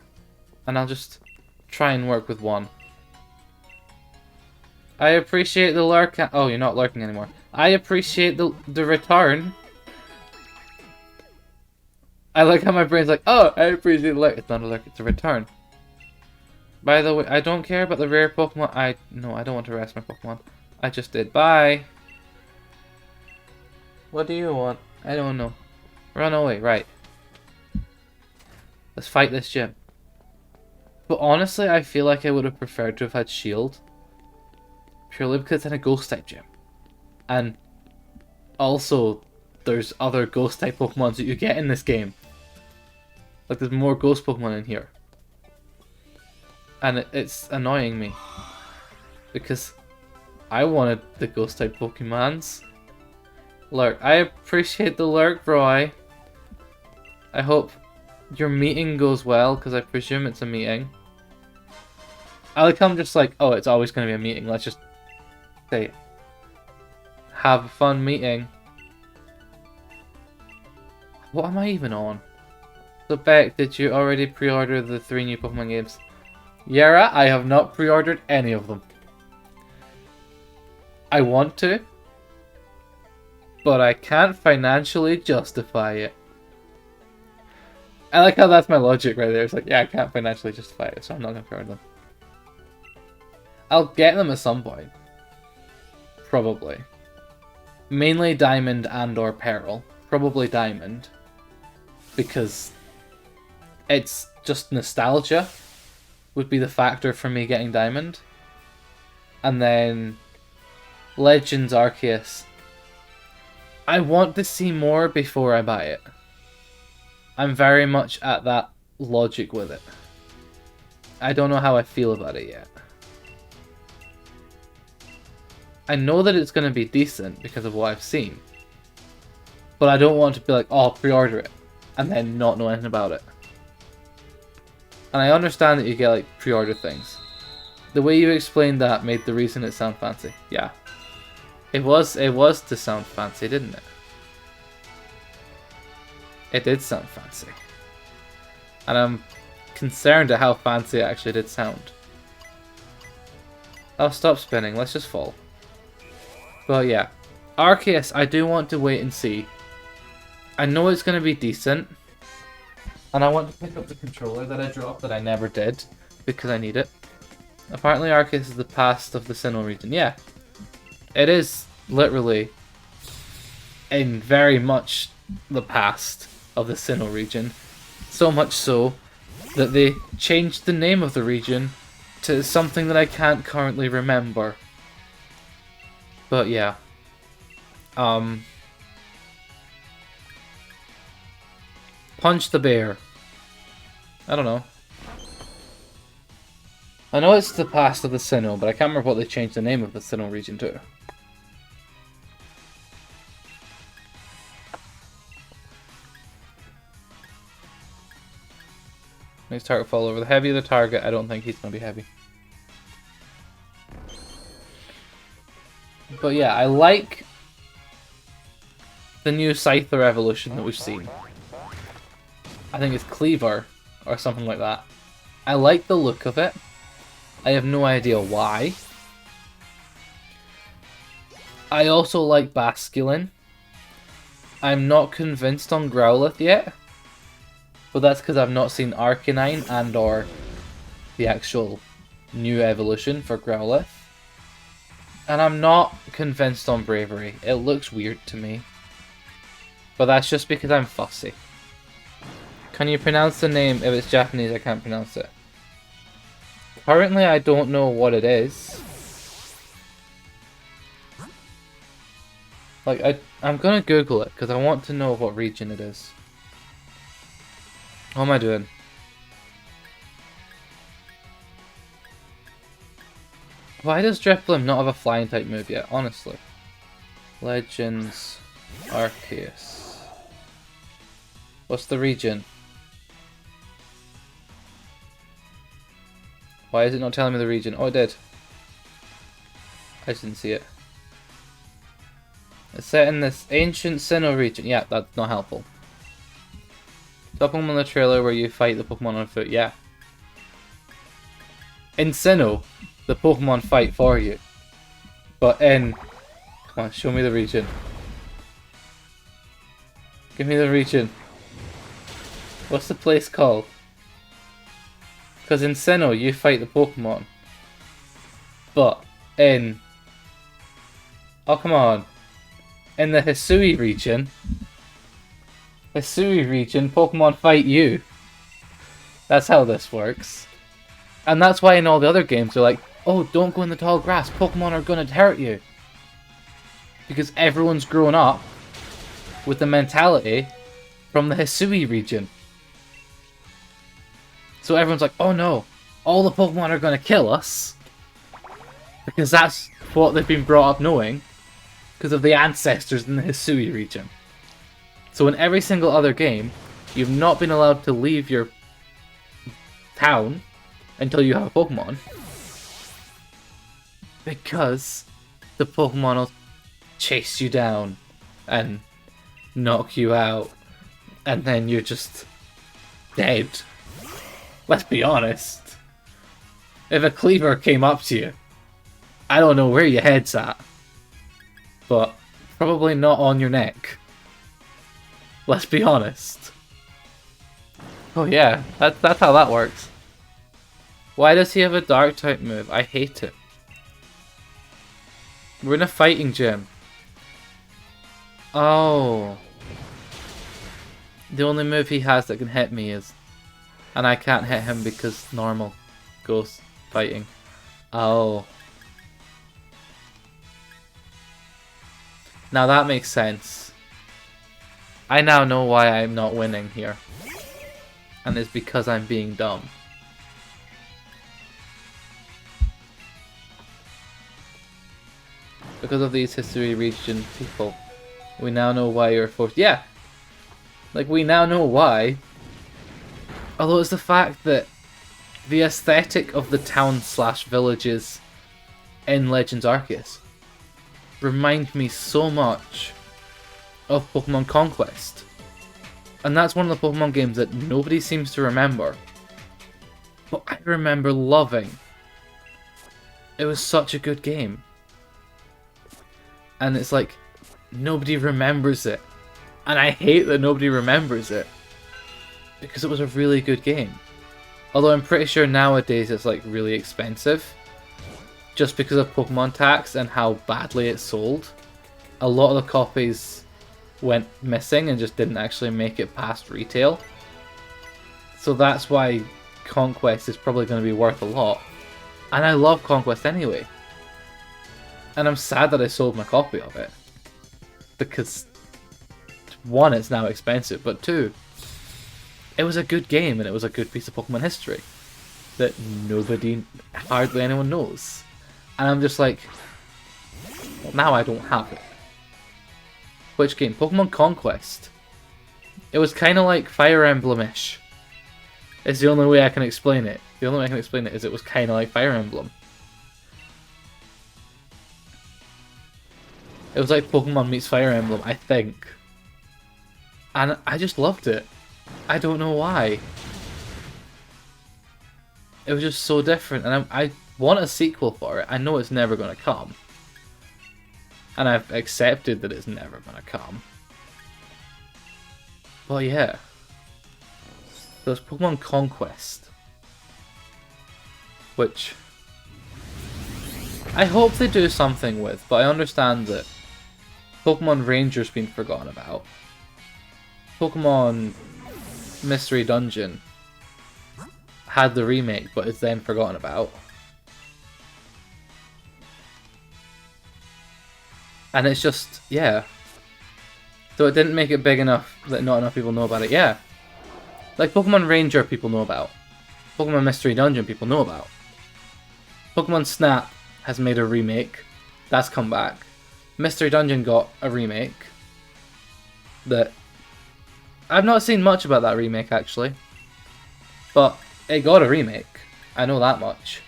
A: And I'll just try and work with one. I appreciate the lurk. Oh, you're not lurking anymore. I appreciate the return. I like how my brain's like, oh, I appreciate the lurk. It's not a lurk, it's a return. By the way, I don't care about the rare Pokemon. No, I don't want to rest my Pokemon. I just did. Bye. What do you want? I don't know. Run away, right. Let's fight this gym. But honestly, I feel like I would have preferred to have had Shield. Purely because it's in a Ghost type gym. And also, there's other Ghost type Pokemon that you get in this game. Like, there's more Ghost Pokemon in here. And it's annoying me. Because I wanted the Ghost type Pokemons. Lurk. I appreciate the lurk, Roy. I hope your meeting goes well, because I presume it's a meeting. I like how I'm just like, oh, it's always going to be a meeting. Let's just say, have a fun meeting. What am I even on? So, Beck, did you already pre-order the 3 new Pokemon games? Yara, I have not pre-ordered any of them. I want to, but I can't financially justify it. I like how that's my logic right there. It's like, yeah, I can't financially justify it, so I'm not going to pre-order them. I'll get them at some point. Probably. Mainly Diamond and or Pearl. Probably Diamond. Because it's just nostalgia would be the factor for me getting Diamond. And then Legends Arceus. I want to see more before I buy it. I'm very much at that logic with it. I don't know how I feel about it yet. I know that it's going to be decent because of what I've seen. But I don't want to be like, oh, I'll pre-order it. And then not know anything about it. And I understand that you get like pre-order things. The way you explained that made the reason it sound fancy. Yeah. It was to sound fancy, didn't it? It did sound fancy. And I'm concerned at how fancy it actually did sound. I'll stop spinning, let's just fall. But yeah. Arceus, I do want to wait and see. I know it's going to be decent. And I want to pick up the controller that I dropped that I never did. Because I need it. Apparently Arceus is the past of the Sinnoh region. Yeah. It is literally in very much the past of the Sinnoh region. So much so that they changed the name of the region to something that I can't currently remember. But yeah. Punch the bear. I don't know. I know it's the past of the Sinnoh, but I can't remember what they changed the name of the Sinnoh region to. Makes target fall over. The heavier the target, I don't think he's going to be heavy. But yeah, I like the new Scyther evolution that we've seen. I think it's Cleaver or something like that. I like the look of it. I have no idea why. I also like Basculin. I'm not convinced on Growlithe yet. But that's because I've not seen Arcanine and or the actual new evolution for Growlithe. And I'm not convinced on Bravery. It looks weird to me. But that's just because I'm fussy. Can you pronounce the name? If it's Japanese, I can't pronounce it. Currently, I don't know what it is. Like, I'm gonna Google it, because I want to know what region it is. What am I doing? Why does Drifblim not have a flying type move yet, honestly? Legends Arceus. What's the region? Why is it not telling me the region? Oh, it did. I just didn't see it. It's set in this ancient Sinnoh region. Yeah, that's not helpful. Pokemon in the trailer where you fight the Pokemon on foot. Yeah. In Sinnoh, the Pokemon fight for you. But in... Come on, show me the region. Give me the region. What's the place called? Because in Sinnoh, you fight the Pokemon. But in... Oh, come on. In the Hisui region... Hisui region, Pokemon fight you. That's how this works. And that's why in all the other games they're like, oh, don't go in the tall grass, Pokemon are gonna hurt you. Because everyone's grown up with the mentality from the Hisui region. So everyone's like, oh no, all the Pokemon are gonna kill us. Because that's what they've been brought up knowing. because of the ancestors in the Hisui region. So in every single other game, you've not been allowed to leave your town until you have a Pokemon. Because the Pokemon will chase you down and knock you out, and then you're just dead. Let's be honest. If a Cleaver came up to you, I don't know where your head's at, but probably not on your neck. Let's be honest. Oh yeah, that's how that works. Why does he have a dark type move? I hate it. We're in a fighting gym. Oh. The only move he has that can hit me is... And I can't hit him because normal ghost fighting. Oh. Now that makes sense. I now know why I'm not winning here. And it's because I'm being dumb. Because of these History region people. We now know why you're forced. Yeah! Like, we now know why. Although it's the fact that the aesthetic of the town/villages in Legends Arceus remind me so much of Pokemon Conquest. And that's one of the Pokemon games that nobody seems to remember. But I remember loving. It was such a good game. And it's like, nobody remembers it. And I hate that nobody remembers it. Because it was a really good game. Although I'm pretty sure nowadays it's like really expensive. Just because of Pokemon tax and how badly it sold. A lot of the copies went missing and just didn't actually make it past retail. So that's why Conquest is probably going to be worth a lot. And I love Conquest anyway. And I'm sad that I sold my copy of it. Because, one, it's now expensive, but two, it was a good game and it was a good piece of Pokemon history that hardly anyone knows. And I'm just like, well, now I don't have it. Which game? Pokemon Conquest. It was kind of like Fire Emblem-ish. It's the only way I can explain it. The only way I can explain it is it was kind of like Fire Emblem. It was like Pokemon meets Fire Emblem, I think. And I just loved it. I don't know why. It was just so different, and I want a sequel for it. I know it's never going to come. And I've accepted that it's never going to come. But yeah. There's Pokemon Conquest. Which I hope they do something with, but I understand that Pokemon Ranger's been forgotten about. Pokemon Mystery Dungeon had the remake, but is then forgotten about. And it's just, yeah. So it didn't make it big enough that not enough people know about it, yeah. Like Pokemon Ranger people know about. Pokemon Mystery Dungeon people know about. Pokemon Snap has made a remake. That's come back. Mystery Dungeon got a remake. That I've not seen much about that remake actually. But it got a remake. I know that much.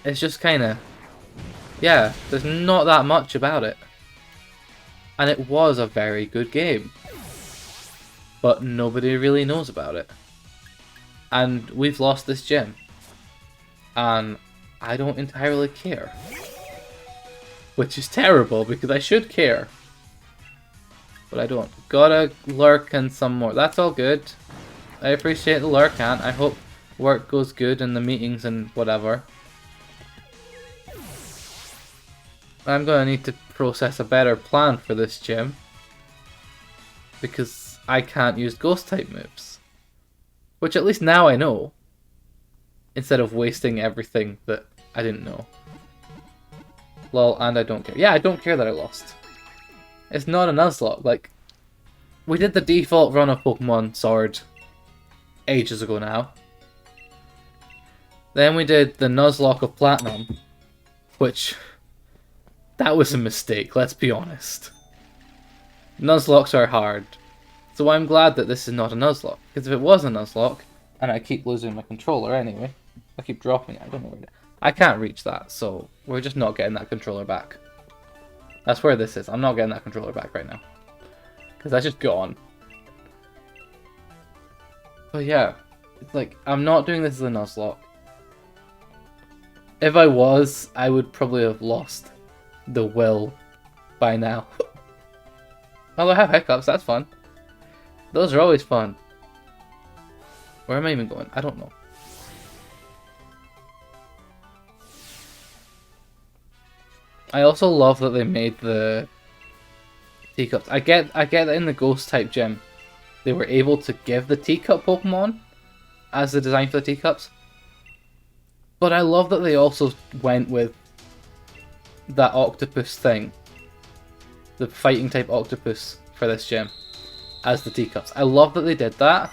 A: It's just kinda, yeah, there's not that much about it. And it was a very good game. But nobody really knows about it. And we've lost this gym. And I don't entirely care. Which is terrible, because I should care. But I don't. Gotta lurk and some more. That's all good. I appreciate the lurk, Ant. I hope work goes good in the meetings and whatever. I'm gonna need to process a better plan for this gym. Because I can't use ghost type moves. Which at least now I know. Instead of wasting everything that I didn't know. Lol, and I don't care. Yeah, I don't care that I lost. It's not a Nuzlocke. Like, we did the default run of Pokemon Sword ages ago now. Then we did the Nuzlocke of Platinum, which That was a mistake, let's be honest. Nuzlocks are hard. So I'm glad that this is not a Nuzlocke. Because if it was a Nuzlocke, and I keep losing my controller anyway, I keep dropping it, I don't know where it is. I can't reach that, so we're just not getting that controller back. That's where this is. I'm not getting that controller back right now. Because that's just gone. But yeah, it's like, I'm not doing this as a Nuzlocke. If I was, I would probably have lost the will by now. Although I have hiccups, that's fun. Those are always fun. Where am I even going? I don't know. I also love that they made the teacups. I get that in the ghost type gym, they were able to give the teacup Pokemon as the design for the teacups. But I love that they also went with that octopus thing. The fighting type octopus for this gym as the teacups. I love that they did that.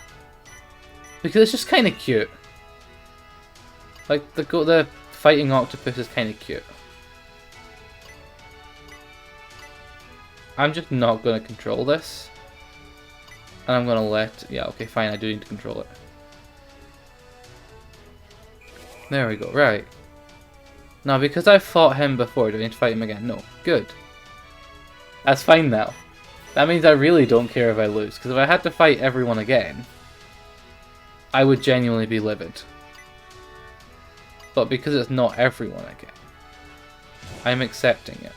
A: Because it's just kind of cute. Like, the fighting octopus is kind of cute. I'm just not going to control this. And I'm going to let... Yeah, okay, fine, I do need to control it. There we go, right. Now, because I've fought him before, do I need to fight him again? No. Good. That's fine now. That means I really don't care if I lose, because if I had to fight everyone again, I would genuinely be livid. But because it's not everyone again, I'm accepting it.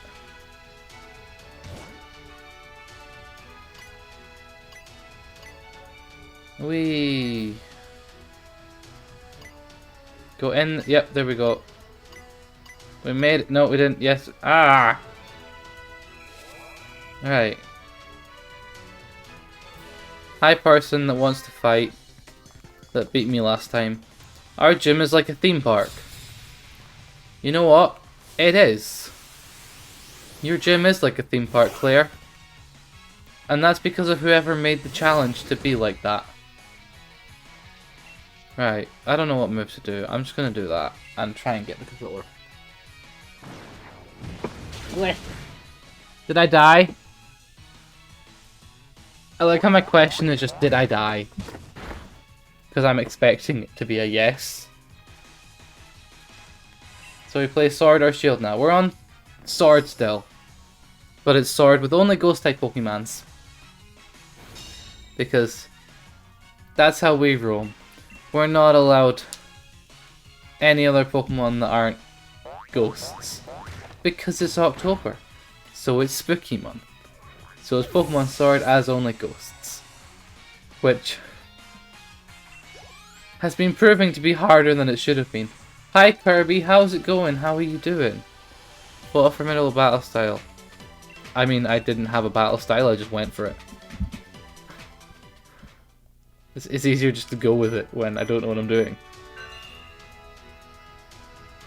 A: Whee! Go in. Yep, there we go. We made it. No, we didn't. Yes. Ah! Right. Hi, person that wants to fight. That beat me last time. Our gym is like a theme park. You know what? It is. Your gym is like a theme park, Claire. And that's because of whoever made the challenge to be like that. Right, I don't know what moves to do. I'm just going to do that and try and get the controller. Did I die? I like how my question is just, did I die? Because I'm expecting it to be a yes. So we play Sword or Shield now. We're on Sword still. But it's Sword with only Ghost type Pokemons. Because that's how we roam. We're not allowed any other Pokemon that aren't ghosts. Because it's October. So it's Spooky Month. So it's Pokemon Sword as only ghosts. Which has been proving to be harder than it should have been. Hi Kirby, how's it going? How are you doing? What a formidable battle style. I mean, I didn't have a battle style, I just went for it. It's easier just to go with it when I don't know what I'm doing.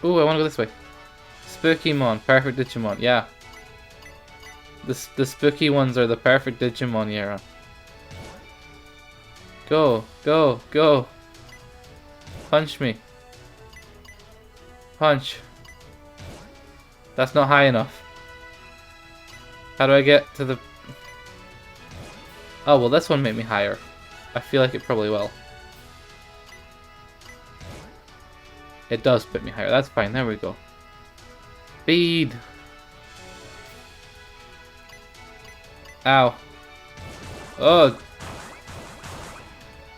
A: Ooh, I want to go this way. Spookymon, perfect Digimon, yeah. The spooky ones are the perfect Digimon, Yara. Go, go, go. Punch me. Punch. That's not high enough. How do I get to the... Oh, well this one made me higher. I feel like it probably will. It does put me higher. That's fine. There we go. Speed. Ow. Ugh.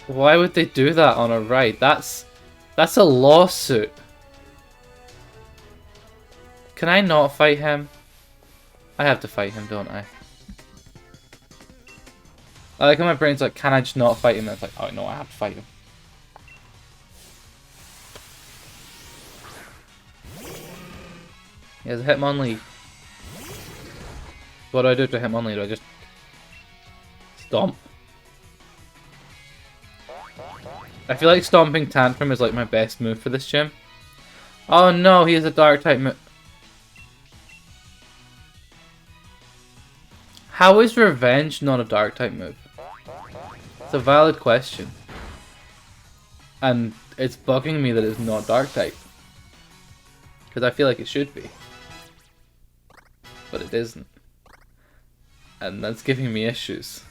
A: Why would they do that on a ride? That's a lawsuit. Can I not fight him? I have to fight him, don't I? I like how my brain's like, can I just not fight him? And it's like, oh no, I have to fight him. He has a Hitmonlee. What do I do to Hitmonlee? Do I just stomp? I feel like Stomping Tantrum is like my best move for this gym. Oh no, he has a dark type move. How is Revenge not a dark type move? It's a valid question. And it's bugging me that it's not dark type. Because I feel like it should be. but it isn't. And that's giving me issues.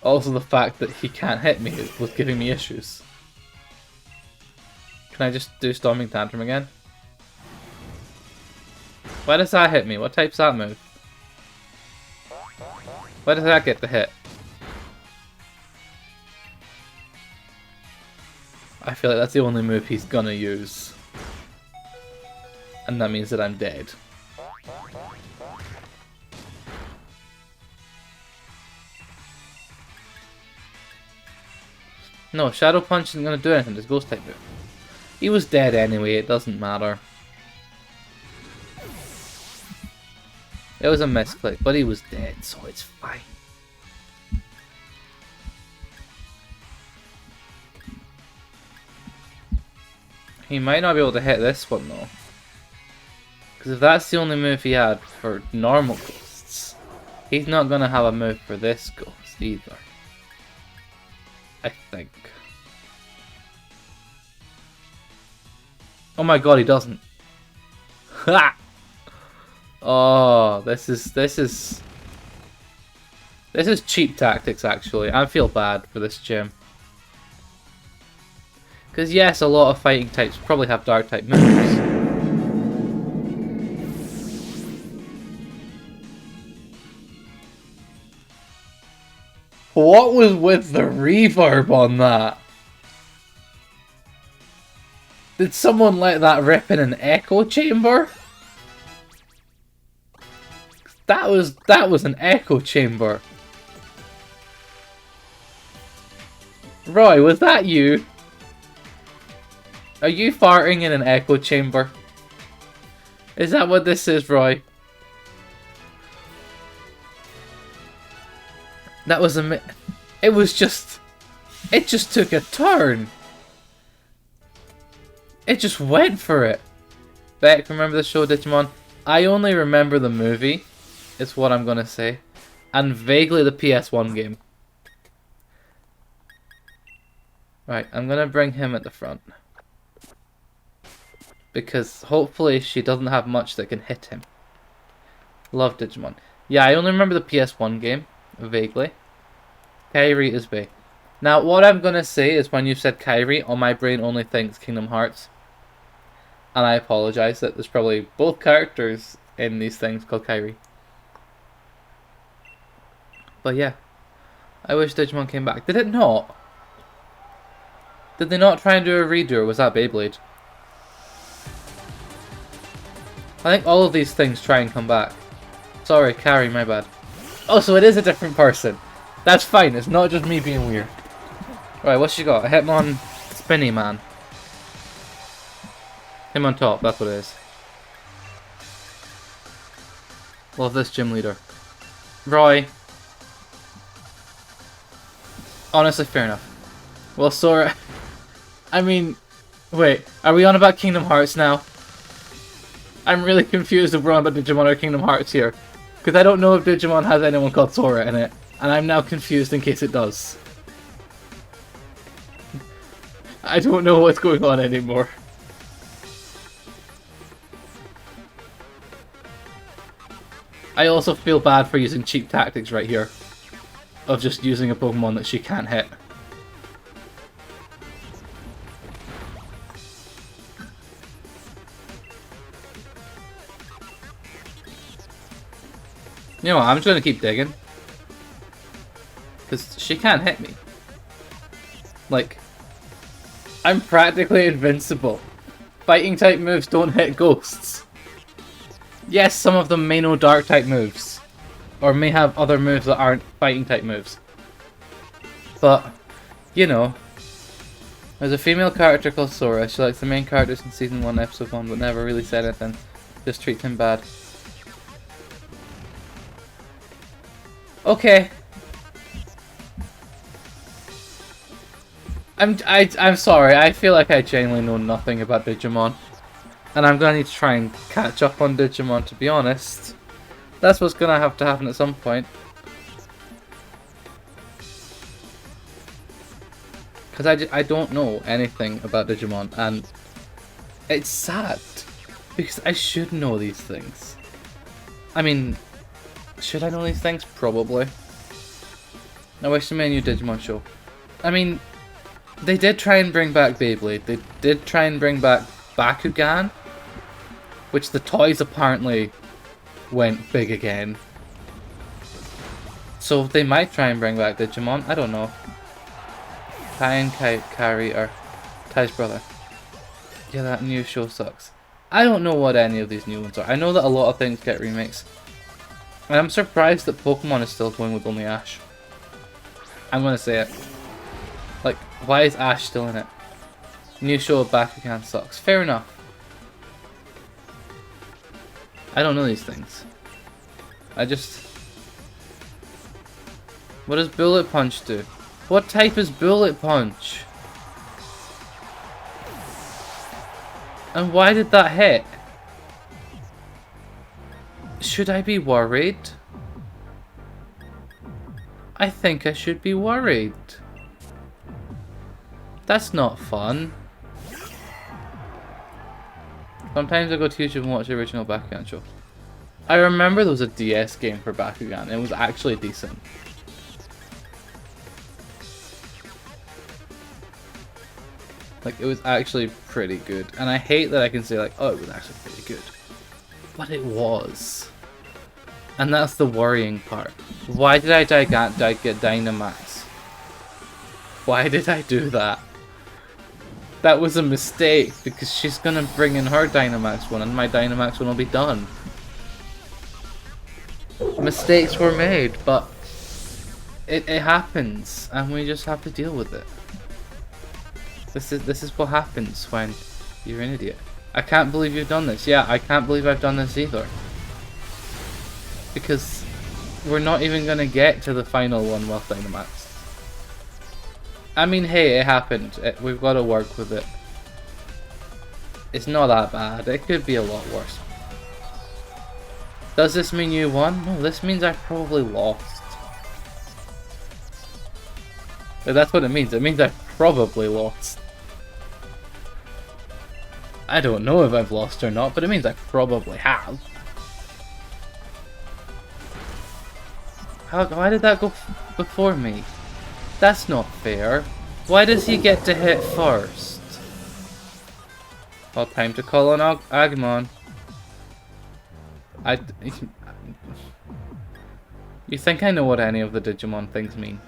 A: Also, the fact that he can't hit me was giving me issues. Can I just do Storming Tantrum again? Why does that hit me? What type's that move? Why does that get the hit? I feel like that's the only move he's gonna use. And that means that I'm dead. No, Shadow Punch isn't gonna do anything, just Ghost type move. He was dead anyway, it doesn't matter. It was a misclick, but he was dead, so it's fine. He might not be able to hit this one though. Because if that's the only move he had for normal ghosts, he's not gonna have a move for this ghost either. I think. Oh my god, he doesn't. Ha! Oh, this is cheap tactics actually. I feel bad for this gym. Because yes, a lot of fighting types probably have dark type moves. What was with the reverb on that? Did someone let that rip in an echo chamber? That was an echo chamber. Roy, was that you? Are you farting in an echo chamber? Is that what this is, Roy? That was it just took a turn. It just went for it. Beck, remember the show Digimon? I only remember the movie, is what I'm gonna say. And vaguely the PS1 game. Right, I'm gonna bring him at the front. Because hopefully she doesn't have much that can hit him. Love Digimon. Yeah, I only remember the PS1 game, vaguely. Kairi is Bay. Now, what I'm gonna say is when you said Kairi, on my brain only thinks Kingdom Hearts. And I apologize that there's probably both characters in these things called Kairi. But yeah, I wish Digimon came back. Did it not? Did they not try and do a redo, or was that Beyblade? I think all of these things try and come back. Sorry, Kairi, my bad. Oh, so it is a different person. That's fine, it's not just me being weird. Right, what's she got? A Hitmon Spinny Man. Him on top, that's what it is. Love this gym leader. Roy. Honestly, fair enough. Well, Sora... I mean... Wait, are we on about Kingdom Hearts now? I'm really confused if we're on about Digimon or Kingdom Hearts here. Because I don't know if Digimon has anyone called Sora in it. And I'm now confused in case it does. I don't know what's going on anymore. I also feel bad for using cheap tactics right here. Of just using a Pokemon that she can't hit. You know what, I'm just gonna keep digging. Because she can't hit me. Like, I'm practically invincible. Fighting type moves don't hit ghosts. Yes, some of them may know dark type moves. Or may have other moves that aren't fighting type moves. But, you know. There's a female character called Sora. She likes the main characters in Season 1, Episode 1, but never really said anything. Just treats him bad. Okay. I'm sorry, I feel like I genuinely know nothing about Digimon. And I'm gonna need to try and catch up on Digimon, to be honest. That's what's gonna have to happen at some point. Because I don't know anything about Digimon, and it's sad. Because I should know these things. I mean, should I know these things? Probably. I wish the new Digimon show. I mean, they did try and bring back Beyblade. They did try and bring back Bakugan, which the toys apparently went big again. So they might try and bring back Digimon. I don't know. Tai and Kari are Tai's brother. Yeah, that new show sucks. I don't know what any of these new ones are. I know that a lot of things get remakes. And I'm surprised that Pokemon is still going with only Ash. I'm gonna say it. Like, why is Ash still in it? New show of Bakugan sucks. Fair enough. I don't know these things. I just... What does Bullet Punch do? What type is Bullet Punch? And why did that hit? Should I be worried? I think I should be worried. That's not fun. Sometimes I go to YouTube and watch the original Bakugan show. I remember there was a DS game for Bakugan. It was actually decent. Like, it was actually pretty good. And I hate that I can say, like, oh, it was actually pretty good. But it was. And that's the worrying part. Why did I get Dynamax? Why did I do that? That was a mistake, because she's gonna bring in her Dynamax one, and my Dynamax one will be done. Mistakes were made, but it happens, and we just have to deal with it. This is what happens when you're an idiot. I can't believe you've done this. Yeah, I can't believe I've done this either. Because we're not even gonna get to the final one with Dynamax. I mean, hey, it happened. We've got to work with it. It's not that bad. It could be a lot worse. Does this mean you won? No, this means I probably lost. That's what it means. It means I probably lost. I don't know if I've lost or not, but it means I probably have. Why did that go before me? That's not fair. Why does he get to hit first? Well, time to call on Agumon. You think I know what any of the Digimon things mean?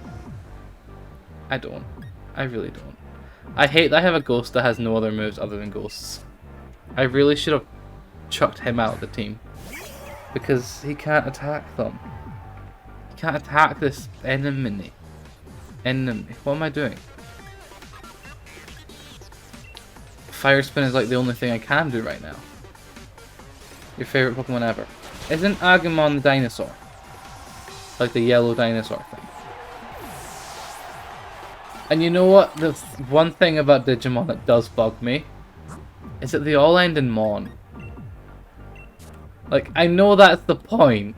A: I don't. I really don't. I hate that I have a ghost that has no other moves other than ghosts. I really should have chucked him out of the team. Because he can't attack them. He can't attack this enemy. What am I doing? Fire Spin is like the only thing I can do right now. Your favorite Pokemon ever. Isn't Agumon the dinosaur? Like the yellow dinosaur thing. And you know what? The one thing about Digimon that does bug me is that they all end in Mon. Like, I know that's the point,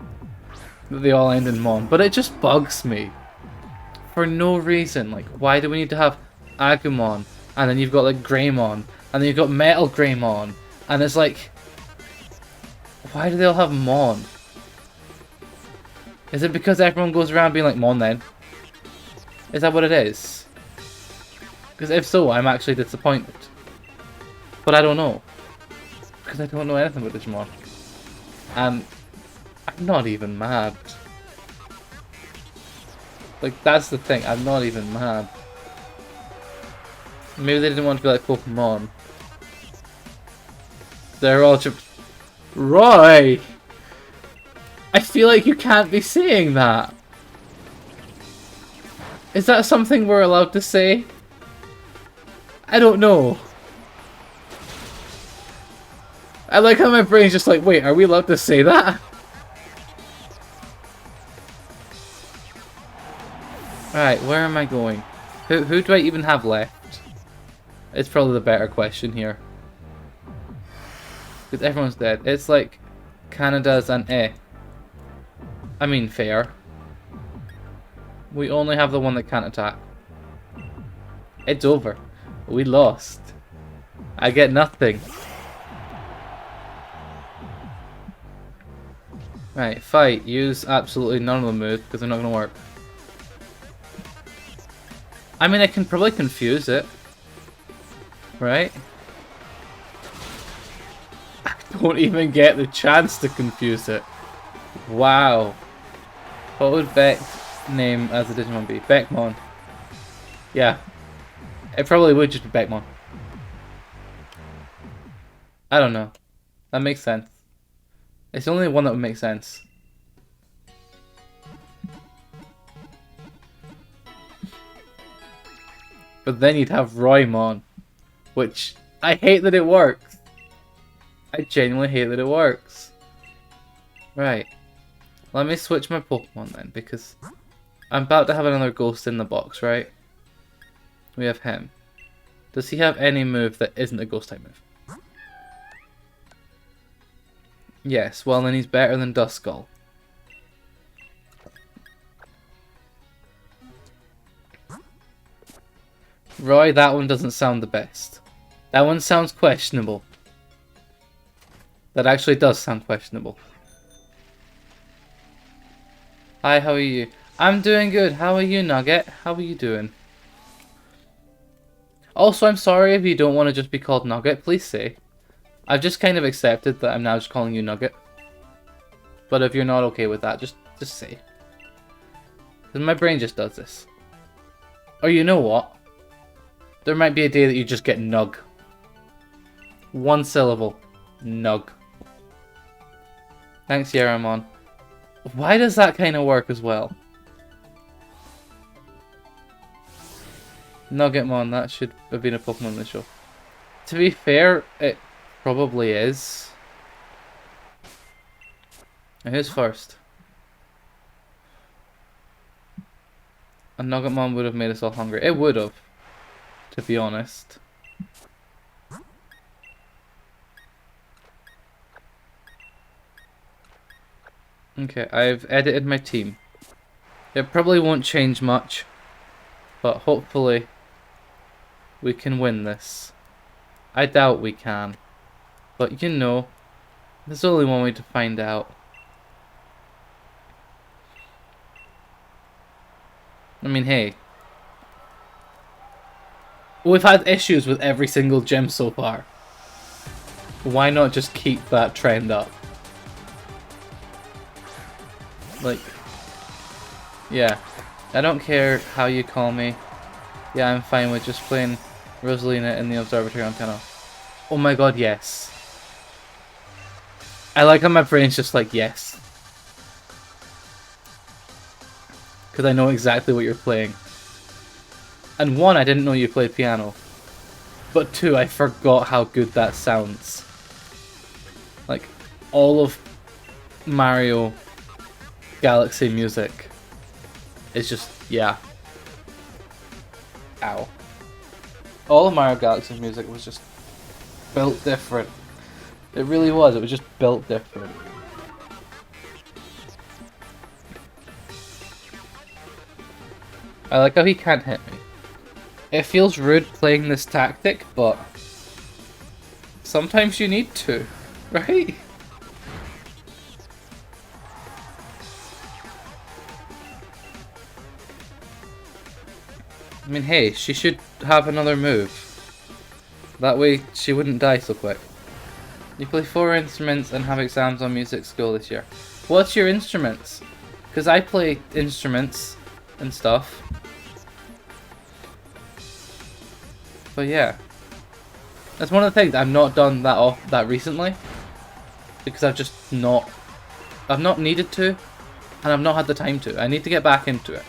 A: that they all end in Mon, but it just bugs me. For no reason. Like, why do we need to have Agumon, and then you've got like Greymon, and then you've got Metal Greymon, and it's like, why do they all have Mon? Is it because everyone goes around being like Mon then? Is that what it is? Because if so, I'm actually disappointed. But I don't know. Because I don't know anything about Digimon. And I'm not even mad. Like, that's the thing, I'm not even mad. Maybe they didn't want to be like Pokemon. They're all just... Roy! I feel like you can't be saying that. Is that something we're allowed to say? I don't know. I like how my brain's just like, wait, are we allowed to say that? Alright, where am I going? Who do I even have left? It's probably the better question here. Because everyone's dead. It's like Canada's and I mean, fair. We only have the one that can't attack. It's over. We lost. I get nothing. Right, fight. Use absolutely none of the moves because they're not going to work. I mean, I can probably confuse it. Right? I don't even get the chance to confuse it. Wow. What would Beck name as a Digimon be? Beckmon. Yeah. It probably would just be Beckmon. I don't know. That makes sense. It's the only one that would make sense. But then you'd have Roymon, which I hate that it works. I genuinely hate that it works. Right. Let me switch my Pokemon then, because I'm about to have another ghost in the box, right? We have him. Does he have any move that isn't a ghost type move? Yes, well then he's better than Duskull. Roy, that one doesn't sound the best. That one sounds questionable. That actually does sound questionable. Hi, how are you? I'm doing good. How are you, Nugget? How are you doing? Also, I'm sorry if you don't want to just be called Nugget. Please say. I've just kind of accepted that I'm now just calling you Nugget. But if you're not okay with that, just say. Because my brain just does this. Or you know what? There might be a day that you just get Nug. One syllable. Nug. Thanks, Yaramon. Why does that kind of work as well? Nuggetmon, that should have been a Pokemon in the show. To be fair, it probably is. And who's first? A Nuggetmon would have made us all hungry. It would have, to be honest. Okay, I've edited my team. It probably won't change much, but hopefully we can win this. I doubt we can, but you know, there's only one way to find out. I mean, hey, we've had issues with every single gym so far. Why not just keep that trend up? Like, yeah, I don't care how you call me. Yeah, I'm fine with just playing Rosalina in the observatory on Tenno. Oh my god, yes. I like how my brain's just like, yes. Because I know exactly what you're playing. And one, I didn't know you played piano. But two, I forgot how good that sounds. Like, all of Mario Galaxy music is just, yeah. Ow. All of Mario Galaxy music was just built different. It really was, it was just built different. I like how he can't hit me. It feels rude playing this tactic, but sometimes you need to, right? I mean, hey, she should have another move. That way she wouldn't die so quick. You play 4 instruments and have exams on music school this year. What's your instruments? Because I play instruments and stuff. But yeah. That's one of the things. I've not done that recently. Because I've not needed to. And I've not had the time to. I need to get back into it.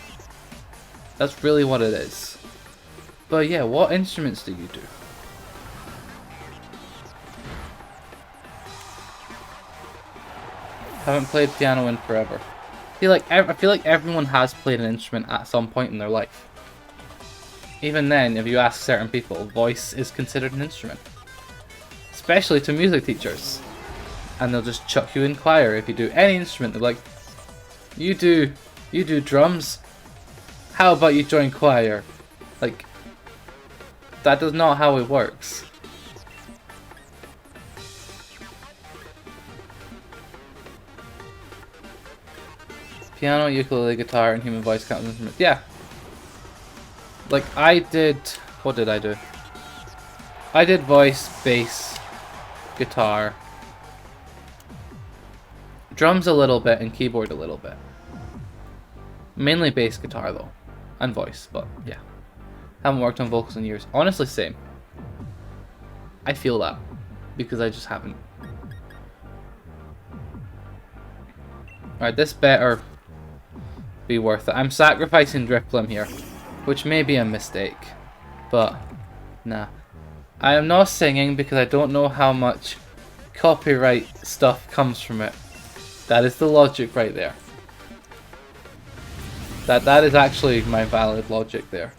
A: That's really what it is. But yeah, what instruments do you do? Haven't played piano in forever. I feel like everyone has played an instrument at some point in their life. Even then, if you ask certain people, voice is considered an instrument. Especially to music teachers. And they'll just chuck you in choir if you do any instrument. They're like, you do drums? How about you join choir? Like, that is not how it works. Piano, ukulele, guitar, and human voice count as instruments. Yeah. Like, I did... What did I do? I did voice, bass, guitar, drums a little bit, and keyboard a little bit. Mainly bass guitar, though. And voice, but yeah. Haven't worked on vocals in years. Honestly, same. I feel that. Because I just haven't. Alright, this better be worth it. I'm sacrificing Driplim here, which may be a mistake. But, nah. I am not singing because I don't know how much copyright stuff comes from it. That is the logic right there. That is actually my valid logic there.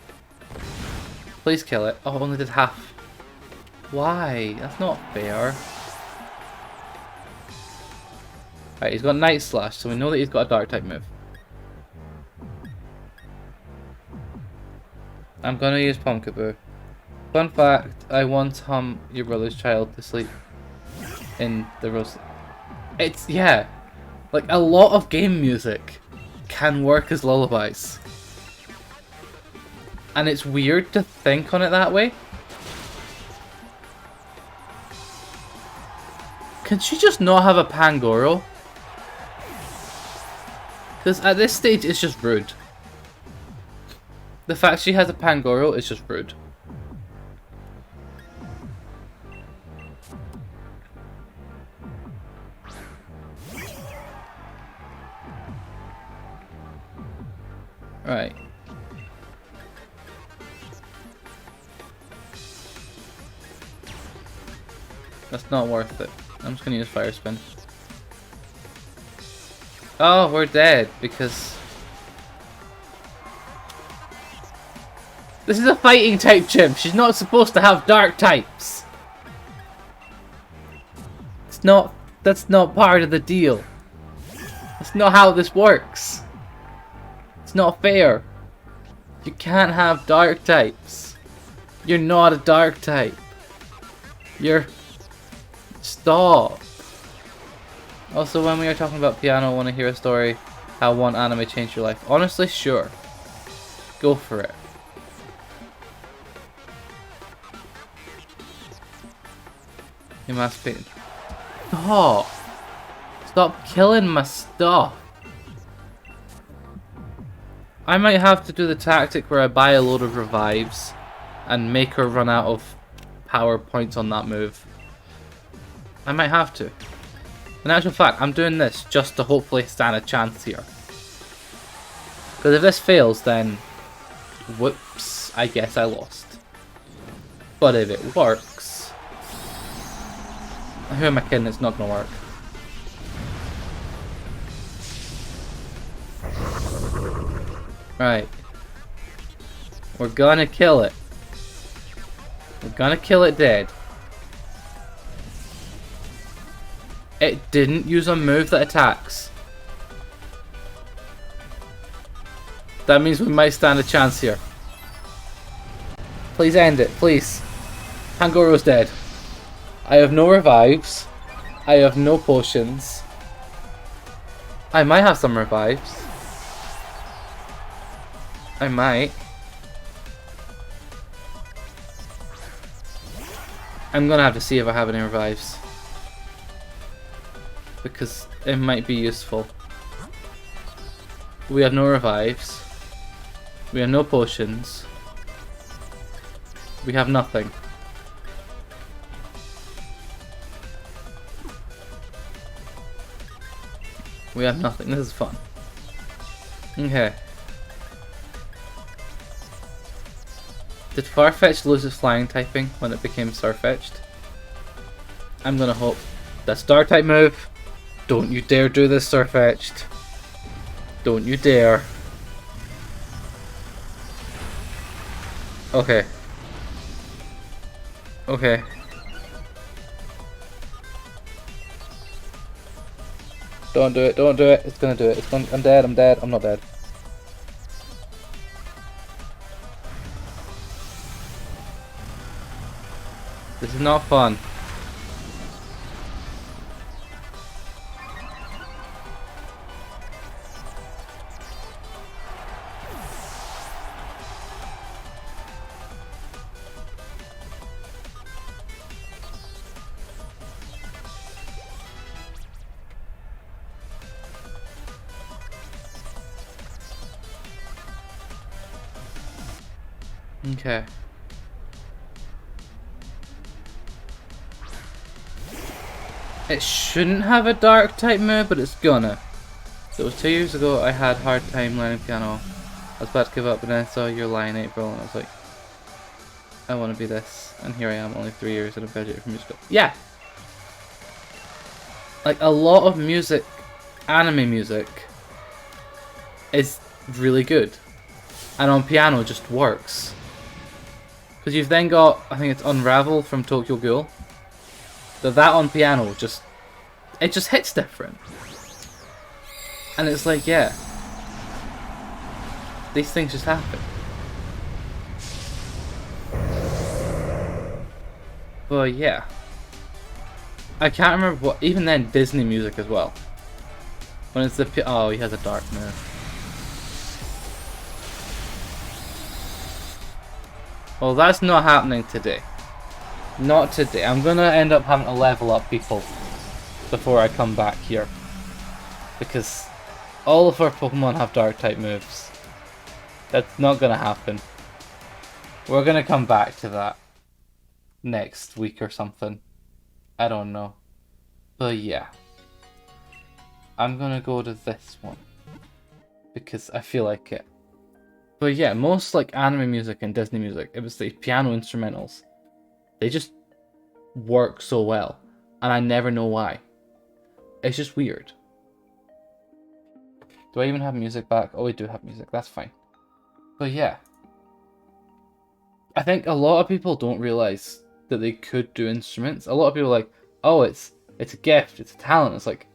A: Please kill it. Oh, only did half. Why? That's not fair. Right, he's got Night Slash, so we know that he's got a Dark type move. I'm gonna use Pumpkaboo. Fun fact, I once hum your brother's child to sleep in the rose. It's, yeah, like a lot of game music can work as lullabies. And it's weird to think on it that way. Can she just not have a Pangoro? Because at this stage it's just rude. The fact she has a Pangoro is just rude. Right. That's not worth it. I'm just gonna use Fire Spin. Oh, we're dead because this is a fighting type gym. She's not supposed to have dark types. It's not. That's not part of the deal. That's not how this works. It's not fair. You can't have dark types. You're not a dark type. You're... Stop. Also, when we are talking about piano, I want to hear a story how one anime changed your life. Honestly, sure. Go for it. Emancipated. Stop. Stop killing my stuff. I might have to do the tactic where I buy a load of revives and make her run out of power points on that move. I might have to. In actual fact, I'm doing this just to hopefully stand a chance here. Because if this fails, then whoops, I guess I lost. But if it works, who am I kidding? It's not gonna work. Right. We're gonna kill it. We're gonna kill it dead. It didn't use a move that attacks. That means we might stand a chance here. Please end it, please. Pangoro's dead. I have no revives. I have no potions. I might have some revives. I might. I'm gonna have to see if I have any revives. Because it might be useful. We have no revives. We have no potions. We have nothing. We have nothing. This is fun. Okay. Did Farfetch'd lose his flying typing when it became Starfetch'd? I'm gonna hope. That's Star type move. Don't you dare do this, Starfetch'd. Don't you dare. Okay. Okay. Don't do it, don't do it. It's gonna do it. It's gonna, I'm dead, I'm dead. I'm not dead. This is not fun. Okay. It shouldn't have a dark type move, but it's gonna. So it was 2 years ago I had a hard time learning piano. I was about to give up, but then I saw your line April and I was like, I want to be this. And here I am, only 3 years and I've graduated from musical. Yeah! Like, a lot of music, anime music, is really good. And on piano it just works. Because you've then got, I think it's Unravel from Tokyo Ghoul. That on piano just, it just hits different. And it's like, yeah. These things just happen. But yeah. I can't remember what, even then Disney music as well. When it's the, oh, he has a dark move. Well, that's not happening today. Not today. I'm gonna end up having to level up people before I come back here. Because all of our Pokemon have dark type moves. That's not gonna happen. We're gonna come back to that next week or something. I don't know. But yeah. I'm gonna go to this one. Because I feel like it. But yeah, most like anime music and Disney music, it was the piano instrumentals. They just work so well. And I never know why. It's just weird. Do I even have music back? Oh, we do have music. That's fine. But yeah. I think a lot of people don't realize that they could do instruments. A lot of people are like, oh, it's a gift, it's a talent. It's like,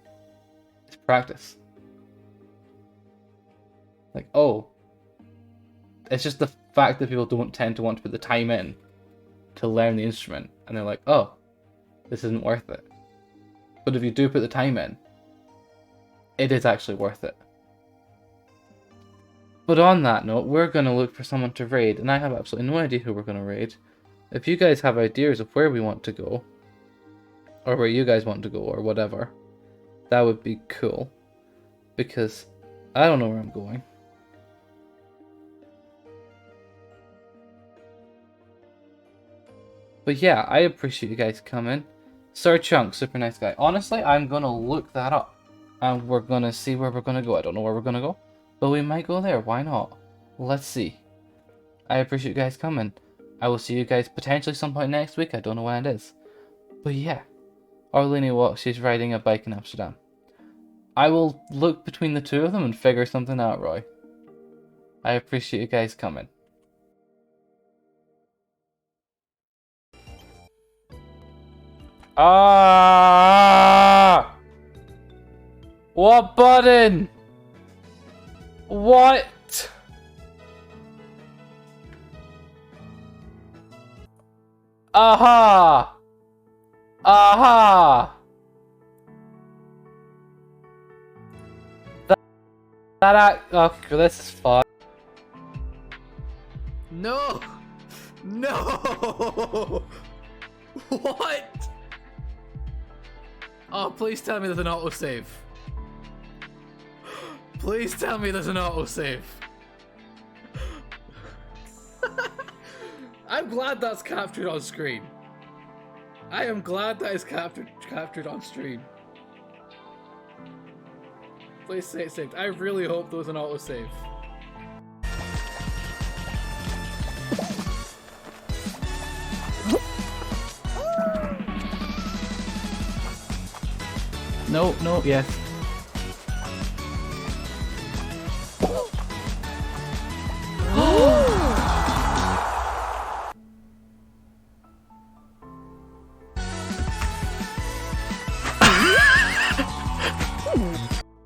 A: it's practice. Like, oh. It's just the fact that people don't tend to want to put the time in to learn the instrument. And they're like, oh, this isn't worth it. But if you do put the time in, it is actually worth it. But on that note, we're going to look for someone to raid. And I have absolutely no idea who we're going to raid. If you guys have ideas of where we want to go, or where you guys want to go, or whatever, that would be cool. Because I don't know where I'm going. But yeah, I appreciate you guys coming. Sir Chunk, super nice guy. Honestly, I'm going to look that up. And we're going to see where we're going to go. I don't know where we're going to go. But we might go there. Why not? Let's see. I appreciate you guys coming. I will see you guys potentially some point next week. I don't know when it is. But yeah. Orlini walks. She's riding a bike in Amsterdam. I will look between the two of them and figure something out, Roy. I appreciate you guys coming. Ah! What button? What? Aha! Aha! Okay, this is fun.
D: No! No! What? Oh, please tell me there's an autosave. Please tell me there's an autosave. I'm glad that's captured on screen. I am glad that is captured on stream. Please say it saved. I really hope there was an autosave.
A: No, no, yes.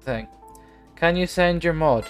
A: Thing. Can you send your mod?